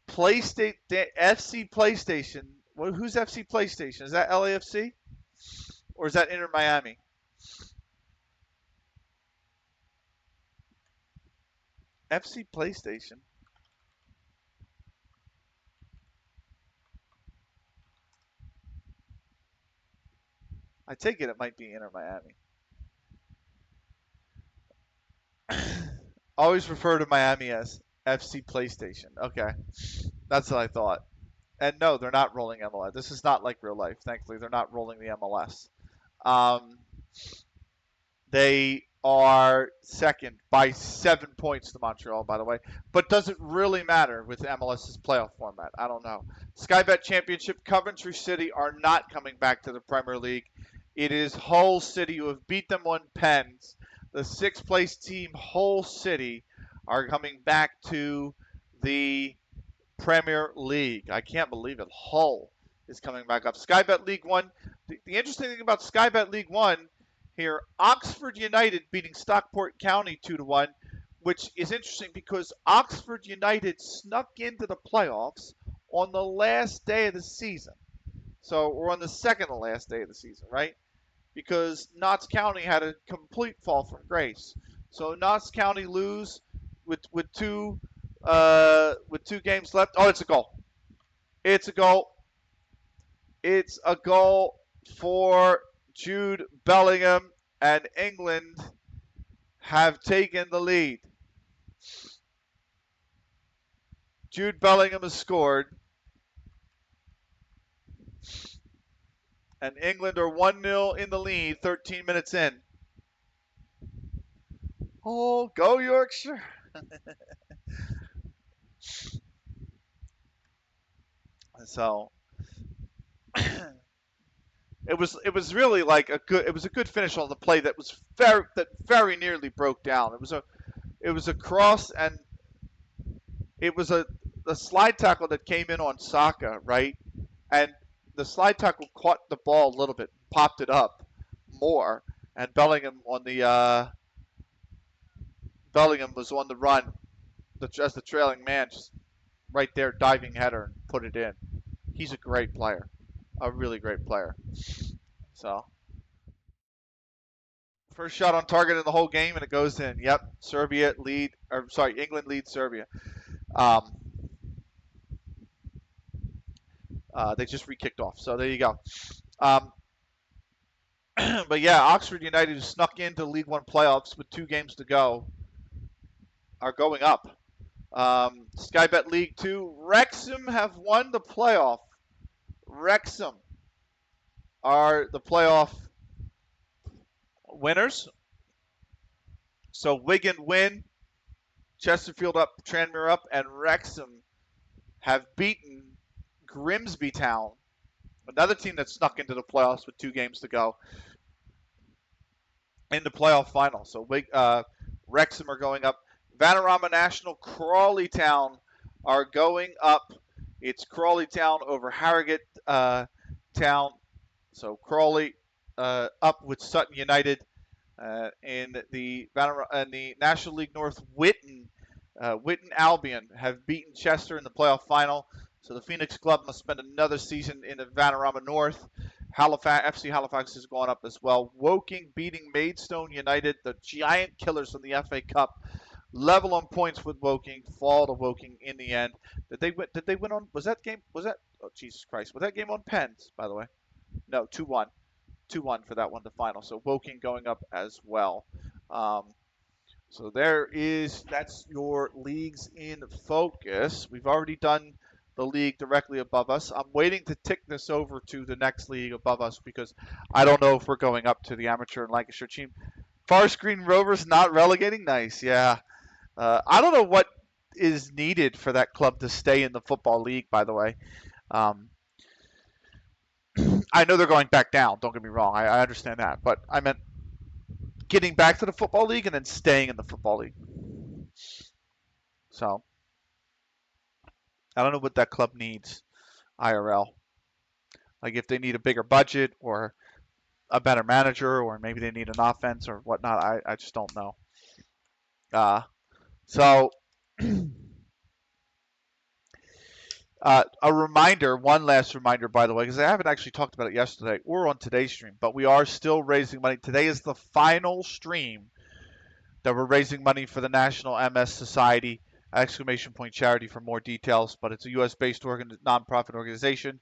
FC PlayStation. Who's FC PlayStation? Is that LAFC? Or is that Inter Miami? FC PlayStation. I take it might be Inter Miami. Always refer to Miami as FC PlayStation. Okay. That's what I thought. And no, they're not rolling MLS. This is not like real life. Thankfully, they're not rolling the MLS. They are second by 7 points to Montreal, by the way. But does it really matter with MLS's playoff format? I don't know. Sky Bet Championship, Coventry City are not coming back to the Premier League. It is Hull City who have beat them on pens. The 6th place team, Hull City, are coming back to the Premier League. I can't believe it. Hull is coming back up. Sky Bet League One. The interesting thing about Sky Bet League One here, Oxford United beating Stockport County 2-1, which is interesting because Oxford United snuck into the playoffs on the last day of the season. So we're on the second to last day of the season, right? Because Notts County had a complete fall from grace. So Notts County lose with two games left. Oh, it's a goal. It's a goal. It's a goal for Jude Bellingham, and England have taken the lead. Jude Bellingham has scored. And England are 1-0 in the lead, 13 minutes in. Oh, go Yorkshire. So it was really like a good finish on the play that was very nearly broke down. It was a cross, and it was a slide tackle that came in on Saka, right? And the slide tackle caught the ball a little bit, popped it up more, and Bellingham was on the run as the trailing man, just right there, diving header and put it in. He's a great player, a really great player. So first shot on target in the whole game, and it goes in. Yep, England leads Serbia. Um, they just re-kicked off, so there you go. But yeah, Oxford United, who snuck into League One playoffs with 2 games to go, are going up. Sky Bet League 2, Wrexham have won the playoff. Wrexham are the playoff winners. So Wigan win, Chesterfield up, Tranmere up, and Wrexham have beaten Grimsby Town, another team that snuck into the playoffs with 2 games to go, in the playoff final. So Wrexham are going up. Vanarama National, Crawley Town are going up. It's Crawley Town over Harrogate Town. So Crawley up with Sutton United. In the National League North, Witten Albion have beaten Chester in the playoff final. So the Phoenix Club must spend another season in the Vanarama North. FC Halifax has gone up as well. Woking beating Maidstone United, the giant killers in the FA Cup. Level on points with Woking, fall to Woking in the end. Did they win on? Was that game? Oh Jesus Christ! Was that game on pens? By the way, no, 2-1. 2-1 for that one, the final. So Woking going up as well. So that's your leagues in focus. We've already done the league directly above us. I'm waiting to tick this over to the next league above us because I don't know if we're going up to the amateur and Lancashire team. Forest Green Rovers not relegating? Nice, yeah. I don't know what is needed for that club to stay in the Football League, by the way. I know they're going back down, don't get me wrong. I understand that. But I meant getting back to the Football League and then staying in the Football League. So, I don't know what that club needs, IRL. Like if they need a bigger budget or a better manager or maybe they need an offense or whatnot. I just don't know. So, one last reminder, by the way, because I haven't actually talked about it yesterday or on today's stream, but we are still raising money. Today is the final stream that we're raising money for the National MS Society !charity for more details, but it's a U.S.-based nonprofit organization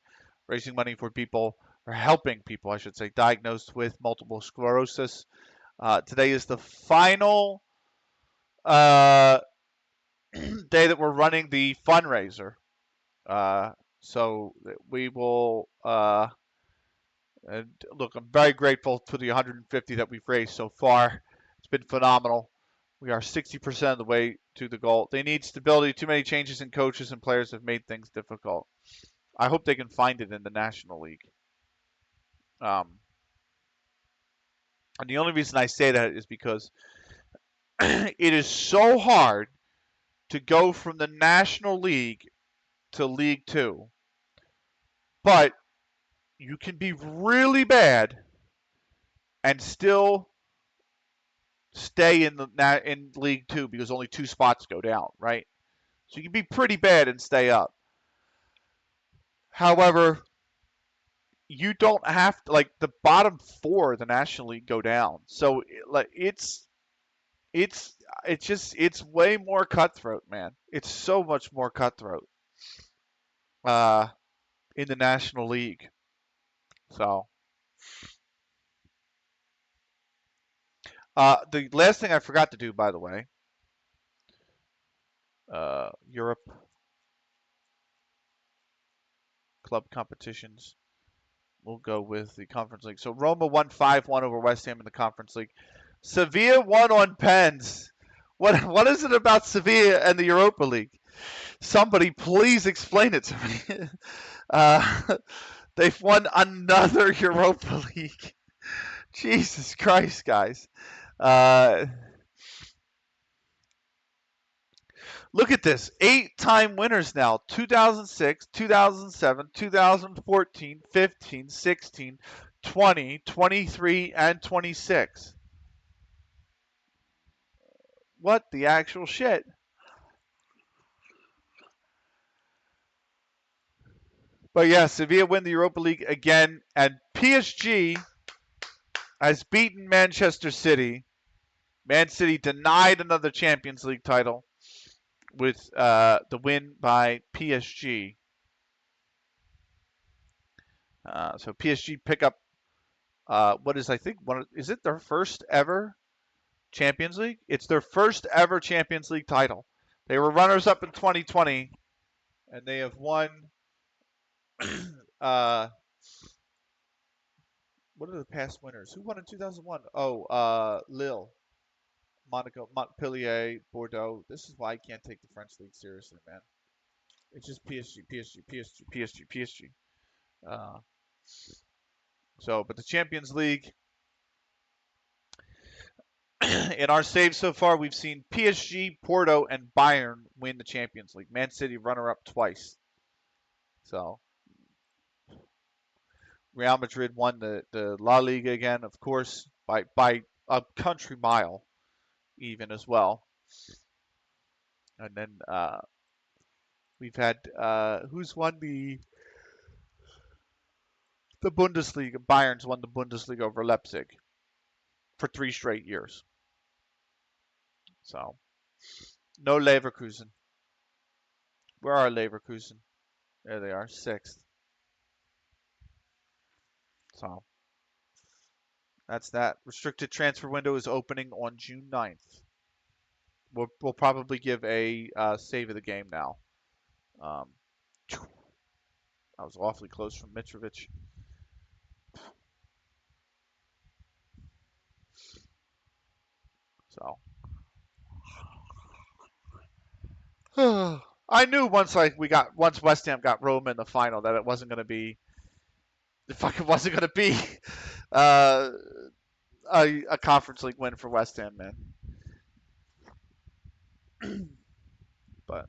raising money for people, or helping people, I should say, diagnosed with multiple sclerosis. Today is the final day that we're running the fundraiser. So we will and look, I'm very grateful for the 150 that we've raised so far. It's been phenomenal. We are 60% of the way to the goal. They need stability. Too many changes in coaches and players have made things difficult. I hope they can find it in the National League. And the only reason I say that is because it is so hard to go from the National League to League Two. But you can be really bad and still stay in League Two because only 2 spots go down, right? So you can be pretty bad and stay up. However, you don't have to, like, the bottom 4 of the National League go down. So it's way more cutthroat, man. It's so much more cutthroat in the National League. So the last thing I forgot to do, by the way, Europe club competitions. We'll go with the Conference League. So Roma won 5-1 over West Ham in the Conference League. Sevilla won on pens. What is it about Sevilla and the Europa League? Somebody please explain it to me. They've won another Europa League. Jesus Christ, guys. Uh, Look at this. 8-time winners now. 2006, 2007, 2014, 15, 16, 20, 23, and 26. What the actual shit? But yeah, Sevilla win the Europa League again, and PSG has beaten Manchester City. Man City denied another Champions League title with the win by PSG. So PSG pick up what is, I think, is it their first ever Champions League? It's their first ever Champions League title. They were runners up in 2020, and they have won. uh, what are the past winners? Who won in 2001? Oh, Lille, Monaco, Montpellier, Bordeaux. This is why I can't take the French league seriously, man. It's just PSG, PSG, PSG, PSG, PSG. Uh, but the Champions League, in our saves so far, we've seen PSG, Porto, and Bayern win the Champions League. Man City runner-up twice. So Real Madrid won the La Liga again, of course, by a country mile, even as well. And then we've had who's won the Bundesliga? Bayern's won the Bundesliga over Leipzig for 3 straight years. So no Leverkusen. Where are Leverkusen? There they are, 6th. So that's that. Restricted transfer window is opening on June 9th. We'll probably give a save of the game now. I was awfully close from Mitrovic. So I knew once West Ham got Roma in the final that it wasn't going to be uh, a Conference League win for West Ham, man. But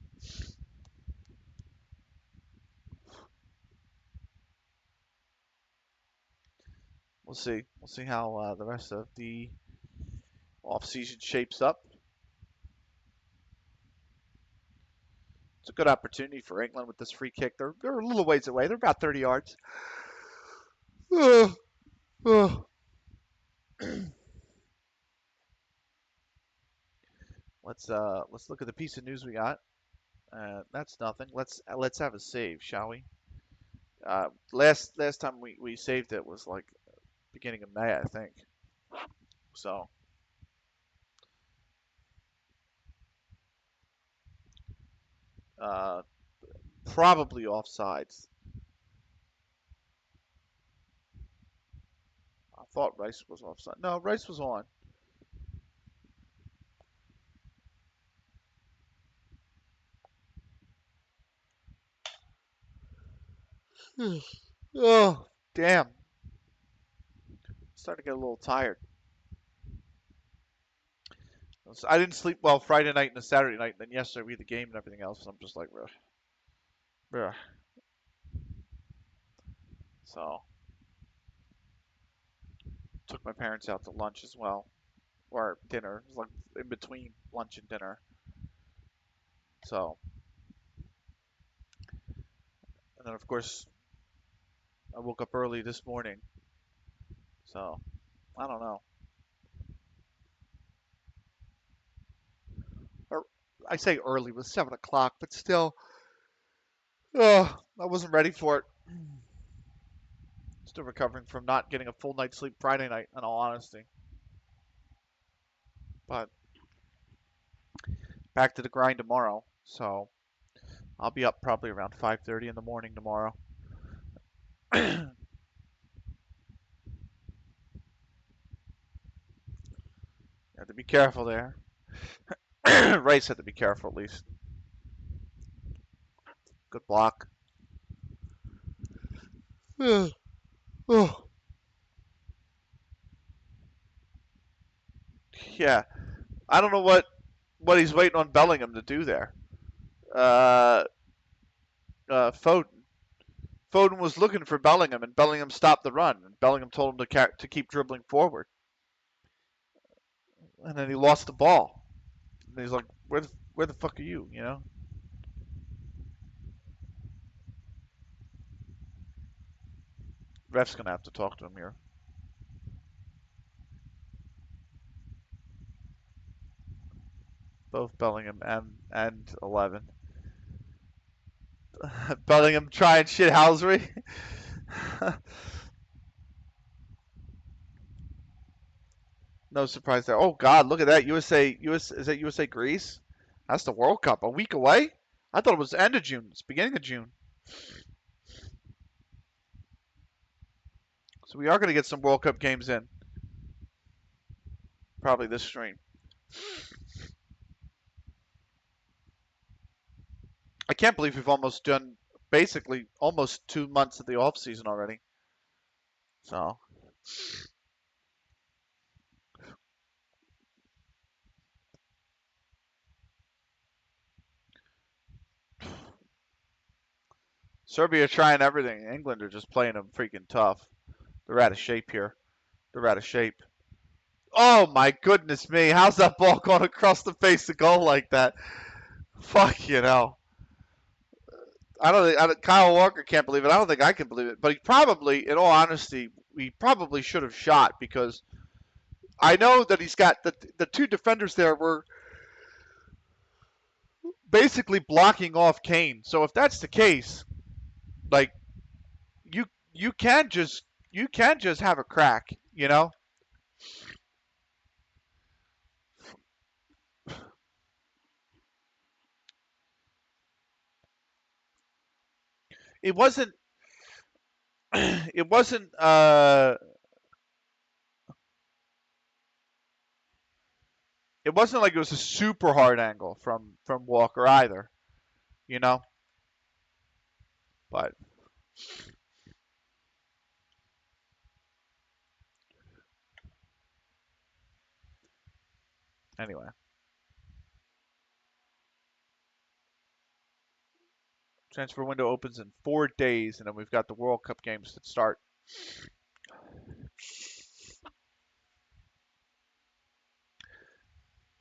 we'll see. We'll see how the rest of the off season shapes up. It's a good opportunity for England with this free kick. They're a little ways away. They're about 30 yards. Let's look at the piece of news we got. That's nothing. Let's have a save, shall we? Last time we saved it was like beginning of May, I think. So uh, probably offsides. I thought Rice was offside. No, Rice was on. Oh, damn. Starting to get a little tired. I didn't sleep well Friday night and the Saturday night, and then yesterday we had the game and everything else. And I'm just like, ugh, ugh. So took my parents out to lunch as well, or dinner. It was like in between lunch and dinner. So, and then of course I woke up early this morning. So I don't know. Or I say early, it was 7 o'clock, but still, I wasn't ready for it. Still recovering from not getting a full night's sleep Friday night, in all honesty. But back to the grind tomorrow. So I'll be up probably around 5:30 in the morning tomorrow. Have to be careful there. Rice had to be careful at least. Good block. Oh. Yeah, I don't know what he's waiting on Bellingham to do there. Uh, Foden. Foden was looking for Bellingham, and Bellingham stopped the run. And Bellingham told him to keep dribbling forward, and then he lost the ball. And he's like, where the fuck are you? You know. Ref's gonna have to talk to him here. Both Bellingham and 11. Bellingham trying shit housery. No surprise there. Oh God, look at that. Is that USA Greece? That's the World Cup. A week away? I thought it was the end of June. It's beginning of June. So we are going to get some World Cup games in. Probably this stream. I can't believe we've almost done basically almost 2 months of the off season already. So Serbia trying everything. England are just playing them freaking tough. They're out of shape here. They're out of shape. Oh my goodness me! How's that ball going across the face of goal like that? Fuck you know. Kyle Walker can't believe it. I don't think I can believe it. But he probably, in all honesty, he probably should have shot because I know that he's got the two defenders there were basically blocking off Kane. So if that's the case, like you you can just have a crack, you know? It wasn't it wasn't it wasn't like it was a super hard angle from Walker either, you know? But anyway, transfer window opens in 4 days and then we've got the World Cup games that start.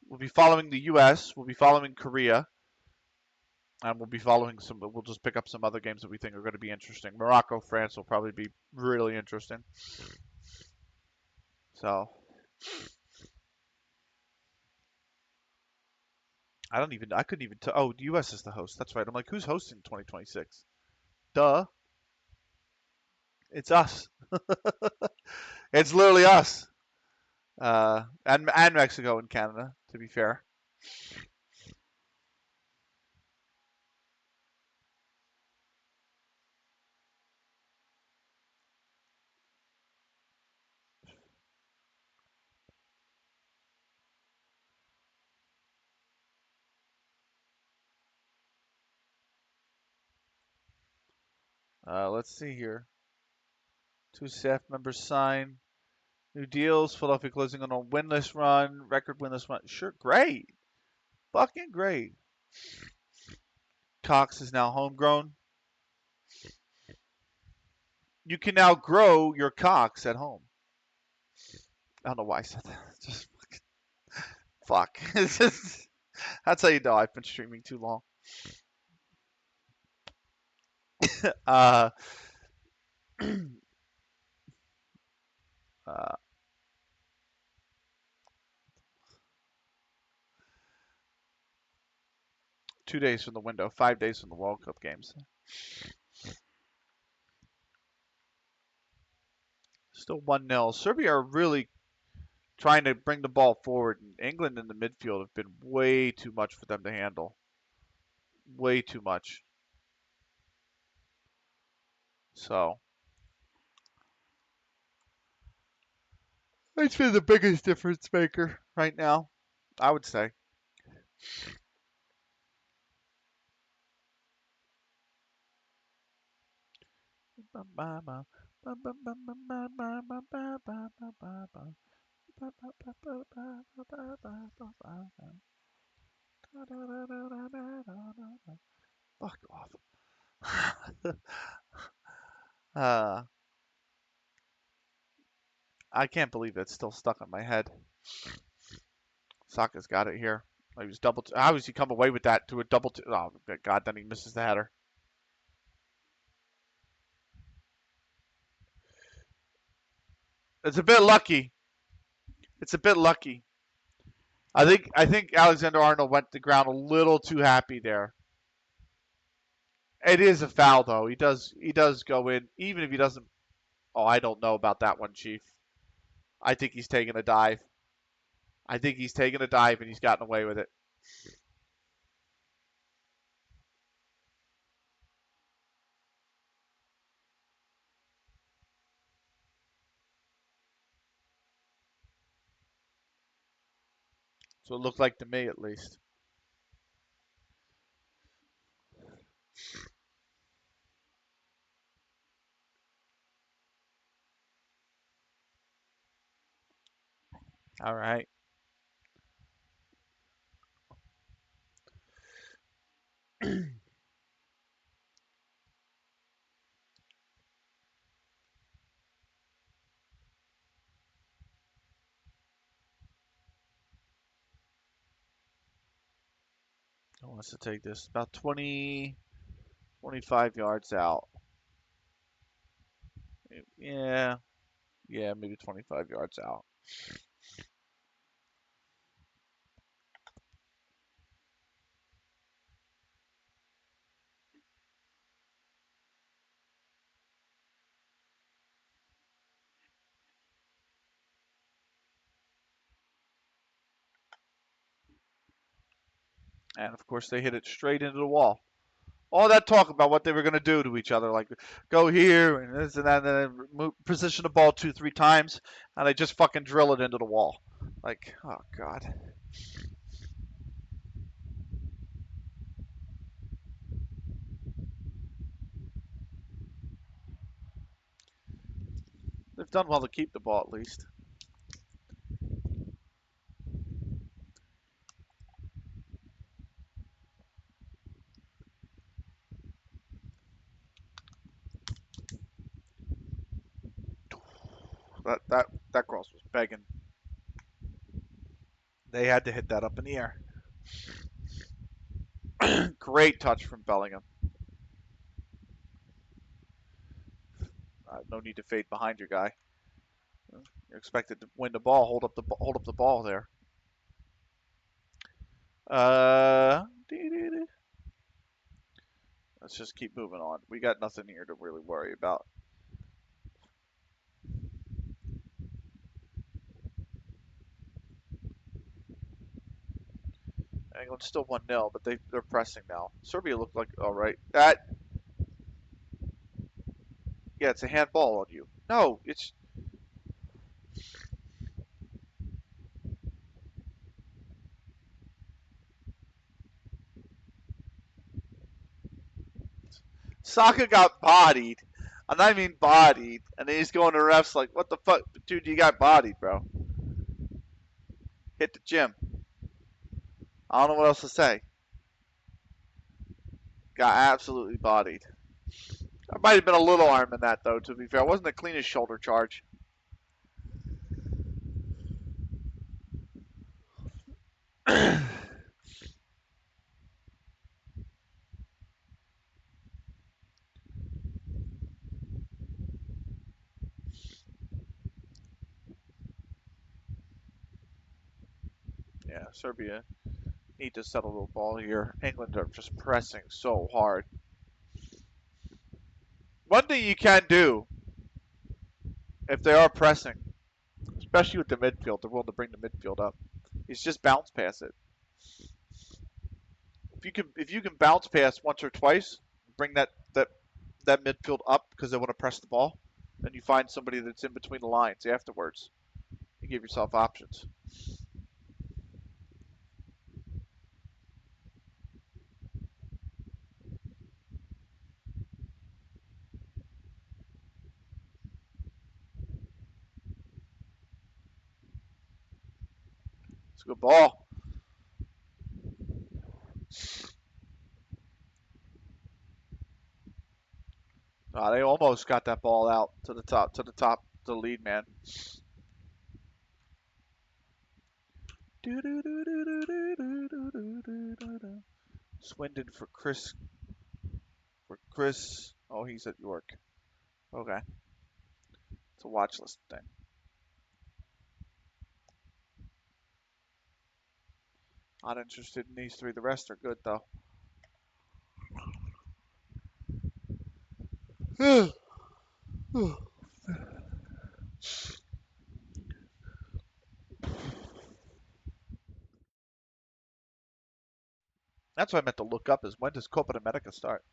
We'll be following the US, we'll be following Korea, and we'll be following some. We'll just pick up some other games that we think are going to be interesting. Morocco, France will probably be really interesting. So I couldn't even tell. Oh, the U.S. is the host. That's right. I'm like, who's hosting 2026? Duh, it's us. It's literally us. And Mexico and Canada. To be fair. Let's see here. 2 staff members sign new deals. Philadelphia closing on a winless run. Record winless run. Sure, great. Fucking great. Cox is now homegrown. You can now grow your cocks at home. I don't know why I said that. Just fuck. That's how you know I've been streaming too long. uh, uh, 2 days from the window, 5 days from the World Cup games. Still 1-0. Serbia are really trying to bring the ball forward. England in the midfield have been way too much for them to handle. Way too much. So it's been the biggest difference maker right now, I would say. Fuck off. uh, I can't believe it's still stuck on my head. Saka's got it here. He was double. How does he come away with that to a double? Oh God! Then he misses the header. It's a bit lucky. It's a bit lucky. I think Alexander Arnold went to the ground a little too happy there. It is a foul though. He does go in, even if he doesn't. Oh, I don't know about that one, Chief. I think he's taking a dive. I think he's taken a dive and he's gotten away with it. So it looked like to me, at least. All right. Who wants to take this? About 20, 25 yards out. Yeah, yeah, maybe 25 yards out. And of course, they hit it straight into the wall. All that talk about what they were going to do to each other, like go here and this and that, and then position the ball 2, 3 times, and they just fucking drill it into the wall. Like, oh God. They've done well to keep the ball at least. That cross was begging. They had to hit that up in the air. Great touch from Bellingham. No need to fade behind your guy. You're expected to win the ball. Hold up the ball there. Uh, let's just keep moving on. We got nothing here to really worry about. England's still 1-0, but they're pressing now. Serbia looked like all right. Yeah, it's a handball on you. No, it's Saka got bodied. And I mean bodied. And then he's going to refs like, what the fuck? Dude, you got bodied, bro. Hit the gym. I don't know what else to say. Got absolutely bodied. There might have been a little arm in that, though, to be fair. It wasn't the cleanest shoulder charge. Yeah, Serbia need to settle the ball here. England are just pressing so hard. One thing you can do, if they are pressing, especially with the midfield, they're willing to bring the midfield up, is just bounce pass it. If you can bounce pass once or twice, bring that midfield up because they want to press the ball, then you find somebody that's in between the lines afterwards. You give yourself options. It's a good ball. They almost got that ball out to the top, to the lead man. Swindon for Chris. Oh, he's at York. Okay. It's a watch list thing. Not interested in these three. The rest are good, though. That's what I meant to look up is when does Copa America start?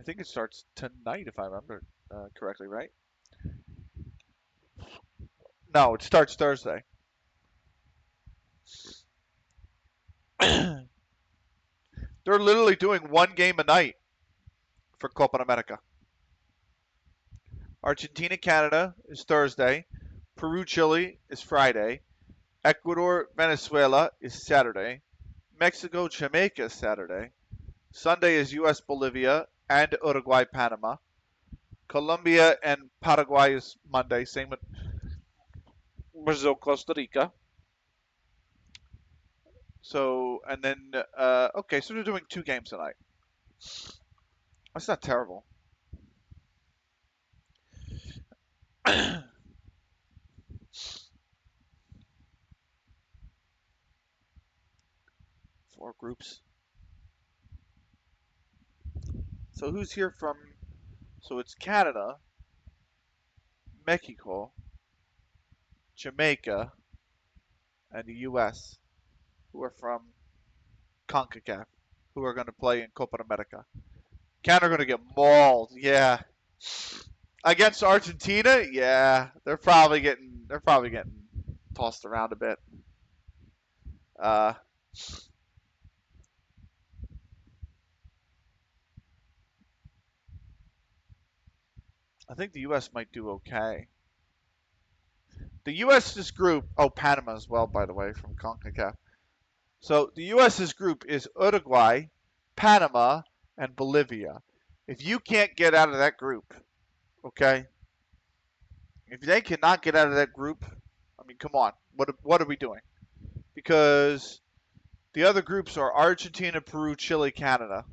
I think it starts tonight, if I remember correctly, right? No, it starts Thursday. They're literally doing one game a night for Copa America. Argentina, Canada is Thursday. Peru, Chile is Friday. Ecuador, Venezuela is Saturday. Mexico, Jamaica is Saturday. Sunday is U.S., Bolivia, and Uruguay, Panama. Colombia and Paraguay is Monday. Same with Brazil, Costa Rica. So, and then, okay, so they're doing 2 games tonight. That's not terrible. 4 groups. So who's here from, so it's Canada, Mexico, Jamaica, and the U.S. who are from CONCACAF, who are going to play in Copa America. Canada are going to get mauled, yeah. Against Argentina, yeah, they're probably getting tossed around a bit. Uh, I think the U.S. might do okay. The U.S.'s group, oh, Panama as well, by the way, from CONCACAF. So the U.S.'s group is Uruguay, Panama, and Bolivia. If you can't get out of that group, okay, if they cannot get out of that group, I mean, come on, what are we doing? Because the other groups are Argentina, Peru, Chile, Canada.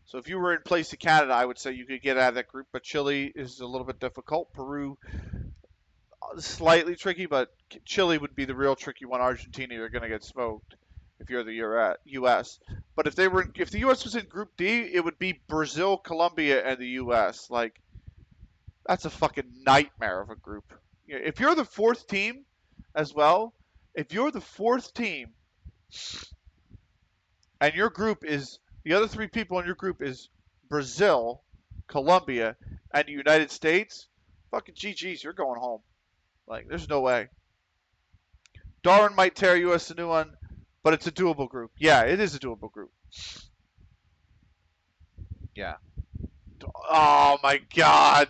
So if you were in place of Canada, I would say you could get out of that group, but Chile is a little bit difficult. Peru, slightly tricky, but Chile would be the real tricky one. Argentina, you're going to get smoked if you're the U.S. But if the U.S. was in Group D, it would be Brazil, Colombia, and the U.S. Like, that's a fucking nightmare of a group. If you're the 4th team as well, if you're the 4th team and your group is, the other 3 people in your group is Brazil, Colombia, and the United States, fucking GG's, you're going home. Like, there's no way. Darwin might tear US a new one, but it's a doable group. Yeah, it is a doable group. Yeah. Oh my God.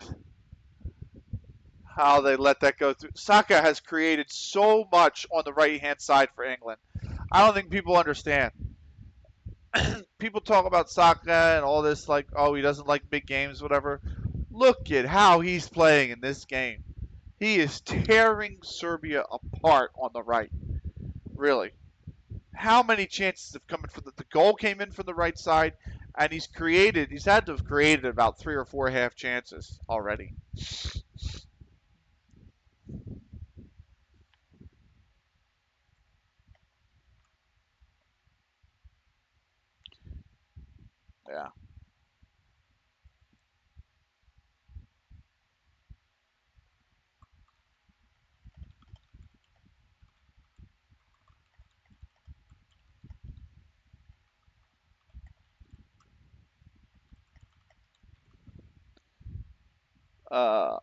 How they let that go through. Saka has created so much on the right-hand side for England. I don't think people understand. People talk about Saka and all this like, oh, he doesn't like big games, whatever. Look at how he's playing in this game. He is tearing Serbia apart on the right. Really. How many chances have come in from the goal came in from the right side, and he's had to have created about 3 or 4 half chances already. Yeah. Uh,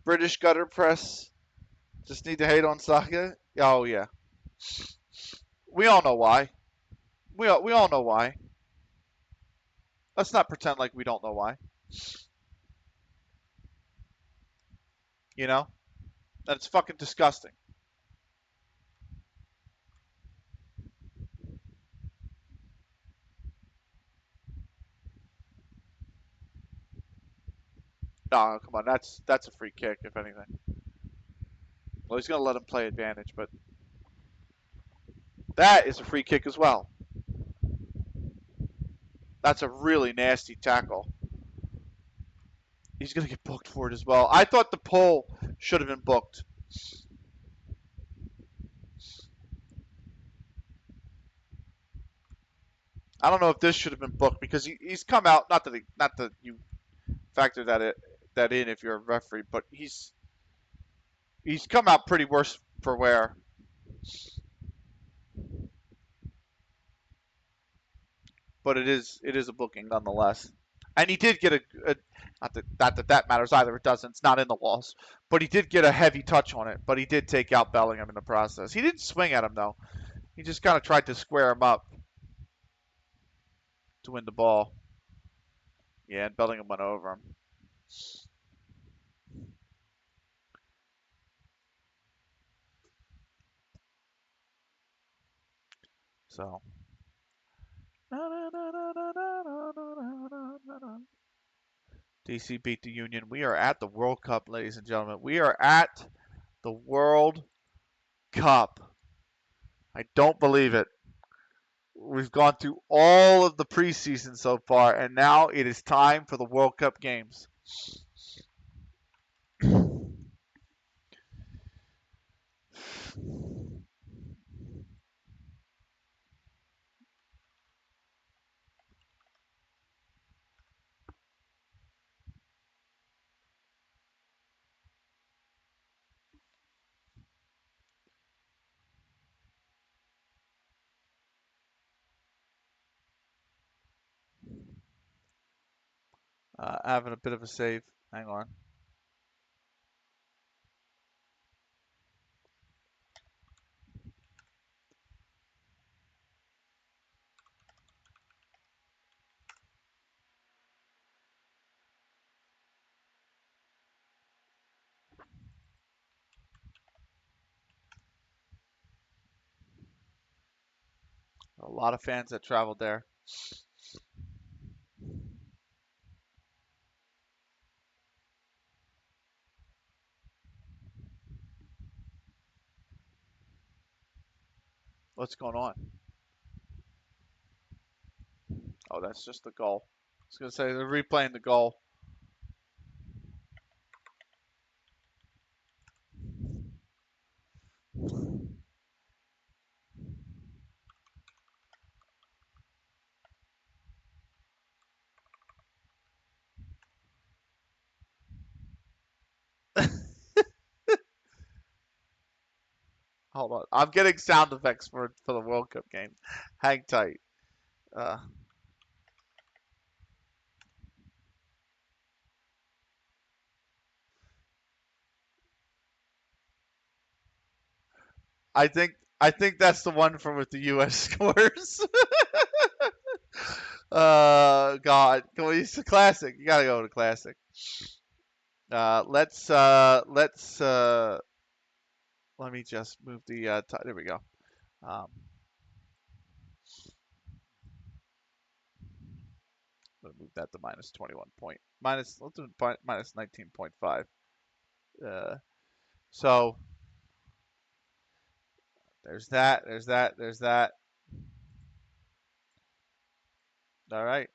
British gutter press. Just need to hate on Saka. Oh yeah. We all know why. We all know why. Let's not pretend like we don't know why. You know? That's fucking disgusting. No, come on. That's a free kick, if anything. Well, he's going to let him play advantage, but that is a free kick as well. That's a really nasty tackle. He's going to get booked for it as well. I thought the pull should have been booked. I don't know if this should have been booked because he's come out. Not that you factor that in if you're a referee, but he's come out pretty worse for wear. But it is a booking nonetheless. And he did get not that matters either. It doesn't. It's not in the laws. But he did get a heavy touch on it. But he did take out Bellingham in the process. He didn't swing at him though. He just kind of tried to square him up to win the ball. Yeah, and Bellingham went over him. So. DC beat the Union. We are at the World Cup, ladies and gentlemen. We are at the World Cup. I don't believe it. We've gone through all of the preseason so far, and now it is time for the World Cup games. Having a bit of a save. Hang on. A lot of fans that traveled there. What's going on? Oh, that's just the goal. I was going to say they're replaying the goal. Hold on. I'm getting sound effects for the World Cup game. Hang tight. I think that's the one from with the U.S. scores. God, can we use the classic? You gotta go to classic. Let's let me just move the there we go. I'm gonna move that to minus 21 point minus. Let's do minus 19.5. So there's that. There's that. There's that. All right.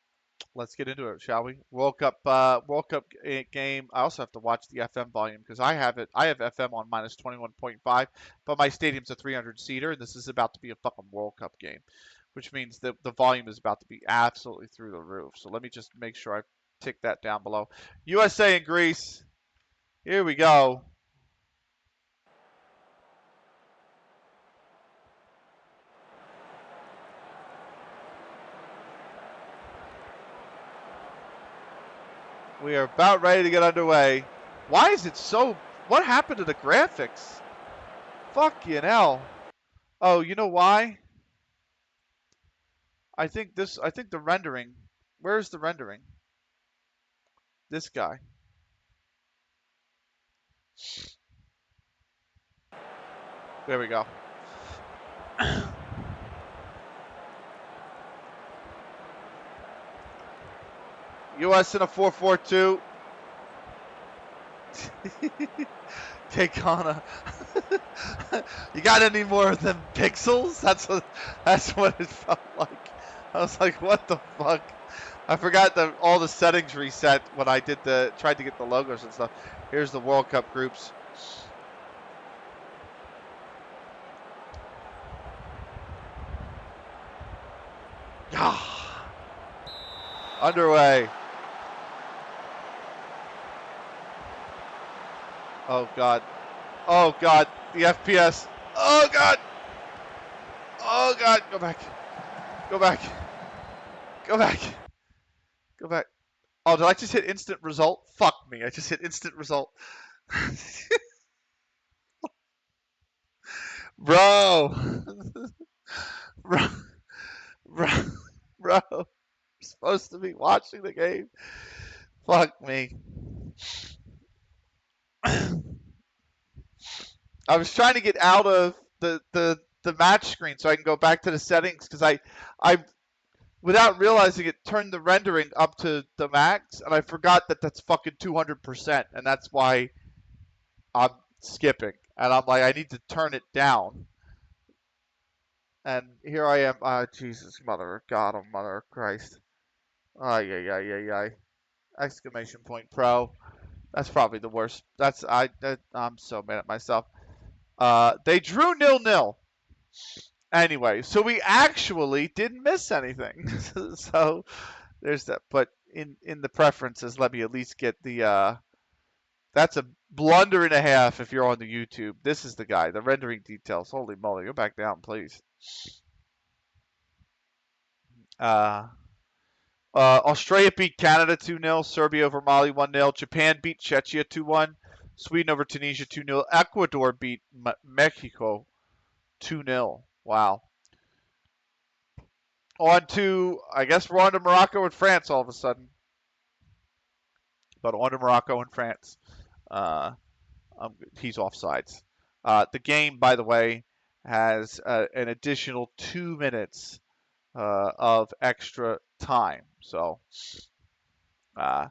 Let's get into it, shall we? World Cup game. I also have to watch the FM volume because I have it. I have FM on minus 21.5, but my stadium's a 300 seater, and this is about to be a fucking World Cup game, which means that the volume is about to be absolutely through the roof. So let me just make sure I tick that down below. USA and Greece. Here we go. We are about ready to get underway. Why is it so... What happened to the graphics? Fucking hell. Oh, you know why? I think the rendering... Where's the rendering? This guy. There we go. U.S. in a 4-4-2. Take on a. You got any more of them pixels? That's what it felt like. I was like, what the fuck? I forgot that all the settings reset when I tried to get the logos and stuff. Here's the World Cup groups. Underway. Oh god. Oh god. The FPS. Oh god. Oh god. Go back. Go back. Go back. Go back. Oh, did I just hit instant result? Fuck me. I just hit instant result. Bro. Bro. Bro. Bro. I'm supposed to be watching the game. Fuck me. I was trying to get out of the match screen so I can go back to the settings because I without realizing it turned the rendering up to the max and I forgot that that's fucking 200% and that's why I'm skipping and I'm like I need to turn it down and here I am. Jesus, mother of God, oh mother of Christ. Ay. Exclamation point pro. That's probably the worst. I'm so mad at myself. They drew 0-0. Anyway, so we actually didn't miss anything. So there's that. But in the preferences, let me at least get the. That's a blunder and a half if you're on the YouTube. This is the guy. The rendering details. Holy moly! Go back down, please. Australia beat Canada 2-0. Serbia over Mali 1-0. Japan beat Czechia 2-1. Sweden over Tunisia 2-0. Ecuador beat Mexico 2-0. Wow. On to, I guess we're on to Morocco and France all of a sudden. But on to Morocco and France. He's offsides. The game, by the way, has an additional 2 minutes of extra time. So I'm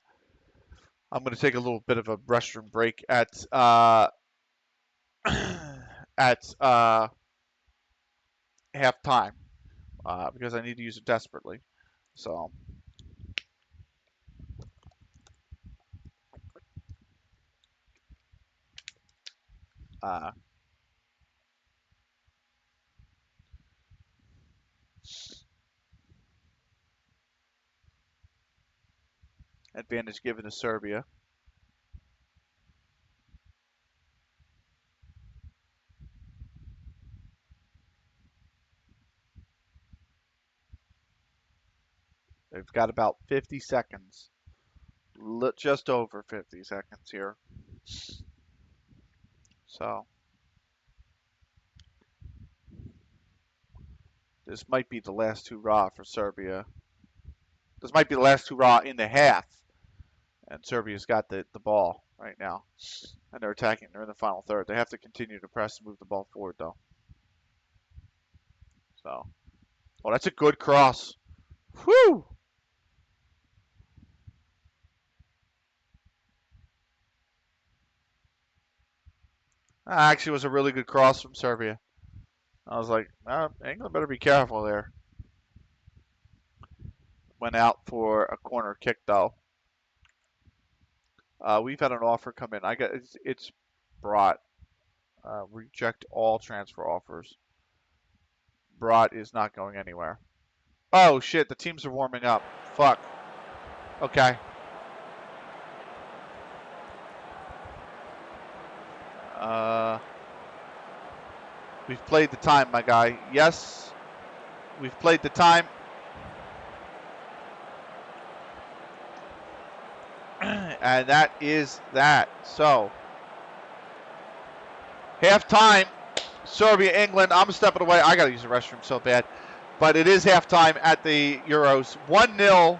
going to take a little bit of a restroom break at halftime because I need to use it desperately. So advantage given to Serbia. They've got about 50 seconds. Just over 50 seconds here. So this might be the last hurrah for Serbia. This might be the last hurrah in the half. And Serbia's got the ball right now. And they're attacking. They're in the final third. They have to continue to press and move the ball forward, though. So, oh, that's a good cross. Whew! That actually was a really good cross from Serbia. I was like, England better be careful there. Went out for a corner kick, though. We've had an offer come in. It's brought. Reject all transfer offers. Brought is not going anywhere. Oh shit, the teams are warming up. Fuck. Okay. We've played the time, my guy. Yes, we've played the time. And that is that. So, halftime, Serbia, England. I'm stepping away. I got to use the restroom so bad. But it is halftime at the Euros. 1-0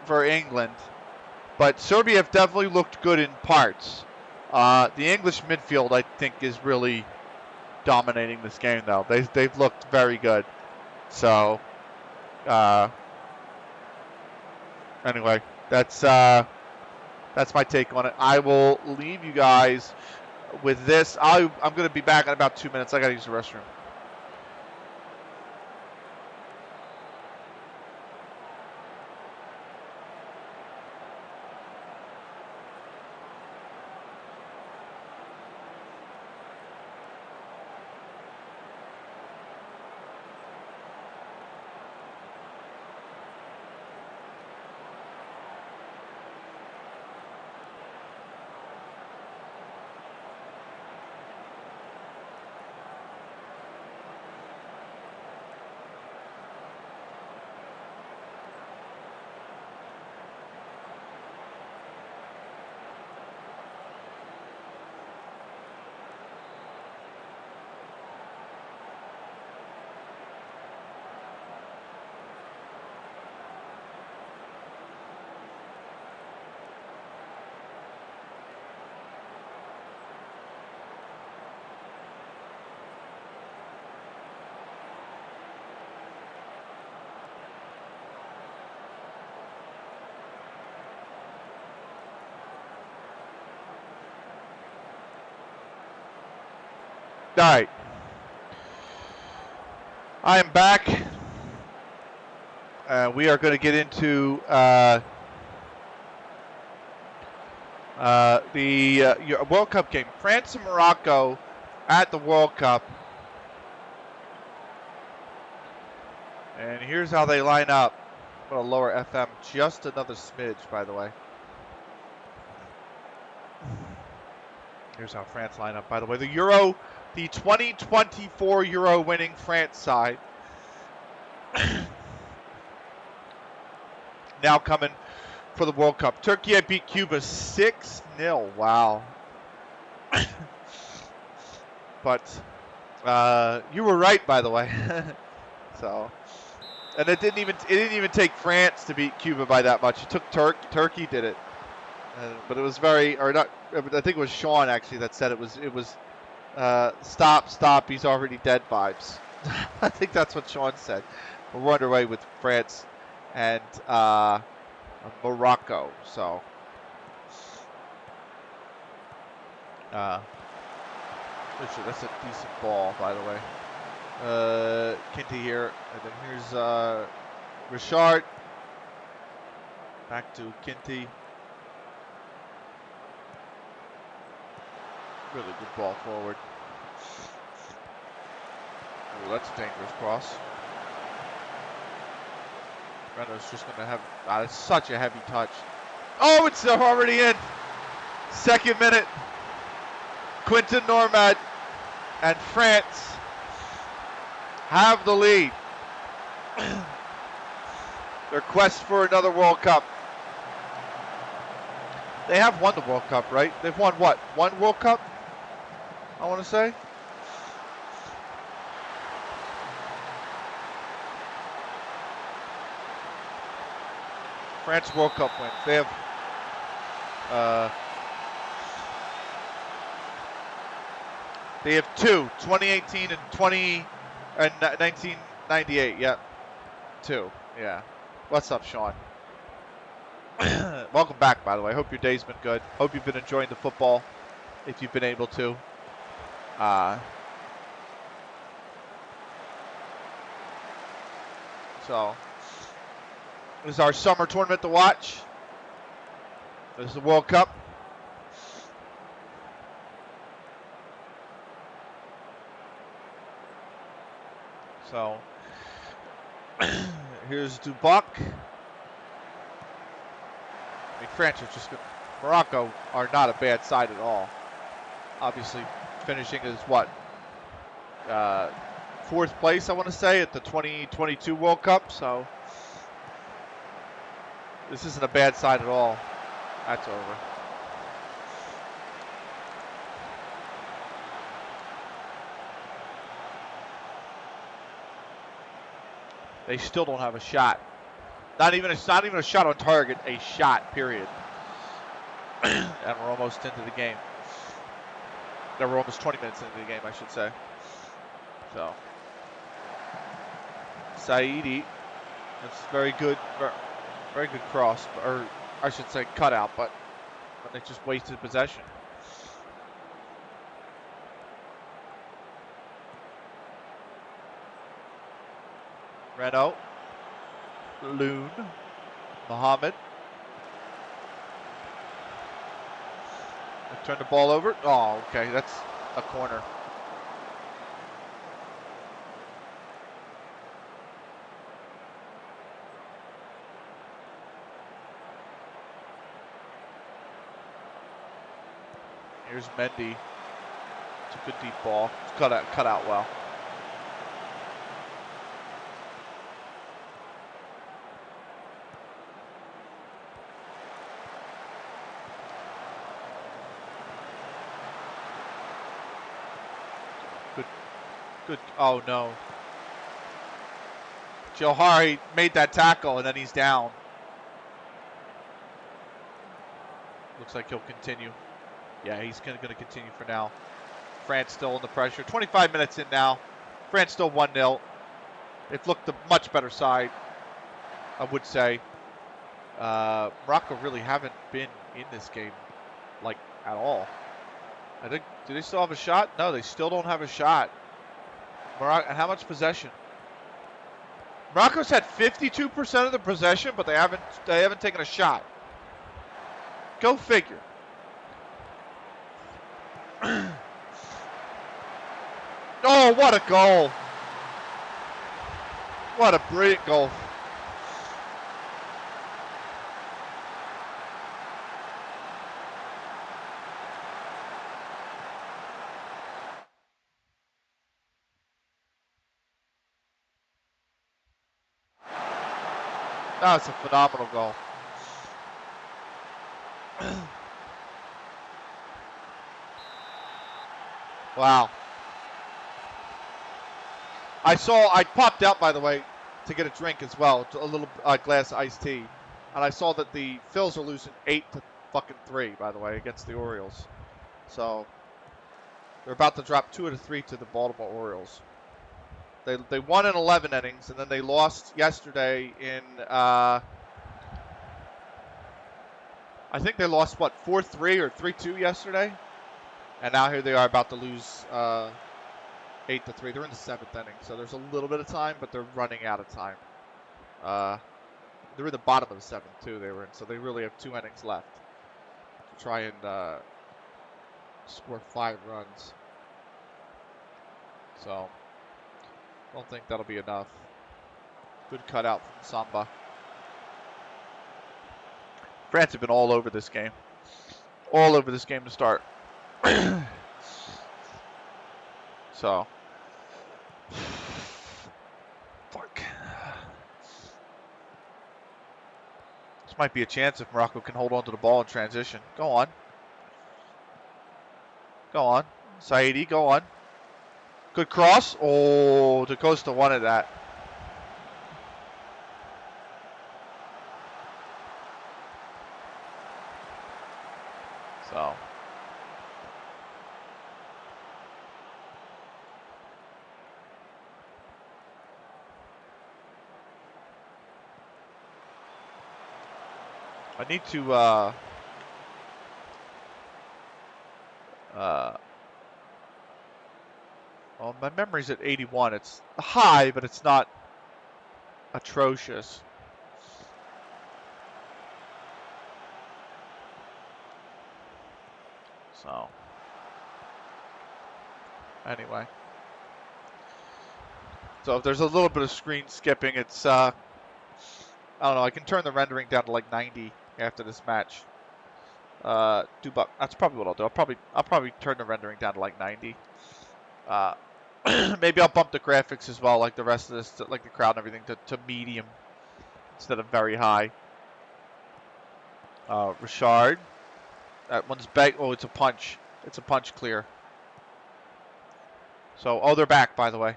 for England. But Serbia have definitely looked good in parts. The English midfield, I think, is really dominating this game, though. They've looked very good. So, anyway, that's That's my take on it. I will leave you guys with this. I'm going to be back in about 2 minutes. I got to use the restroom. All right. I am back. We are going to get into the World Cup game. France and Morocco at the World Cup. And here's how they line up. I'm going to lower FM just another smidge, by the way. Here's how France line up, by the way. The 2024 Euro winning France side. Now coming for the World Cup. Turkey beat Cuba 6-0. Wow. But you were right, by the way. So, and it didn't even take France to beat Cuba by that much. It took Turkey did it. But it was I think it was Sean actually that said it was stop, he's already dead vibes. I think that's what Sean said. But we're underway with France and Morocco. So that's a decent ball, by the way. Kinty here, and then here's Richard. Back to Kinty. Really good ball forward. Oh, that's a dangerous cross. Renault's just going to have... it's such a heavy touch. Oh, it's already in. Second minute. Quinton Normad and France have the lead. Their quest for another World Cup. They have won the World Cup, right? They've won what? One World Cup? I want to say. France World Cup wins. They have two, 2018 and 1998. Yeah, two. Yeah. What's up, Sean? Welcome back, by the way. Hope your day's been good. Hope you've been enjoying the football, if you've been able to. So, this is our summer tournament to watch. This is the World Cup. So, here's Dubuc. I mean, France is just good. Morocco are not a bad side at all. Obviously, finishing as what? Fourth place, I want to say, at the 2022 World Cup. So, this isn't a bad side at all. That's over. They still don't have a shot. Not even a shot on target. A shot, period. And we're almost into the game. No, we're almost 20 minutes into the game, I should say. So, Saidi, that's very good cross, or I should say cutout, but when they just wasted possession. Renault, Loon, Muhammad. They turn the ball over. Oh, okay, that's a corner. Here's Mendy. It's a good deep ball. It's cut out well. Good. Oh no. Johari made that tackle and then he's down. Looks like he'll continue. Yeah, he's going to continue for now. France still under pressure. 25 minutes in now. France still 1-0. They've looked a much better side, I would say. Morocco really haven't been in this game, like, at all. I think, do they still have a shot? No, they still don't have a shot. Morocco, and how much possession? Morocco's had 52% of the possession, but they haven't taken a shot. Go figure. Oh, what a goal. What a brilliant goal. That was a phenomenal goal. Wow. I popped out, by the way, to get a drink as well, a little glass of iced tea. And I saw that the Phils are losing 8-3, by the way, against the Orioles. So they're about to drop 2 out of 3 to the Baltimore Orioles. They won in 11 innings, and then they lost yesterday in, I think they lost, what, 4-3 or 3-2 yesterday? And now here they are about to lose 8-3. They're in the 7th inning, so there's a little bit of time, but they're running out of time. They're in the bottom of the 7th, too, they were in, so they really have 2 innings left to try and score 5 runs. So, don't think that'll be enough. Good cutout from Samba. France have been all over this game. All over this game to start. So. Fuck. This might be a chance if Morocco can hold on to the ball in transition. Go on. Go on. Saidi, go on. Good cross. Oh, DaCosta wanted that. So. I need to, well, my memory's at 81. It's high, but it's not atrocious. So, anyway. So if there's a little bit of screen skipping, it's, I don't know, I can turn the rendering down to like 90 after this match. That's probably what I'll do. I'll probably turn the rendering down to like 90. Maybe I'll bump the graphics as well, like the rest of this, like the crowd and everything, to medium instead of very high. Richard. That one's back. Oh, it's a punch. It's a punch clear. So, oh, they're back, by the way.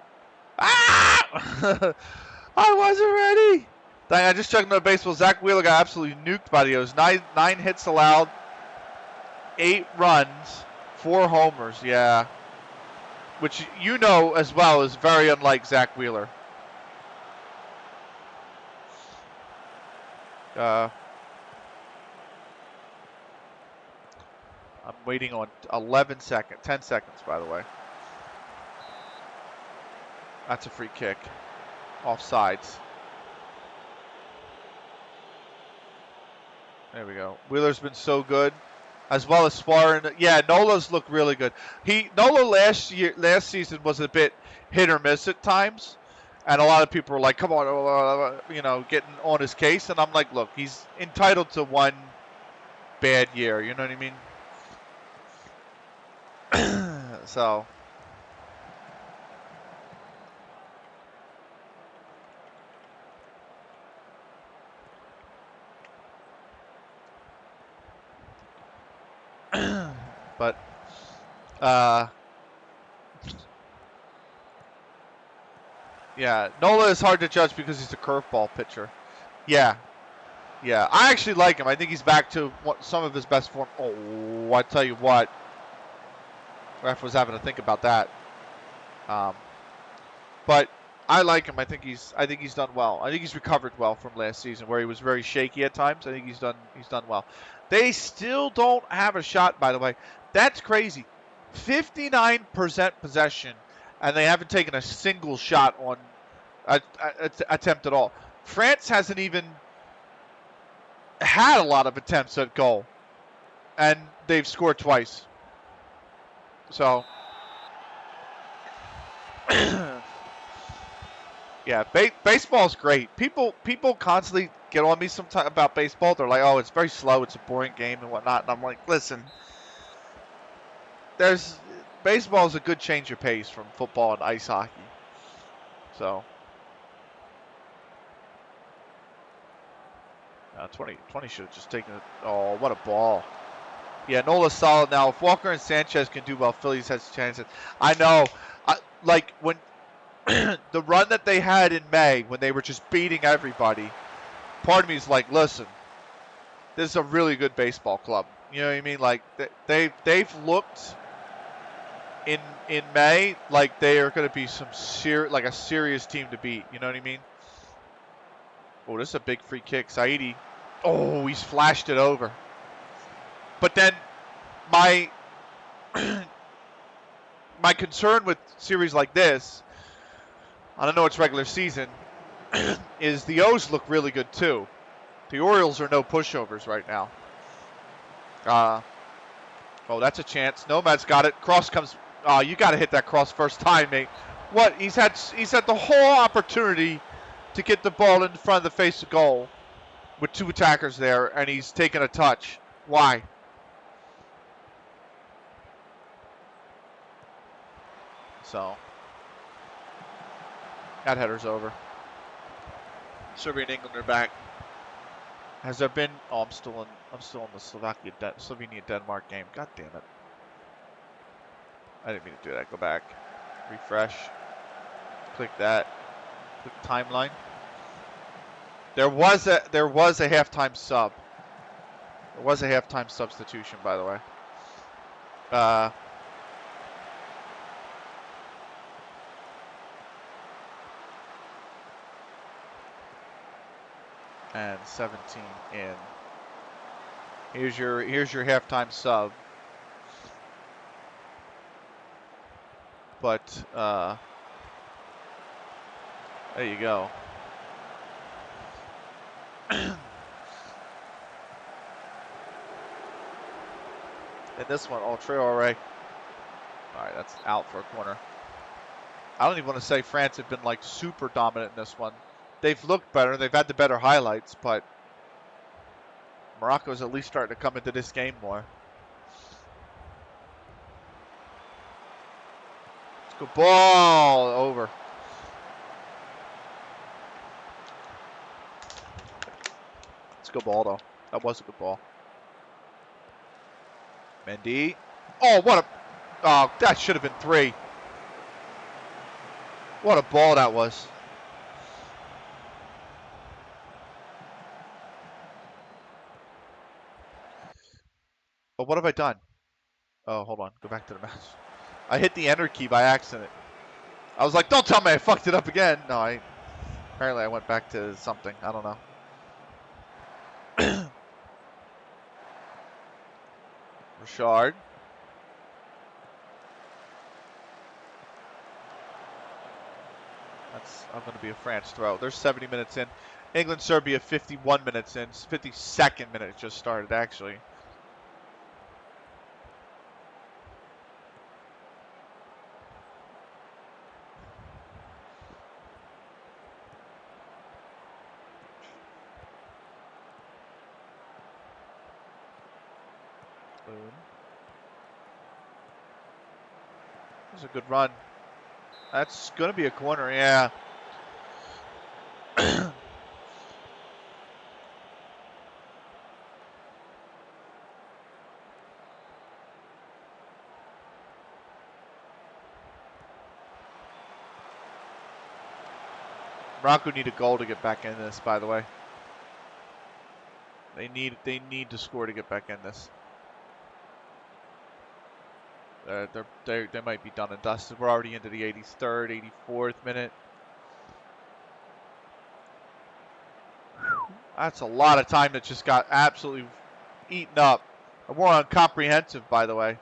Ah! I wasn't ready. Dang, I just checked on the baseball. Zach Wheeler got absolutely nuked by the O's. Nine hits allowed, 8 runs, 4 homers. Yeah. Which you know as well is very unlike Zach Wheeler. I'm waiting on 11 seconds, 10 seconds, by the way. That's a free kick. Offsides. There we go. Wheeler's been so good, as well as Suarez. Yeah, Nola's looked really good. Nola last season was a bit hit or miss at times, and a lot of people were like, "Come on," getting on his case, and I'm like, "Look, he's entitled to one bad year." You know what I mean? So. But yeah, Nola is hard to judge because he's a curveball pitcher. Yeah, yeah, I actually like him. I think he's back to some of his best form. Oh, I tell you what, ref was having to think about that. But I like him. I think he's done well. I think he's recovered well from last season, where he was very shaky at times. I think he's done well. They still don't have a shot, by the way. That's crazy. 59% possession, and they haven't taken a single shot on attempt at all. France hasn't even had a lot of attempts at goal, and they've scored twice. So, yeah, baseball's great. People constantly get on me sometimes about baseball. They're like, "Oh, it's very slow. It's a boring game and whatnot." And I'm like, "Listen, baseball is a good change of pace from football and ice hockey." So, 20 should have just taken it. Oh, what a ball! Yeah, Nola's solid now. If Walker and Sanchez can do well, Phillies has chances. I know. Like when the run that they had in May, when they were just beating everybody, part of me is like, listen, this is a really good baseball club. You know what I mean? Like they've looked in May like they are going to be like a serious team to beat. You know what I mean? Oh, this is a big free kick, Saidi. Oh, he's flashed it over. But then my my concern with series like this, I don't know it's regular season, is the O's look really good too. The Orioles are no pushovers right now. Oh, that's a chance. Nomad's got it. Cross comes. You got to hit that cross first time, mate. What? He's had the whole opportunity to get the ball in front of the face of goal with two attackers there, and he's taken a touch. Why? So that header's over. Serbia and England are back. Has there been? Oh, I'm still in the Slovenia Denmark game. God damn it! I didn't mean to do that. Go back. Refresh. Click that. Click timeline. There was a halftime sub. There was a halftime substitution, by the way. And 17 in. Here's your halftime sub. But there you go. And this one, Traoré. All right, that's out for a corner. I don't even want to say France have been like super dominant in this one. They've looked better. They've had the better highlights, but Morocco's at least starting to come into this game more. Let's go ball over. Let's go ball though. That was a good ball. Mendy. Oh, what a... Oh, that should have been 3. What a ball that was. But what have I done? Oh, hold on. Go back to the match. I hit the enter key by accident. I was like, don't tell me I fucked it up again. No, apparently I went back to something. I don't know. Richard. That's going to be a France throw. They're 70 minutes in. England, Serbia 51 minutes in. 52nd minute just started, actually. Boom. That's a good run. That's going to be a corner, yeah. Morocco need a goal to get back in this, by the way. They need to score to get back in this. They might be done and dusted. We're already into the 83rd, 84th minute. That's a lot of time that just got absolutely eaten up. More incomprehensive, by the way.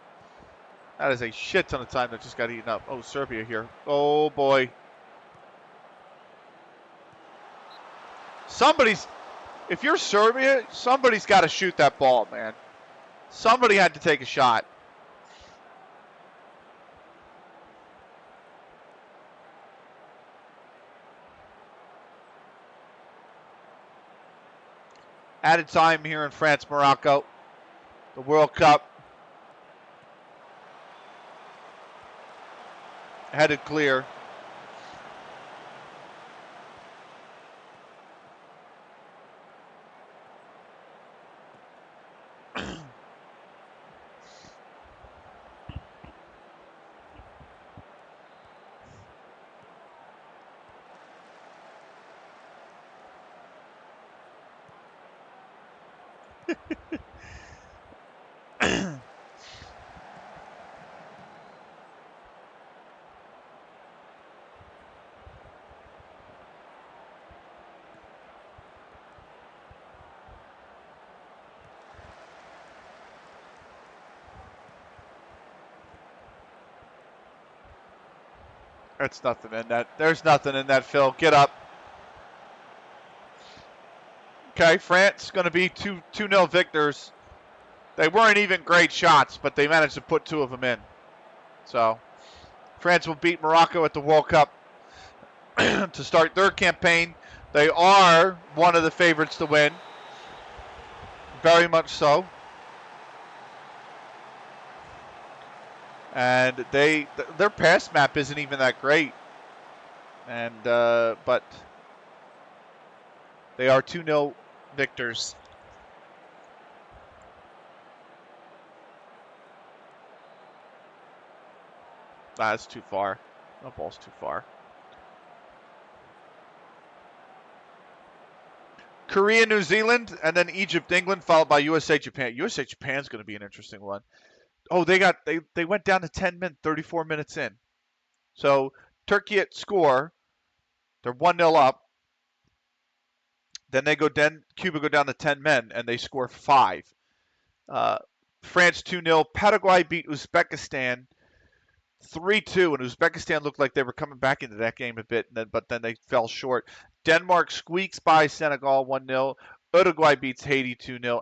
That is a shit ton of time that just got eaten up. Oh, Serbia here. Oh, boy. If you're Serbia, somebody's got to shoot that ball, man. Somebody had to take a shot. Added time here in France, Morocco. The World Cup. Headed clear. There's nothing in that. There's nothing in that, Phil. Get up. Okay, France going to be 2-0 victors. They weren't even great shots, but they managed to put 2 of them in. So, France will beat Morocco at the World Cup to start their campaign. They are one of the favorites to win. Very much so. And their pass map isn't even that great. And but they are 2-0 victors. That's too far. No ball's too far. Korea, New Zealand, and then Egypt, England, followed by USA, Japan. USA, Japan's going to be an interesting one. Oh, they went down to 10 men, 34 minutes in. So Turkey at score, they're 1-0 up. Then Cuba go down to 10 men and they score 5. France 2-0. Paraguay beat Uzbekistan 3-2, and Uzbekistan looked like they were coming back into that game a bit, but then they fell short. Denmark squeaks by Senegal 1-0. Uruguay beats Haiti 2-0.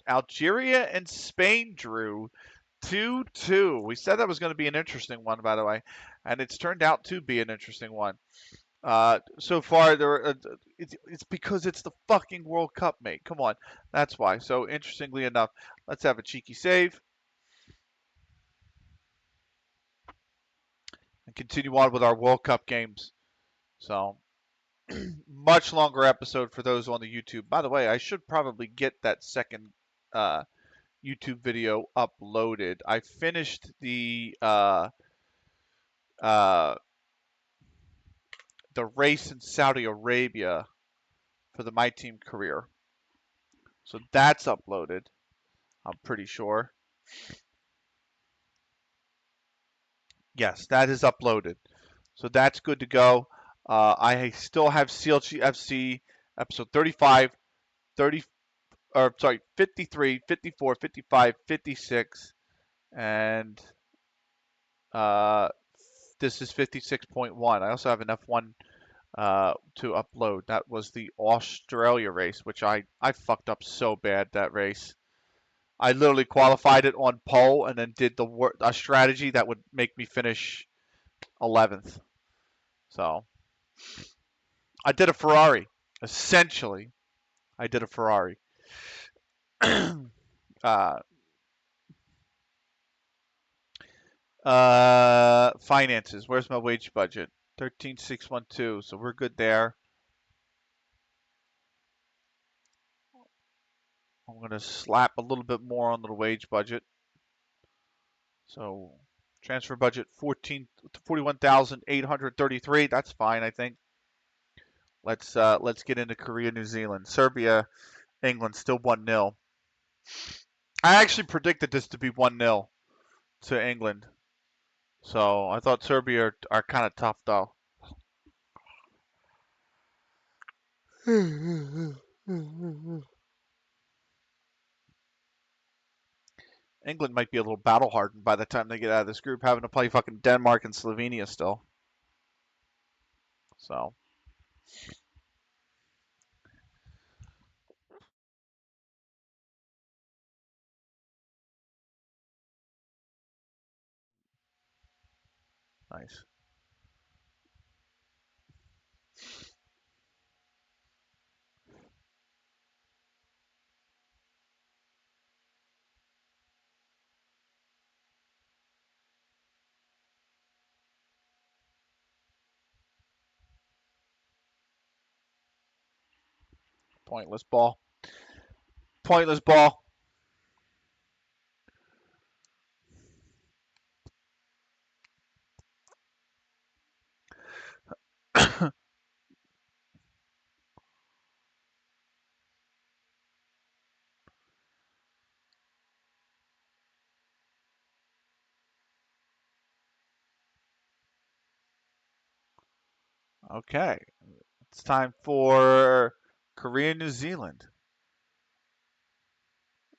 Algeria and Spain drew 2-2. We said that was going to be an interesting one, by the way, and it's turned out to be an interesting one. So far, it's because it's the fucking World Cup, mate. Come on, that's why. So interestingly enough, let's have a cheeky save and continue on with our World Cup games. So much longer episode for those on the YouTube. By the way, I should probably get that second YouTube video uploaded. I finished the race in Saudi Arabia for the My Team career. So that's uploaded, I'm pretty sure. Yes, that is uploaded. So that's good to go. I still have CLG FC episode 35, 30, or sorry, 53, 54, 55, 56, and uh, this is 56.1. I also have an F1 to upload. That was the Australia race, which I fucked up so bad that race. I literally qualified it on pole and then did a strategy that would make me finish 11th. So I did a Ferrari. Essentially, I did a Ferrari. uh, Finances. Where's my wage budget? 13,612. So we're good there. I'm gonna slap a little bit more on the wage budget. So transfer budget 41,833. That's fine, I think. Let's get into Korea, New Zealand, Serbia, England. Still 1-0. I actually predicted this to be 1-0 to England. So I thought Serbia are kind of tough though. England might be a little battle hardened by the time they get out of this group, having to play fucking Denmark and Slovenia still. So nice. Pointless ball. Pointless ball. Okay. It's time for Korea, New Zealand.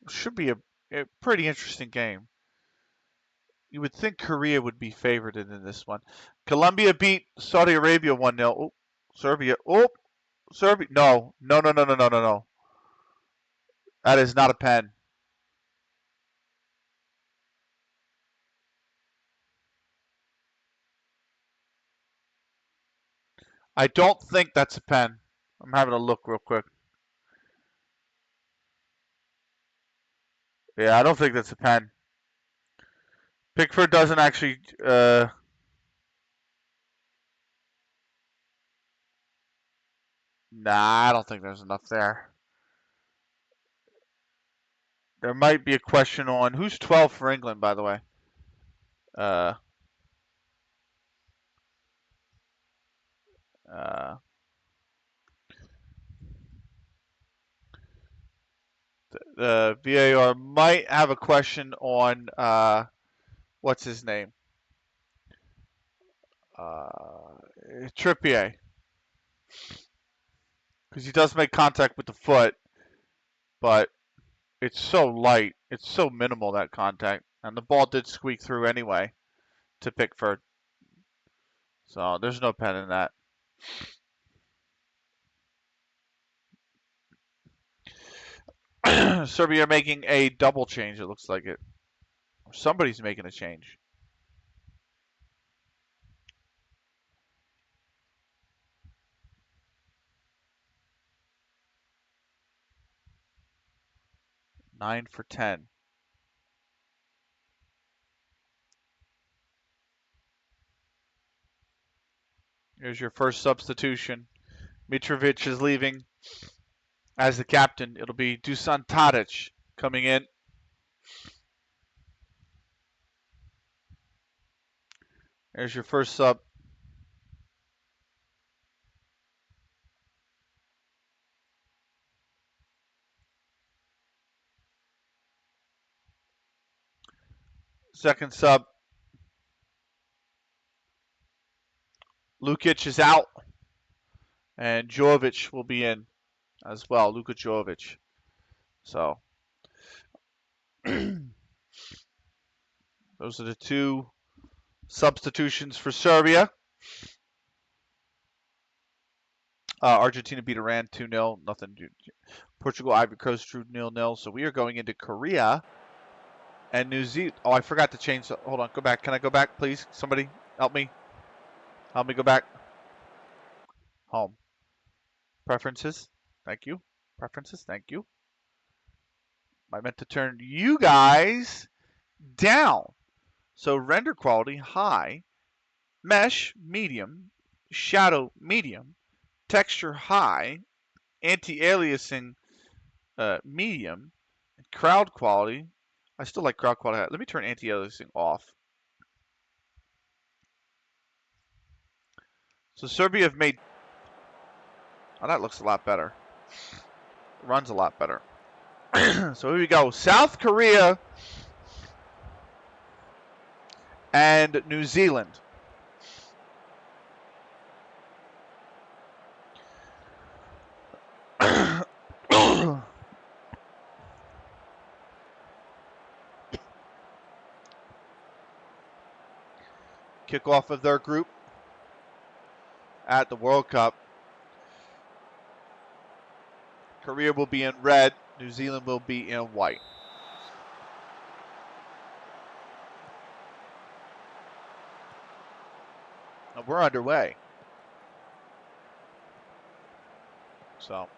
Should be a pretty interesting game. You would think Korea would be favored in this one. Colombia beat Saudi Arabia 1-0. Oh, Serbia. Oh, Serbia. No. No, no, no, no, no, no, no. That is not a pen. I don't think that's a pen. I'm having a look real quick. Yeah, I don't think that's a pen. Pickford doesn't actually. Nah, I don't think there's enough there. There might be a question on who's 12 for England, by the way. Uh, uh, the VAR might have a question on what's his name? Trippier, because he does make contact with the foot, but it's so light, it's so minimal that contact, and the ball did squeak through anyway to Pickford, so there's no pen in that. Serbia making a double change. It looks like it. Somebody's making a change. Nine for 10. Here's your first substitution. Mitrovic is leaving as the captain. It'll be Dusan Tadic coming in. There's your first sub. Second sub. Lukic is out. And Jovic will be in as well. Luka Jovic. So those are the two substitutions for Serbia. Argentina beat Iran 2-0. Nothing. Portugal, Ivory Coast drew 0-0. So we are going into Korea and New Zealand. Oh, I forgot to change. Hold on. Go back. Can I go back, please? Somebody help me. Help me go back. Home. Preferences. Thank you. Preferences. Thank you. I meant to turn you guys down. So render quality high, mesh medium, shadow medium, texture high, anti-aliasing medium, crowd quality. I still like crowd quality high. Let me turn anti-aliasing off. So Serbia have made. Oh, that looks a lot better. It runs a lot better. So here we go. South Korea and New Zealand. Kickoff of their group at the World Cup. Korea will be in red. New Zealand will be in white. Now we're underway. So.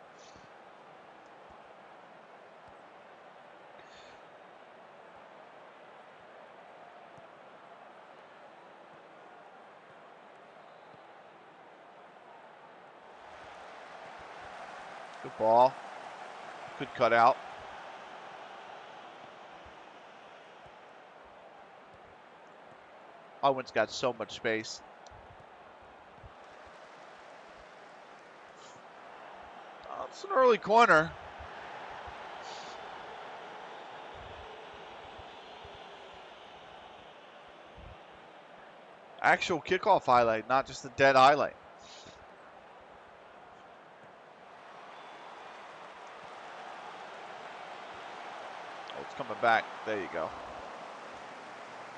Good ball. Good cutout. Owen's got so much space. It's an early corner. Actual kickoff highlight, not just a dead highlight. Oh, it's coming back. There you go.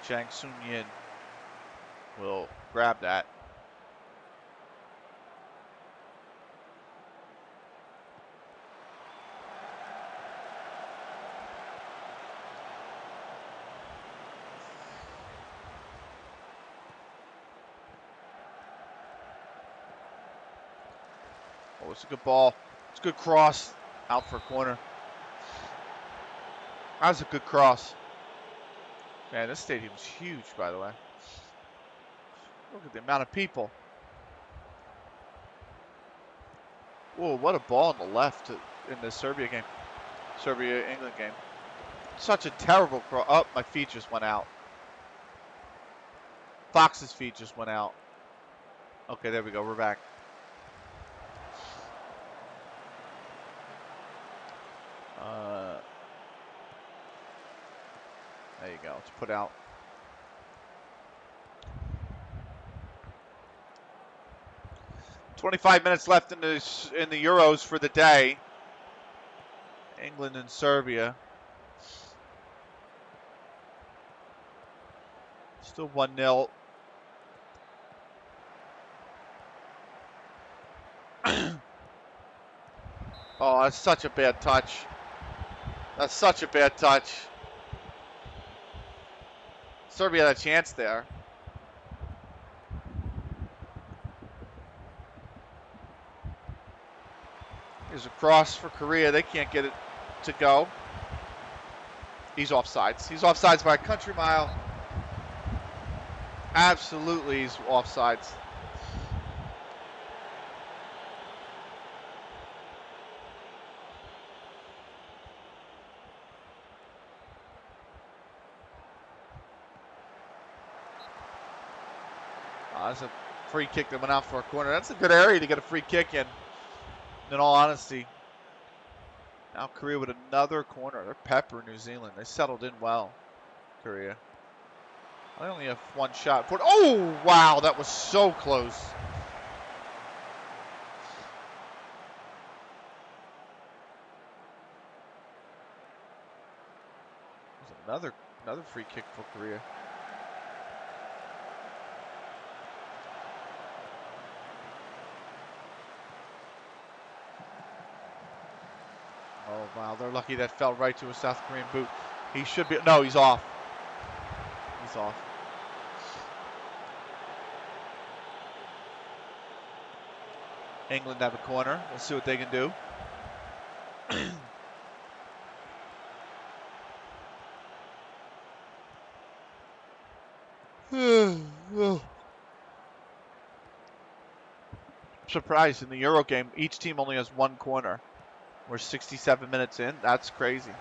Chang Sun-yin will grab that. Oh, it's a good ball. It's a good cross. Out for a corner. That was a good cross. Man, this stadium's huge, by the way. Look at the amount of people. Whoa, what a ball on the left in the Serbia game. Serbia-England game. Such a terrible cross. Oh, my feet just went out. Fox's feet just went out. Okay, there we go. We're back. There you go. It's put out. "25 minutes left in the Euros for the day. England and Serbia. Still 1-0. Oh, that's such a bad touch. That's such a bad touch. Serbia had a chance there. Here's a cross for Korea. They can't get it to go. He's offsides. He's offsides by a country mile. Absolutely, he's offsides. That's a free kick that went out for a corner. That's a good area to get a free kick in all honesty. Now Korea with another corner. They're pepper New Zealand. They settled in well, Korea. I only have one shot. Oh, wow, that was so close. Another free kick for Korea. Oh wow, they're lucky that fell right to a South Korean boot. He should be. No, he's off. He's off. England have a corner. We'll see what they can do. Surprised in the Euro game, each team only has one corner. We're 67 minutes in. That's crazy.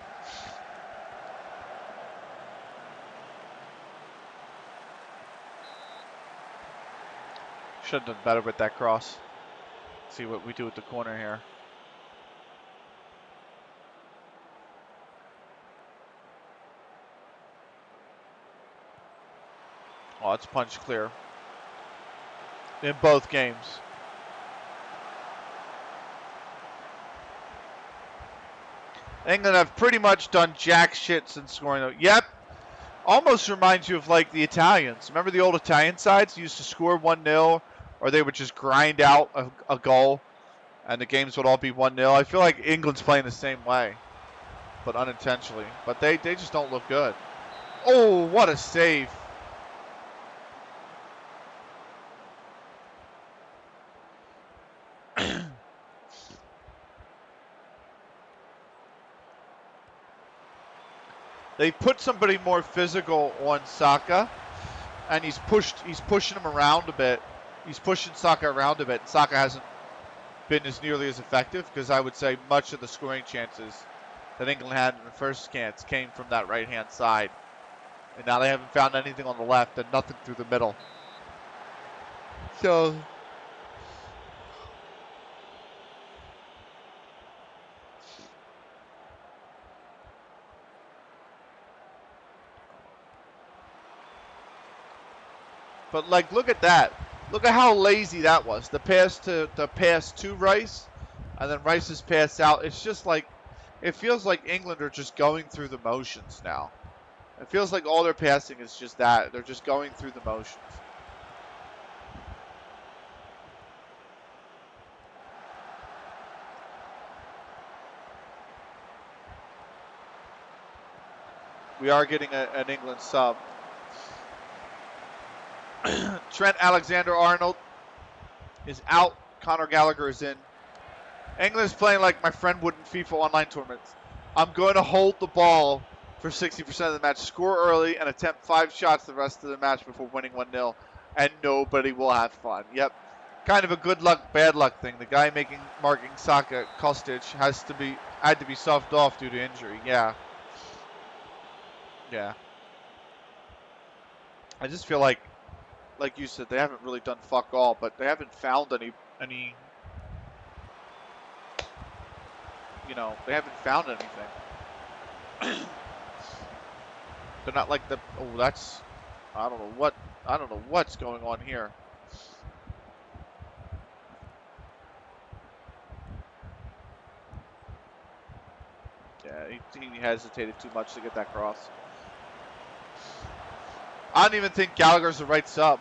Should have done better with that cross. See what we do with the corner here. Oh, it's punch clear. In both games. England have pretty much done jack shit since scoring. Yep. Almost reminds you of like the Italians. Remember the old Italian sides used to score 1-0, or they would just grind out a goal, and the games would all be 1-0. I feel like England's playing the same way, but unintentionally. But they just don't look good. Oh, what a save. They put somebody more physical on Saka, and he's pushing him around a bit. He's pushing Saka around a bit. Saka hasn't been nearly as effective, because I would say much of the scoring chances that England had in the first chance came from that right-hand side. And now they haven't found anything on the left and nothing through the middle. So but like, look at that. Look at how lazy that was. The pass to Rice, and then Rice's pass out. It's just like, it feels like England are just going through the motions now. It feels like all their passing is just that. They're just going through the motions. We are getting an England sub. Trent Alexander-Arnold is out. Conor Gallagher is in. England is playing like my friend would in FIFA online tournaments. I'm going to hold the ball for 60% of the match, score early, and attempt 5 shots the rest of the match before winning 1-0, and nobody will have fun. Yep. Kind of a good luck, bad luck thing. The guy marking Saka, Kostic, had to be subbed off due to injury. Yeah. Yeah. I just feel like you said, they haven't really done fuck all, but they haven't found any they haven't found anything. They're not like I don't know what's going on here. Yeah, he hesitated too much to get that cross. I don't even think Gallagher's the right sub.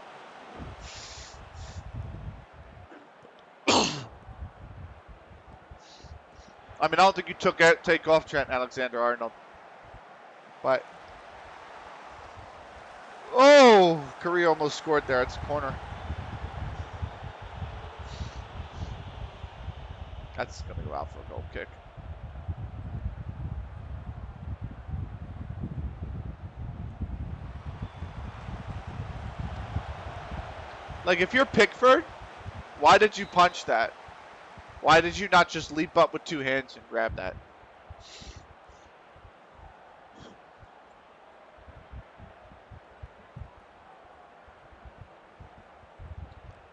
I mean, I don't think you take off Trent Alexander-Arnold. But oh, Korea almost scored there. It's a corner. That's going to go out for a goal kick. Like, if you're Pickford, why did you punch that? Why did you not just leap up with 2 hands and grab that?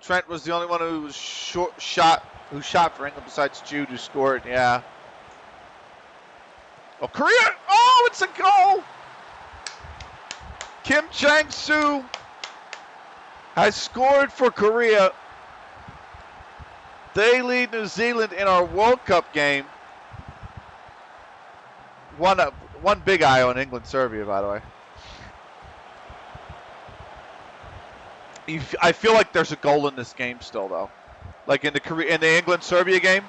Trent was the only one who was shot for England besides Jude, who scored. Yeah. Oh, Korea! Oh, it's a goal! Kim Chang-soo has scored for Korea. They lead New Zealand in our World Cup game. 1-0. one big eye on England Serbia, by the way. I feel like there's a goal in this game still, though. Like in the England Serbia game,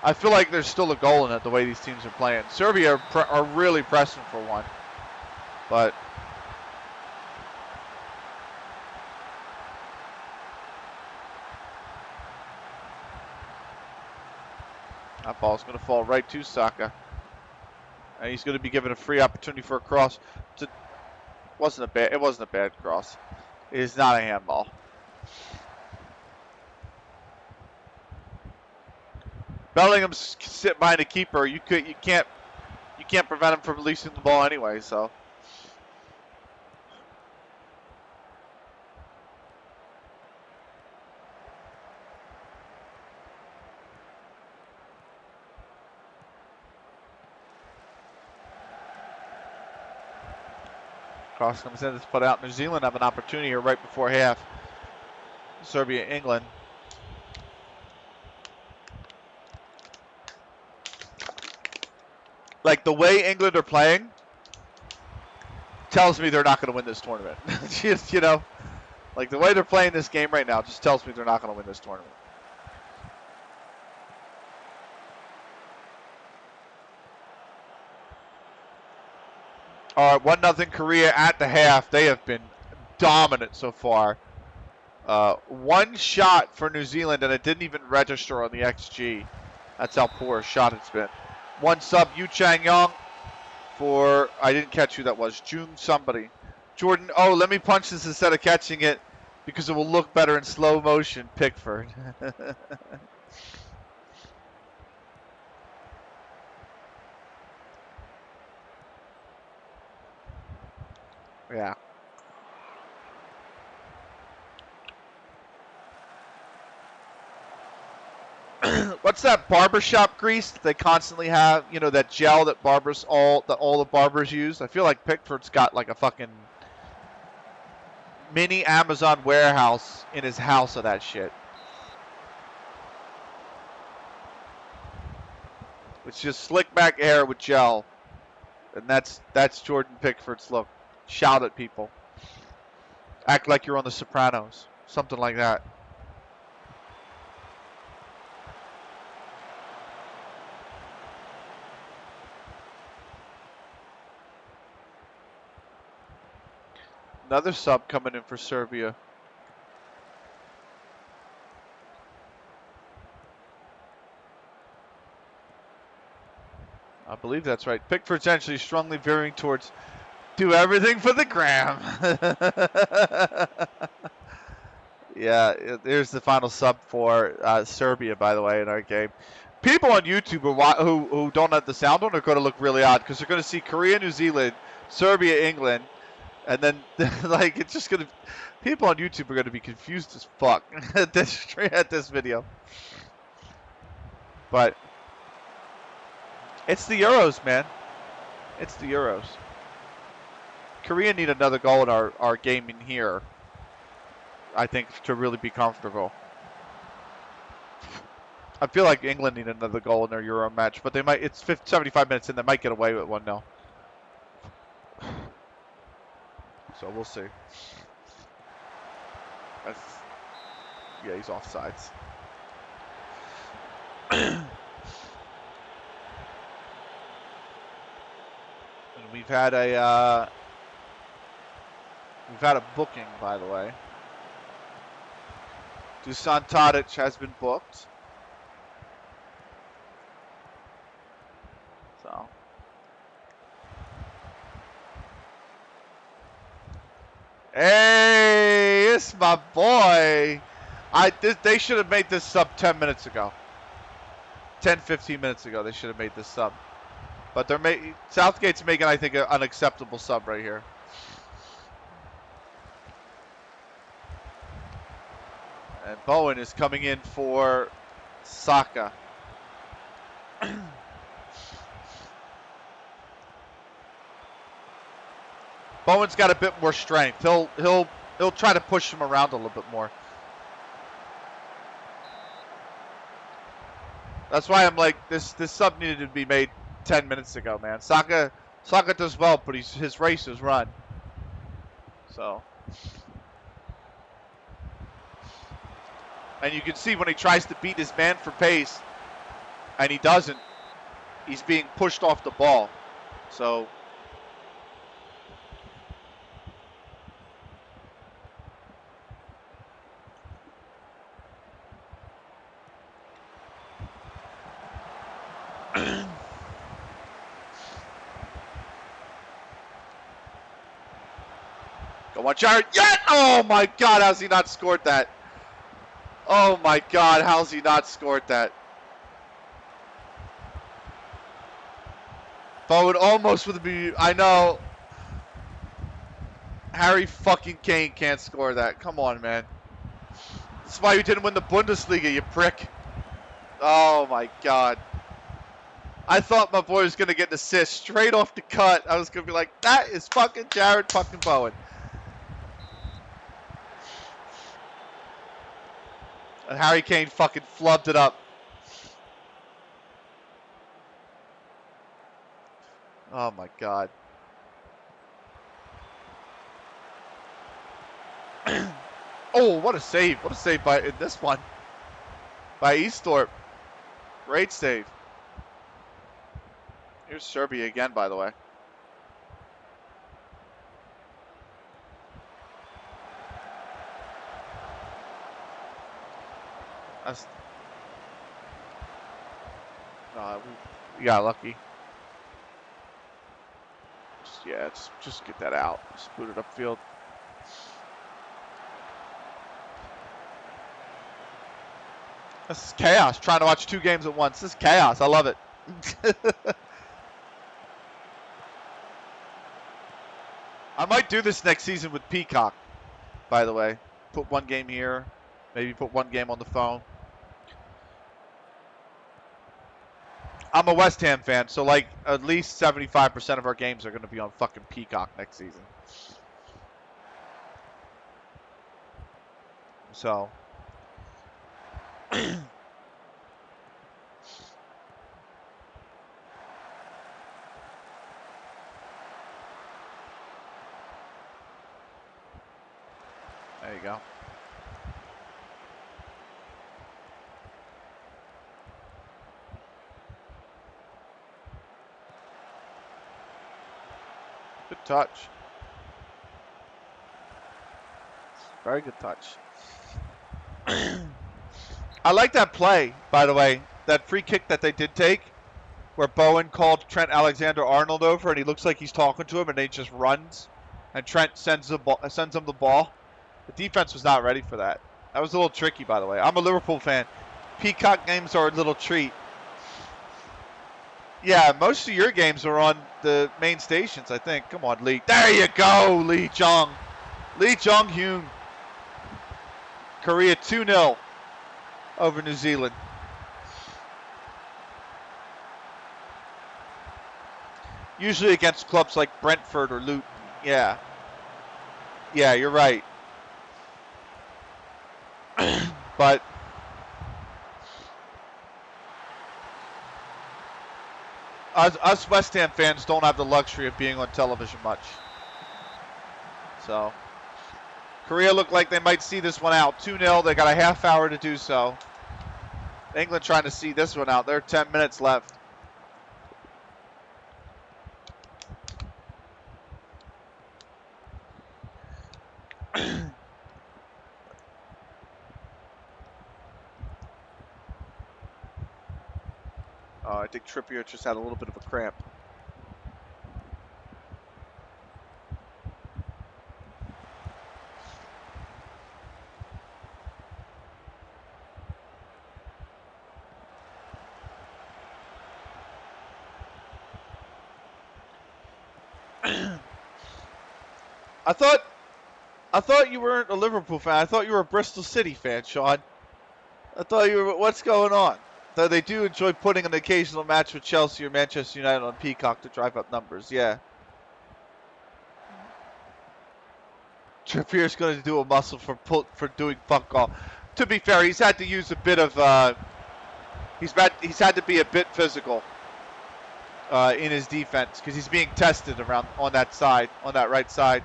I feel like there's still a goal in it the way these teams are playing. Serbia are really pressing for one, but that ball's going to fall right to Saka, and he's going to be given a free opportunity for a cross. It wasn't a bad cross. It is not a handball. Bellingham's sitting behind a keeper. You can't prevent him from releasing the ball anyway. So cross comes in. It's put out. New Zealand have an opportunity here right before half. Serbia, England. Like the way England are playing tells me they're not going to win this tournament. Just, like the way they're playing this game right now just tells me they're not going to win this tournament. All right, 1-0 Korea at the half. They have been dominant so far. One shot for New Zealand, and it didn't even register on the XG. That's how poor a shot it's been. One sub, Yu Chang Yong for, I didn't catch who that was, June somebody. Jordan, oh, let me punch this instead of catching it because it will look better in slow motion, Pickford. Yeah. What's that barbershop grease that they constantly have? That gel that all the barbers use. I feel like Pickford's got like a fucking mini Amazon warehouse in his house of that shit. It's just slick back hair with gel, and that's Jordan Pickford's look. Shout at people. Act like you're on The Sopranos. Something like that. Another sub coming in for Serbia. I believe that's right. Pickford's actually strongly veering towards do everything for the gram. Yeah, there's the final sub for Serbia, by the way, in our game. People on YouTube who don't have the sound on are going to look really odd because they're going to see Korea, New Zealand, Serbia, England, and then like it's just going to. People on YouTube are going to be confused as fuck at this video. But it's the Euros, man. It's the Euros. Korea need another goal in our game in here, I think, to really be comfortable. I feel like England need another goal in their Euro match, but they might. It's 75 minutes in. They might get away with 1-0. So we'll see. Yeah, he's offsides. And we've had a booking, by the way. Dusan Tadic has been booked. So. Hey, it's my boy. They should have made this sub 10 minutes ago. 10, 15 minutes ago, they should have made this sub. But Southgate's making, I think, an unacceptable sub right here. And Bowen is coming in for Saka. Bowen's got a bit more strength. He'll try to push him around a little bit more. That's why I'm like this sub needed to be made 10 minutes ago, man. Saka Saka does well, but his races run. So. And you can see when he tries to beat his man for pace, and he doesn't, he's being pushed off the ball. So. Go on, Jared. Yeah! Oh my God, how's he not scored that? Oh my God, how's he not scored that? Bowen almost with the. I know. Harry fucking Kane can't score that. Come on, man. That's why you didn't win the Bundesliga, you prick. Oh my God. I thought my boy was gonna get an assist straight off the cut. I was gonna be like, that is fucking Jared fucking Bowen. And Harry Kane fucking flubbed it up. Oh my God. Oh, what a save. What a save by in this one. By Easthorpe. Great save. Here's Serbia again, by the way. That's, we got lucky. Just get that out. Just boot it upfield. This is chaos. Trying to watch 2 games at once. This is chaos. I love it. I might do this next season with Peacock, by the way. Put 1 game here. Maybe put 1 game on the phone. I'm a West Ham fan, so like at least 75% of our games are going to be on fucking Peacock next season. So. There you go. Good touch. Very good touch. I like that play, by the way. That free kick that they did take, where Bowen called Trent Alexander-Arnold over, and he looks like he's talking to him, and he just runs, and Trent sends him the ball. The defense was not ready for that. That was a little tricky, by the way. I'm a Liverpool fan. Peacock games are a little treat. Yeah, most of your games are on the main stations, I think. Come on, Lee. There you go, Lee Jong. Lee Jong-hyun. Korea 2-0 over New Zealand. Usually against clubs like Brentford or Luton. Yeah. Yeah, you're right. But us West Ham fans don't have the luxury of being on television much. So Korea looked like they might see this one out. 2-0. They got a half hour to do so. England trying to see this one out. There are 10 minutes left. I think Trippier just had a little bit of a cramp. I thought you weren't a Liverpool fan. I thought you were a Bristol City fan, Sean. I thought you were. What's going on? Though they do enjoy putting an occasional match with Chelsea or Manchester United on Peacock to drive up numbers. Yeah. Trippier's going to do a muscle for doing fuck all. To be fair, he's had to use a bit of. He's had to be a bit physical. in his defense because he's being tested around on that side, on that right side.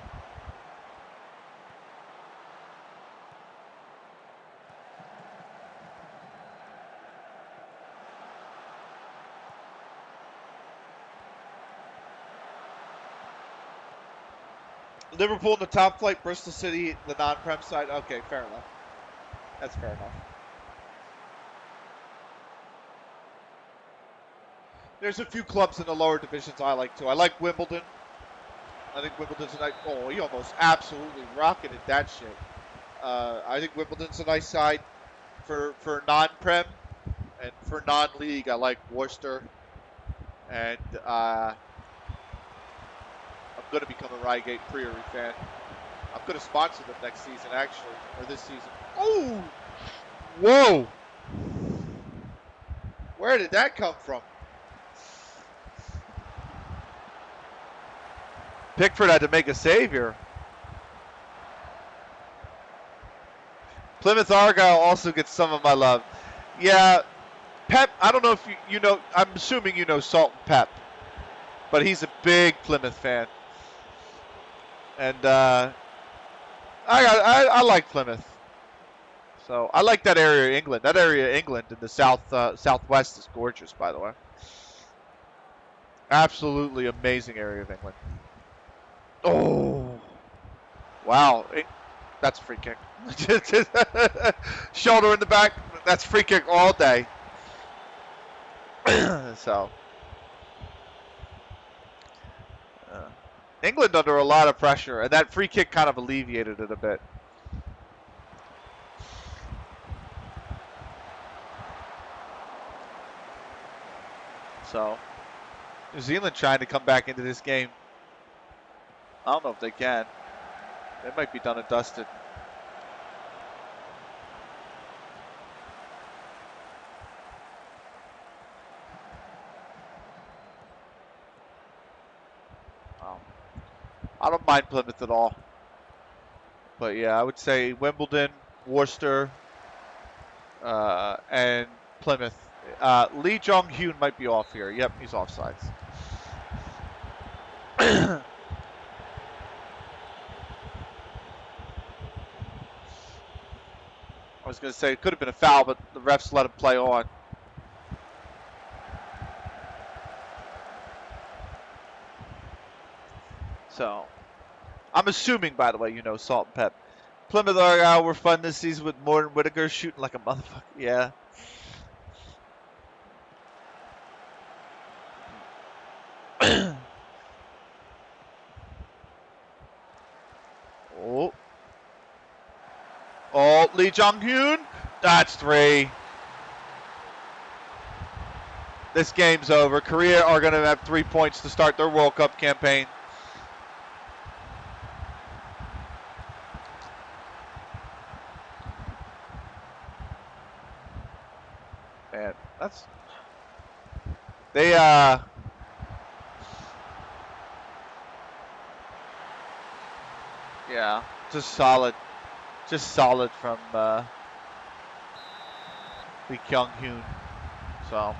Liverpool in the top flight, Bristol City the non-prem side. Okay, fair enough. That's fair enough. There's a few clubs in the lower divisions I like too. I like Wimbledon. I think Wimbledon's a nice. Oh, he almost absolutely rocketed that shit. I think Wimbledon's a nice side for non-prem, and for non-league I like Worcester, and I'm going to become a Reigate Priory fan. I'm going to sponsor them next season, actually, or this season. Oh, whoa! Where did that come from? Pickford had to make a save here. Plymouth Argyle also gets some of my love. Yeah, Pep, I don't know if you know, I'm assuming you know Salt and Pep, but he's a big Plymouth fan. And I like Plymouth. So I like that area of England. That area of England in the southwest is gorgeous, by the way. Absolutely amazing area of England. Oh, wow. That's a free kick. Shoulder in the back. That's free kick all day. So, England under a lot of pressure, and that free kick kind of alleviated it a bit. So, New Zealand trying to come back into this game. I don't know if they can. They might be done and dusted. I don't mind Plymouth at all. But yeah, I would say Wimbledon, Worcester, and Plymouth. Lee Jong-hyun might be off here. Yep, he's offsides. I was going to say it could have been a foul, but the refs let him play on. So, I'm assuming, by the way, you know Salt and Pep. Plymouth Argyle were fun this season with Morton Whittaker shooting like a motherfucker. Yeah. Oh, Lee Jong-hyun. That's 3. This game's over. Korea are going to have 3 points to start their World Cup campaign. Man, that's... They, yeah, just solid. Just solid from Lee Kyung-hyun. So,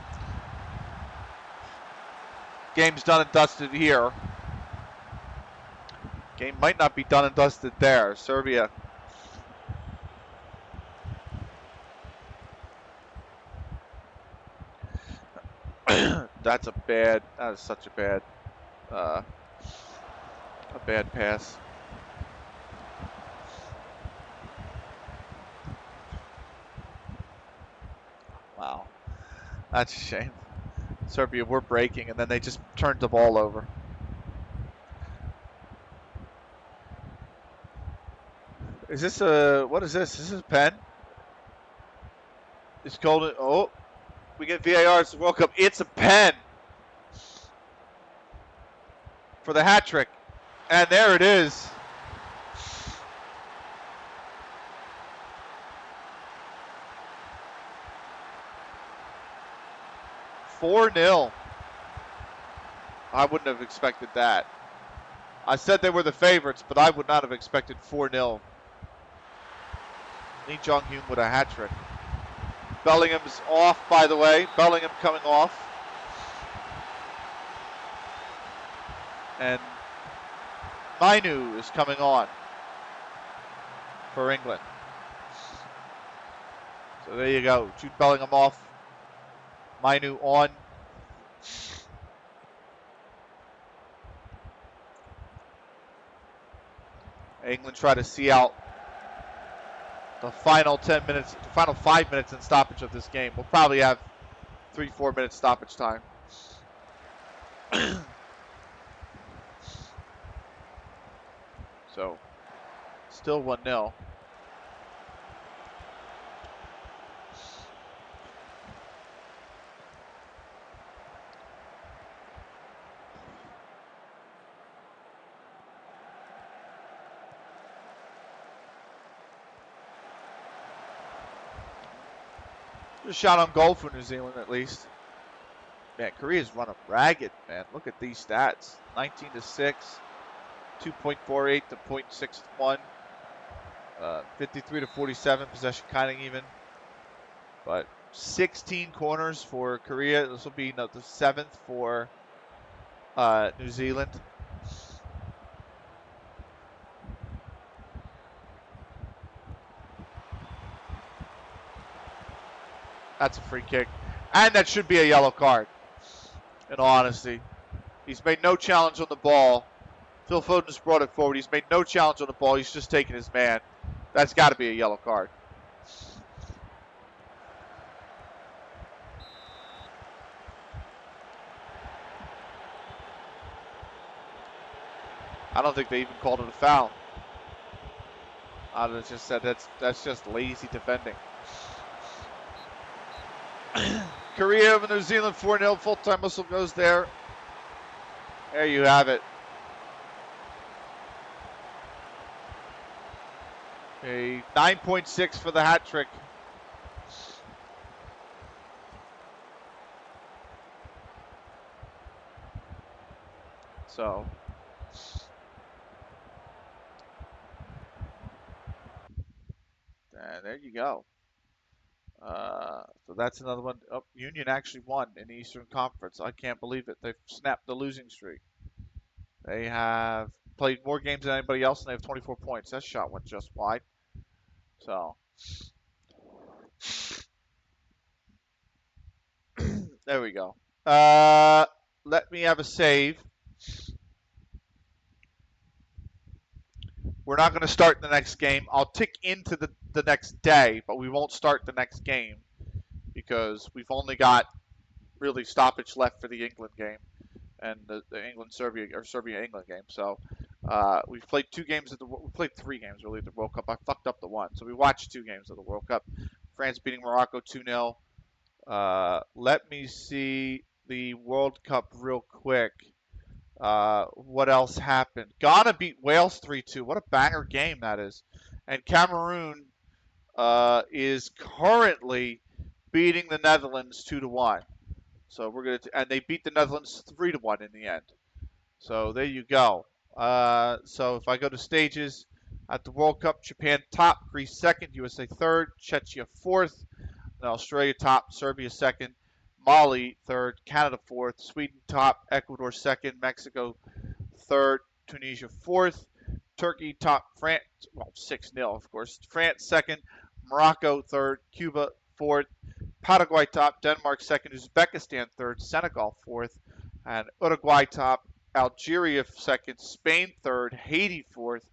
game's done and dusted here. Game might not be done and dusted there. Serbia. That is such a bad pass. Wow, that's a shame. Serbia were breaking, and then they just turned the ball over. Is this what is this? Is this a pen? It's called, oh, we get VAR, it's the World Cup. It's a pen for the hat trick. And there it is. $4-0. I wouldn't have expected that. I said they were the favorites, but I would not have expected 4-0. Lee Jong-hyun with a hat trick. Bellingham's off, by the way. Bellingham coming off. And Mainu is coming on for England. So there you go. Jude Bellingham off. Mainu on. England try to see out the final 10 minutes, the final 5 minutes in stoppage of this game. We'll probably have 3-4 minutes stoppage time. So, still 1-0. Just shot on goal for New Zealand at least. Man, Korea's running ragged, man. Look at these stats. 19-6, 2.48 to 0.61, 53 to 47, possession kind of even. But 16 corners for Korea. This will be the 7th for New Zealand. That's a free kick. And that should be a yellow card, in all honesty. He's made no challenge on the ball. Phil Foden's brought it forward. He's made no challenge on the ball. He's just taken his man. That's got to be a yellow card. I don't think they even called it a foul. I just said that's just lazy defending. Korea over New Zealand 4-0. Full-time whistle goes there. There you have it. A 9.6 for the hat trick. So, and there you go. So that's another one. Oh, Union actually won in the Eastern Conference. I can't believe it. They've snapped the losing streak. They have played more games than anybody else, and they have 24 points. That shot went just wide. So, there we go. Let me have a save. We're not going to start the next game. I'll tick into the next day, but we won't start the next game because we've only got really stoppage left for the England game and the England-Serbia or Serbia-England game. So we've played 2 games we played 3 games really at the World Cup. I fucked up the one, so we watched 2 games of the World Cup. France beating Morocco 2-0. Let me see the World Cup real quick. What else happened? Ghana beat Wales 3-2. What a banger game that is. And Cameroon is currently beating the Netherlands 2-1. So we're gonna and they beat the Netherlands 3-1 in the end. So there you go. So if I go to stages at the World Cup, Japan top, Greece second, USA third, Czechia fourth, then Australia top, Serbia second, Mali third, Canada fourth, Sweden top, Ecuador second, Mexico third, Tunisia fourth, Turkey top, France, well, 6-0, of course, France second, Morocco third, Cuba fourth, Paraguay top, Denmark second, Uzbekistan third, Senegal fourth, and Uruguay top, Algeria second, Spain third, Haiti fourth,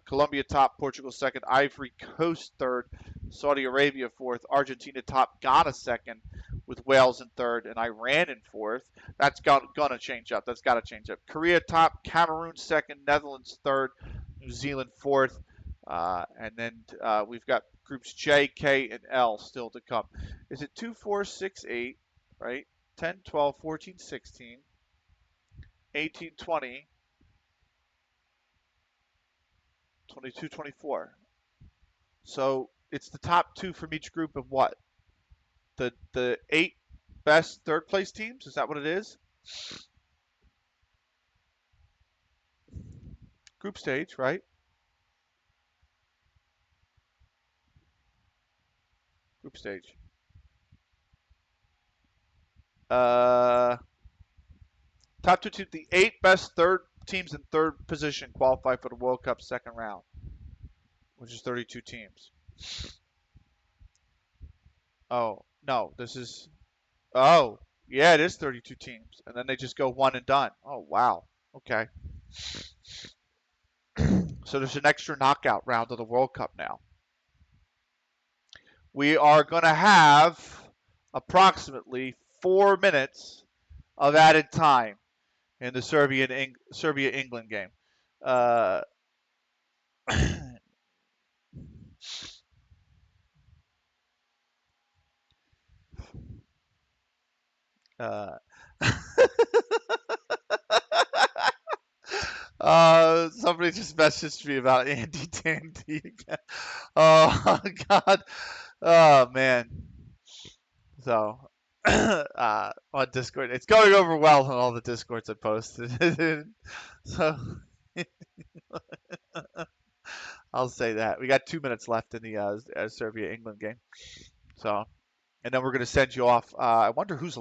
Colombia top, Portugal second, Ivory Coast third, Saudi Arabia fourth, Argentina top, Ghana second, with Wales in third, and Iran in fourth. That's gonna change up. That's got to change up. Korea top, Cameroon second, Netherlands third, New Zealand fourth, and then we've got groups J, K, and L still to come. Is it 2, 4, 6, 8, right? 10, 12, 14, 16, 18, 20, 22, 24. So it's the top 2 from each group of what? The 8 best third place teams? Is that what it is? Group stage, right? Group stage. Top 2 teams, the 8 best third teams in third position qualify for the World Cup second round, which is 32 teams. Oh, no, this is, oh, yeah, it is 32 teams. And then they just go one and done. Oh, wow. Okay. So there's an extra knockout round of the World Cup now. We are going to have approximately 4 minutes of added time in the Serbia-England game. Uh, somebody just messaged me about Andy Tandy again. Oh God. Oh man. So on Discord, it's going over well on all the Discords I posted. So I'll say that we got 2 minutes left in the Serbia-England game. So. And then we're going to send you off. I wonder who's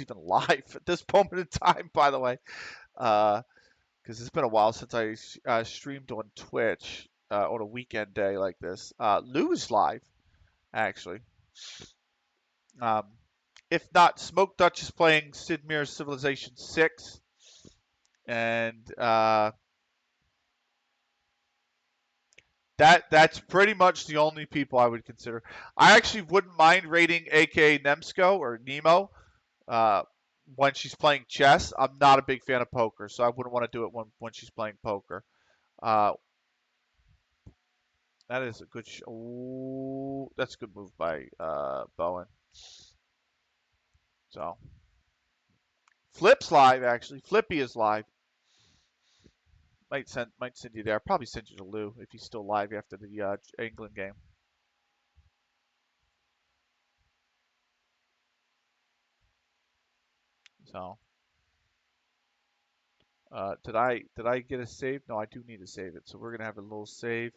even live at this moment in time. By the way, because it's been a while since I streamed on Twitch on a weekend day like this. Lou's live, actually. If not, Smoke Dutch is playing Sid Meier's Civilization 6, and that's pretty much the only people I would consider. I actually wouldn't mind rating AK Nemsko or Nemo when she's playing chess. I'm not a big fan of poker, so I wouldn't want to do it when she's playing poker. That is a good. Ooh, that's a good move by Bowen. So Flip's live actually. Flippy is live. Might send you there. Probably send you to Lou if he's still live after the England game. So, did I get a save? No, I do need to save it. So we're gonna have a little save,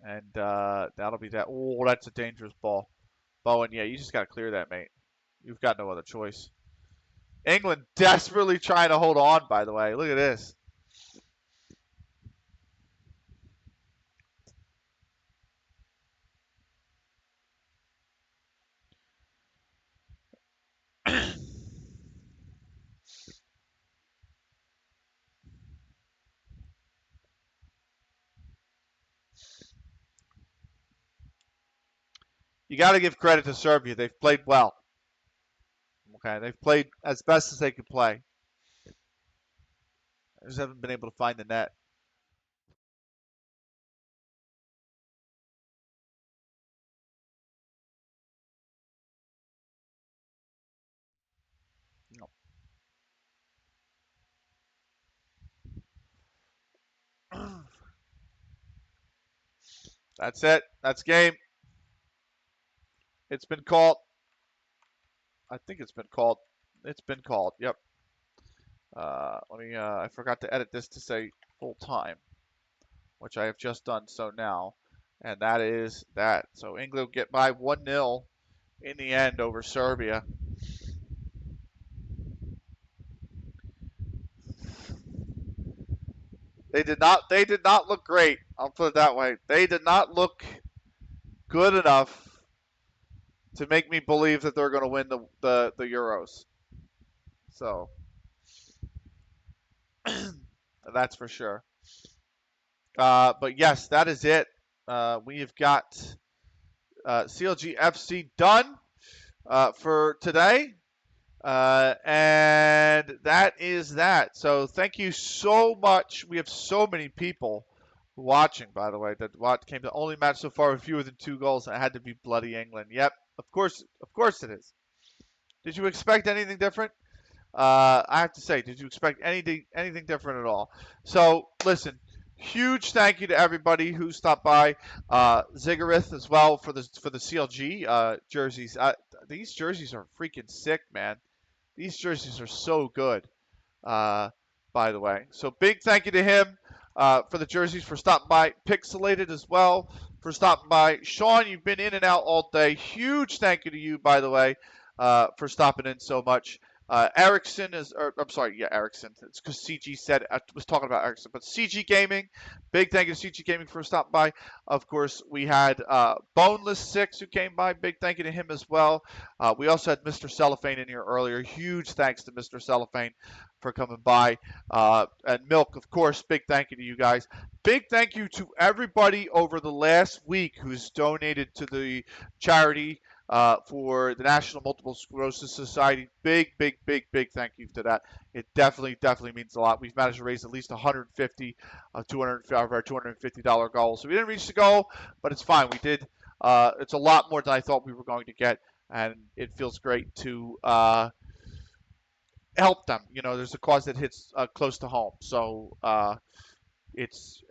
and that'll be that. Oh, that's a dangerous ball, Bowen. Yeah, you just gotta clear that, mate. You've got no other choice. England desperately trying to hold on. By the way, look at this. You got to give credit to Serbia. They've played well. Okay, they've played as best as they could play. They just haven't been able to find the net. That's it. That's game. It's been called. I think it's been called. It's been called. Yep. Let me. I forgot to edit this to say full time, which I have just done so now, and that is that. So England get by 1-0 in the end over Serbia. They did not. They did not look great. I'll put it that way. They did not look good enough to make me believe that they're going to win the Euros. So that's for sure. But yes, that is it. We have got CLG FC done for today. And that is that. So thank you so much. We have so many people watching, by the way, that came to the only match so far with fewer than 2 goals, and it had to be bloody England. Yep, of course it is. Did you expect anything different? I have to say, did you expect anything different at all? So listen, huge thank you to everybody who stopped by. Zigareth as well for the CLG jerseys. These jerseys are freaking sick, man. These jerseys are so good, by the way. So big thank you to him for the jerseys, for stopping by. Pixelated as well for stopping by. Sean, you've been in and out all day. Huge thank you to you, by the way, for stopping in so much. Ericsson is, or I'm sorry, yeah, Ericsson. It's because CG said I was talking about Ericsson, but CG Gaming. Big thank you to CG Gaming for stopping by. Of course, we had Boneless Six who came by. Big thank you to him as well. We also had Mr. Cellophane in here earlier. Huge thanks to Mr. Cellophane for coming by. And Milk, of course. Big thank you to you guys. Big thank you to everybody over the last week who's donated to the charity for the National Multiple Sclerosis Society. Big, big, big, big thank you to that. It definitely, definitely means a lot. We've managed to raise at least 150, 200 of our $250 goal. So we didn't reach the goal, but it's fine. We did. It's a lot more than I thought we were going to get, and it feels great to help them. You know, there's a cause that hits close to home. So it's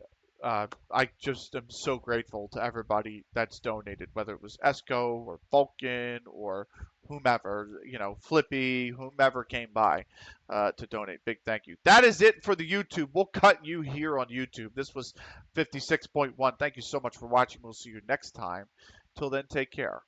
I just am so grateful to everybody that's donated, whether it was Esco or Vulcan or whomever, you know, Flippy, whomever came by to donate. Big thank you. That is it for the YouTube. We'll cut you here on YouTube. This was 56.1. Thank you so much for watching. We'll see you next time. Till then, take care.